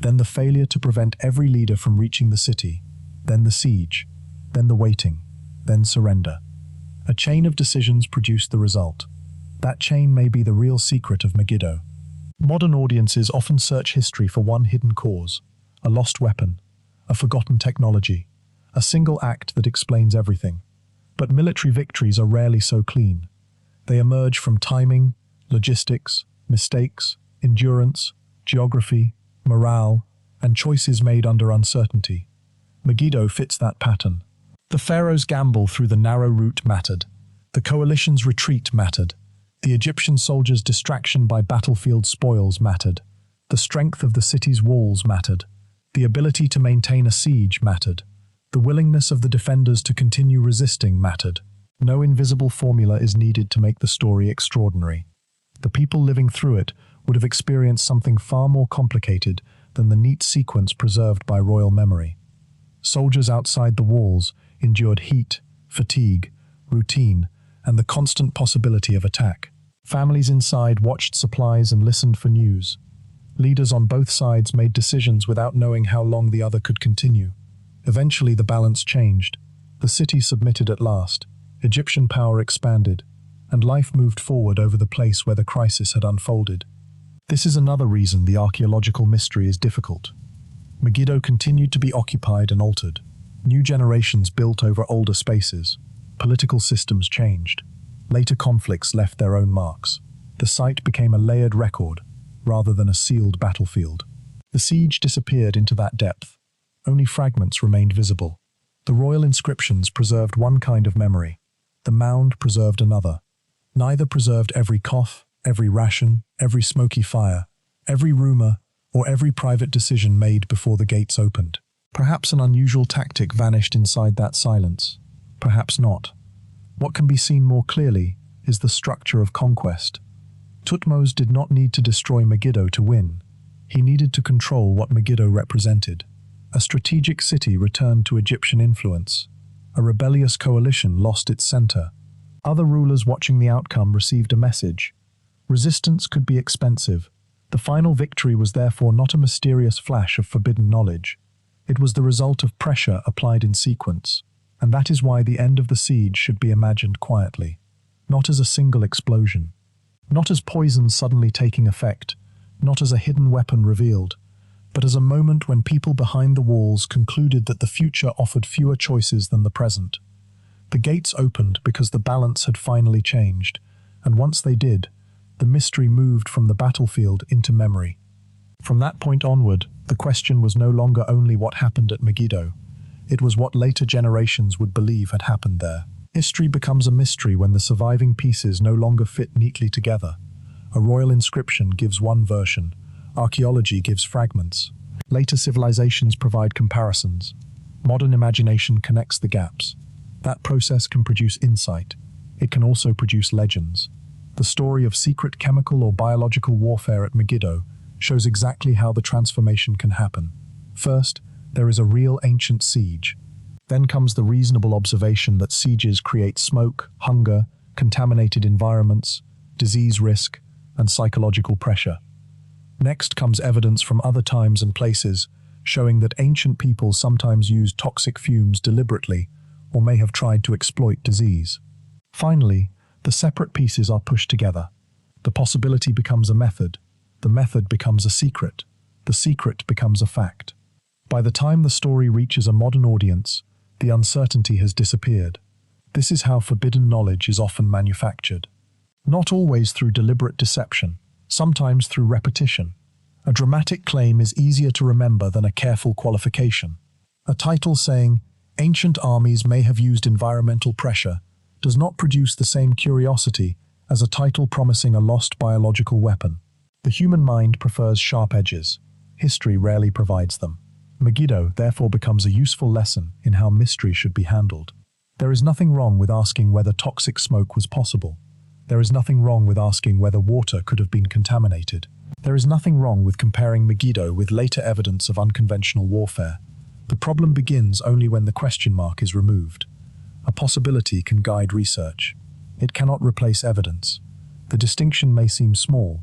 then the failure to prevent every leader from reaching the city, then the siege, then the waiting, then surrender. A chain of decisions produced the result. That chain may be the real secret of Megiddo. Modern audiences often search history for one hidden cause, a lost weapon, a forgotten technology, a single act that explains everything. But military victories are rarely so clean. They emerge from timing, logistics, mistakes, endurance, geography, morale, and choices made under uncertainty. Megiddo fits that pattern. The pharaoh's gamble through the narrow route mattered. The coalition's retreat mattered. The Egyptian soldiers' distraction by battlefield spoils mattered. The strength of the city's walls mattered. The ability to maintain a siege mattered. The willingness of the defenders to continue resisting mattered. No invisible formula is needed to make the story extraordinary. The people living through it would have experienced something far more complicated than the neat sequence preserved by royal memory. Soldiers outside the walls endured heat, fatigue, routine, and the constant possibility of attack. Families inside watched supplies and listened for news. Leaders on both sides made decisions without knowing how long the other could continue. Eventually the balance changed. The city submitted at last. Egyptian power expanded, and life moved forward over the place where the crisis had unfolded. This is another reason the archaeological mystery is difficult. Megiddo continued to be occupied and altered. New generations built over older spaces. Political systems changed. Later conflicts left their own marks. The site became a layered record, rather than a sealed battlefield. The siege disappeared into that depth. Only fragments remained visible. The royal inscriptions preserved one kind of memory. The mound preserved another. Neither preserved every cough, every ration, every smoky fire, every rumor, or every private decision made before the gates opened. Perhaps an unusual tactic vanished inside that silence. Perhaps not. What can be seen more clearly is the structure of conquest. Thutmose did not need to destroy Megiddo to win. He needed to control what Megiddo represented. A strategic city returned to Egyptian influence. A rebellious coalition lost its center. Other rulers watching the outcome received a message. Resistance could be expensive. The final victory was therefore not a mysterious flash of forbidden knowledge. It was the result of pressure applied in sequence. And that is why the end of the siege should be imagined quietly. Not as a single explosion. Not as poison suddenly taking effect. Not as a hidden weapon revealed. But as a moment when people behind the walls concluded that the future offered fewer choices than the present. The gates opened because the balance had finally changed, and once they did, the mystery moved from the battlefield into memory. From that point onward, the question was no longer only what happened at Megiddo. It was what later generations would believe had happened there. History becomes a mystery when the surviving pieces no longer fit neatly together. A royal inscription gives one version. Archaeology gives fragments. Later civilizations provide comparisons. Modern imagination connects the gaps. That process can produce insight. It can also produce legends. The story of secret chemical or biological warfare at Megiddo shows exactly how the transformation can happen. First, there is a real ancient siege. Then comes the reasonable observation that sieges create smoke, hunger, contaminated environments, disease risk, and psychological pressure. Next comes evidence from other times and places, showing that ancient people sometimes used toxic fumes deliberately or may have tried to exploit disease. Finally, the separate pieces are pushed together. The possibility becomes a method. The method becomes a secret. The secret becomes a fact. By the time the story reaches a modern audience, the uncertainty has disappeared. This is how forbidden knowledge is often manufactured. Not always through deliberate deception, sometimes through repetition. A dramatic claim is easier to remember than a careful qualification. A title saying, "Ancient armies may have used environmental pressure," does not produce the same curiosity as a title promising a lost biological weapon. The human mind prefers sharp edges. History rarely provides them. Megiddo therefore becomes a useful lesson in how mystery should be handled. There is nothing wrong with asking whether toxic smoke was possible. There is nothing wrong with asking whether water could have been contaminated. There is nothing wrong with comparing Megiddo with later evidence of unconventional warfare. The problem begins only when the question mark is removed. A possibility can guide research. It cannot replace evidence. The distinction may seem small,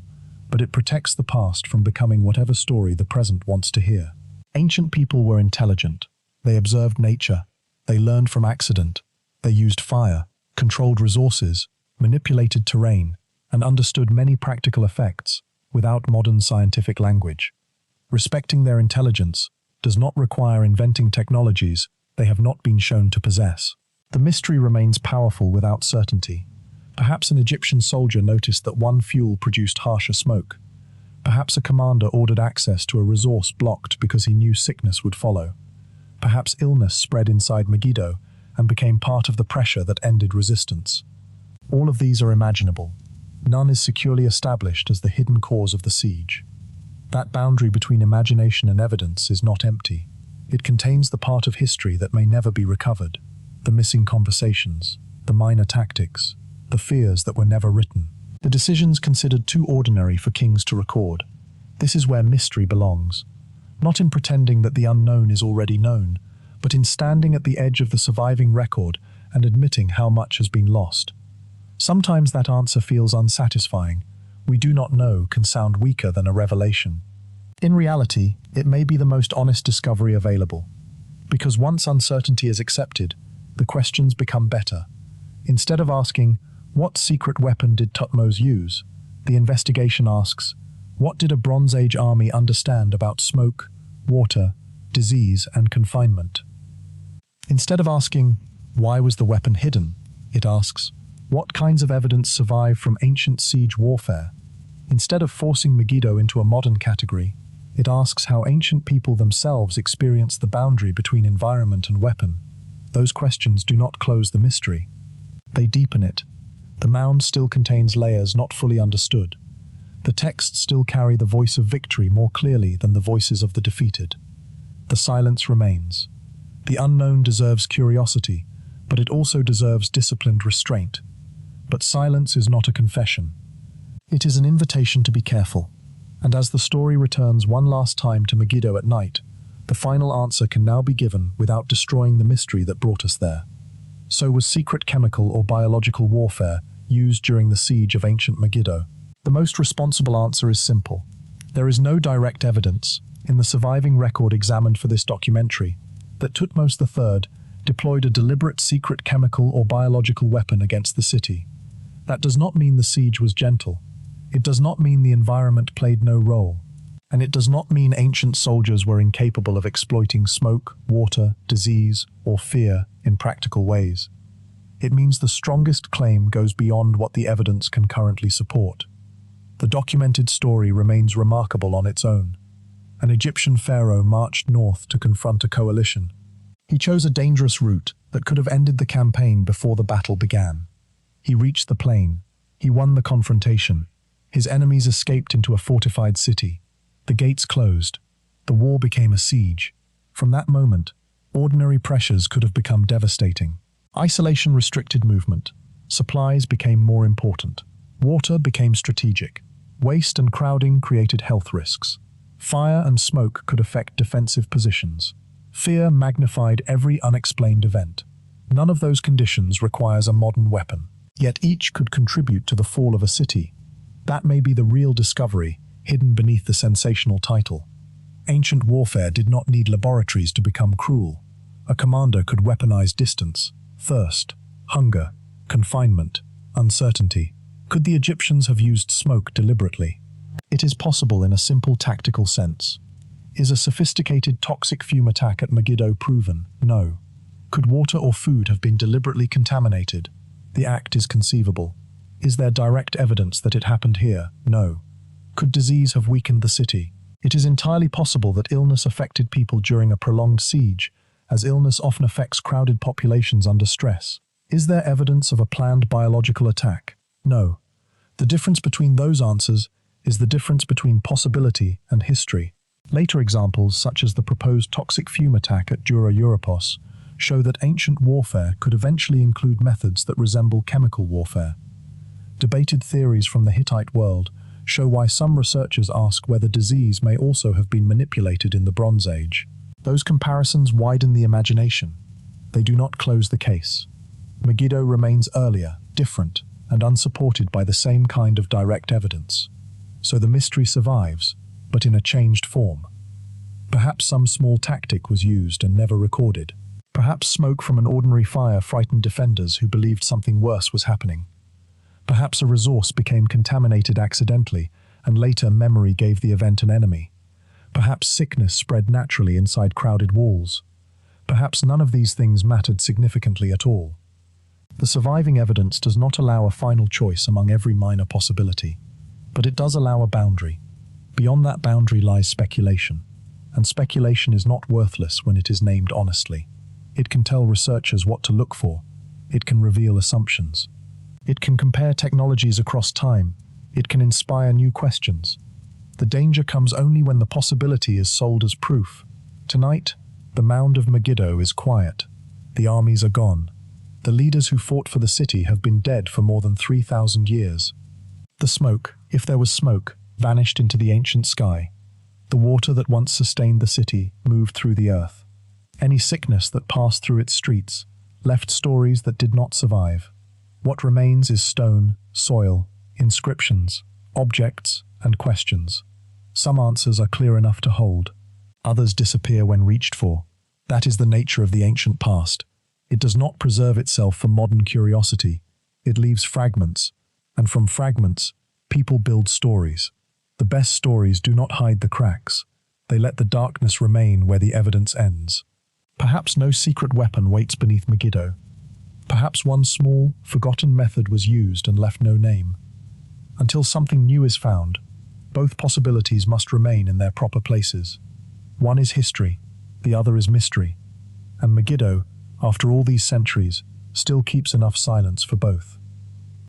but it protects the past from becoming whatever story the present wants to hear. Ancient people were intelligent. They observed nature. They learned from accident. They used fire, controlled resources, manipulated terrain, and understood many practical effects without modern scientific language. Respecting their intelligence does not require inventing technologies they have not been shown to possess. The mystery remains powerful without certainty. Perhaps an Egyptian soldier noticed that one fuel produced harsher smoke. Perhaps a commander ordered access to a resource blocked because he knew sickness would follow. Perhaps illness spread inside Megiddo and became part of the pressure that ended resistance. All of these are imaginable. None is securely established as the hidden cause of the siege. That boundary between imagination and evidence is not empty. It contains the part of history that may never be recovered. The missing conversations, the minor tactics, the fears that were never written. The decisions considered too ordinary for kings to record. This is where mystery belongs. Not in pretending that the unknown is already known, but in standing at the edge of the surviving record and admitting how much has been lost. Sometimes that answer feels unsatisfying. "We do not know" can sound weaker than a revelation. In reality, it may be the most honest discovery available. Because once uncertainty is accepted, the questions become better. Instead of asking, "What secret weapon did Thutmose use?" the investigation asks, "What did a Bronze Age army understand about smoke, water, disease, and confinement?" Instead of asking, "Why was the weapon hidden?" it asks, "What kinds of evidence survive from ancient siege warfare?" Instead of forcing Megiddo into a modern category, it asks how ancient people themselves experienced the boundary between environment and weapon. Those questions do not close the mystery. They deepen it. The mound still contains layers not fully understood. The texts still carry the voice of victory more clearly than the voices of the defeated. The silence remains. The unknown deserves curiosity, but it also deserves disciplined restraint. But silence is not a confession. It is an invitation to be careful. And as the story returns one last time to Megiddo at night, the final answer can now be given without destroying the mystery that brought us there. So was secret chemical or biological warfare used during the siege of ancient Megiddo? The most responsible answer is simple. There is no direct evidence, in the surviving record examined for this documentary, that Thutmose III deployed a deliberate secret chemical or biological weapon against the city. That does not mean the siege was gentle. It does not mean the environment played no role. And it does not mean ancient soldiers were incapable of exploiting smoke, water, disease, or fear in practical ways. It means the strongest claim goes beyond what the evidence can currently support. The documented story remains remarkable on its own. An Egyptian pharaoh marched north to confront a coalition. He chose a dangerous route that could have ended the campaign before the battle began. He reached the plain. He won the confrontation. His enemies escaped into a fortified city. The gates closed. The war became a siege. From that moment, ordinary pressures could have become devastating. Isolation restricted movement. Supplies became more important. Water became strategic. Waste and crowding created health risks. Fire and smoke could affect defensive positions. Fear magnified every unexplained event. None of those conditions requires a modern weapon. Yet each could contribute to the fall of a city. That may be the real discovery, hidden beneath the sensational title. Ancient warfare did not need laboratories to become cruel. A commander could weaponize distance, thirst, hunger, confinement, uncertainty. Could the Egyptians have used smoke deliberately? It is possible in a simple tactical sense. Is a sophisticated toxic fume attack at Megiddo proven? No. Could water or food have been deliberately contaminated? The act is conceivable. Is there direct evidence that it happened here? No. Could disease have weakened the city? It is entirely possible that illness affected people during a prolonged siege, as illness often affects crowded populations under stress. Is there evidence of a planned biological attack? No. The difference between those answers is the difference between possibility and history. Later examples, such as the proposed toxic fume attack at Dura Europos, show that ancient warfare could eventually include methods that resemble chemical warfare. Debated theories from the Hittite world show why some researchers ask whether disease may also have been manipulated in the Bronze Age. Those comparisons widen the imagination. They do not close the case. Megiddo remains earlier, different, and unsupported by the same kind of direct evidence. So the mystery survives, but in a changed form. Perhaps some small tactic was used and never recorded. Perhaps smoke from an ordinary fire frightened defenders who believed something worse was happening. Perhaps a resource became contaminated accidentally, and later memory gave the event an enemy. Perhaps sickness spread naturally inside crowded walls. Perhaps none of these things mattered significantly at all. The surviving evidence does not allow a final choice among every minor possibility, but it does allow a boundary. Beyond that boundary lies speculation, and speculation is not worthless when it is named honestly. It can tell researchers what to look for. It can reveal assumptions. It can compare technologies across time. It can inspire new questions. The danger comes only when the possibility is sold as proof. Tonight, the mound of Megiddo is quiet. The armies are gone. The leaders who fought for the city have been dead for more than 3,000 years. The smoke, if there was smoke, vanished into the ancient sky. The water that once sustained the city moved through the earth. Any sickness that passed through its streets left stories that did not survive. What remains is stone, soil, inscriptions, objects, and questions. Some answers are clear enough to hold. Others disappear when reached for. That is the nature of the ancient past. It does not preserve itself for modern curiosity. It leaves fragments, and from fragments, people build stories. The best stories do not hide the cracks. They let the darkness remain where the evidence ends. Perhaps no secret weapon waits beneath Megiddo. Perhaps one small, forgotten method was used and left no name. Until something new is found, both possibilities must remain in their proper places. One is history, the other is mystery. And Megiddo, after all these centuries, still keeps enough silence for both.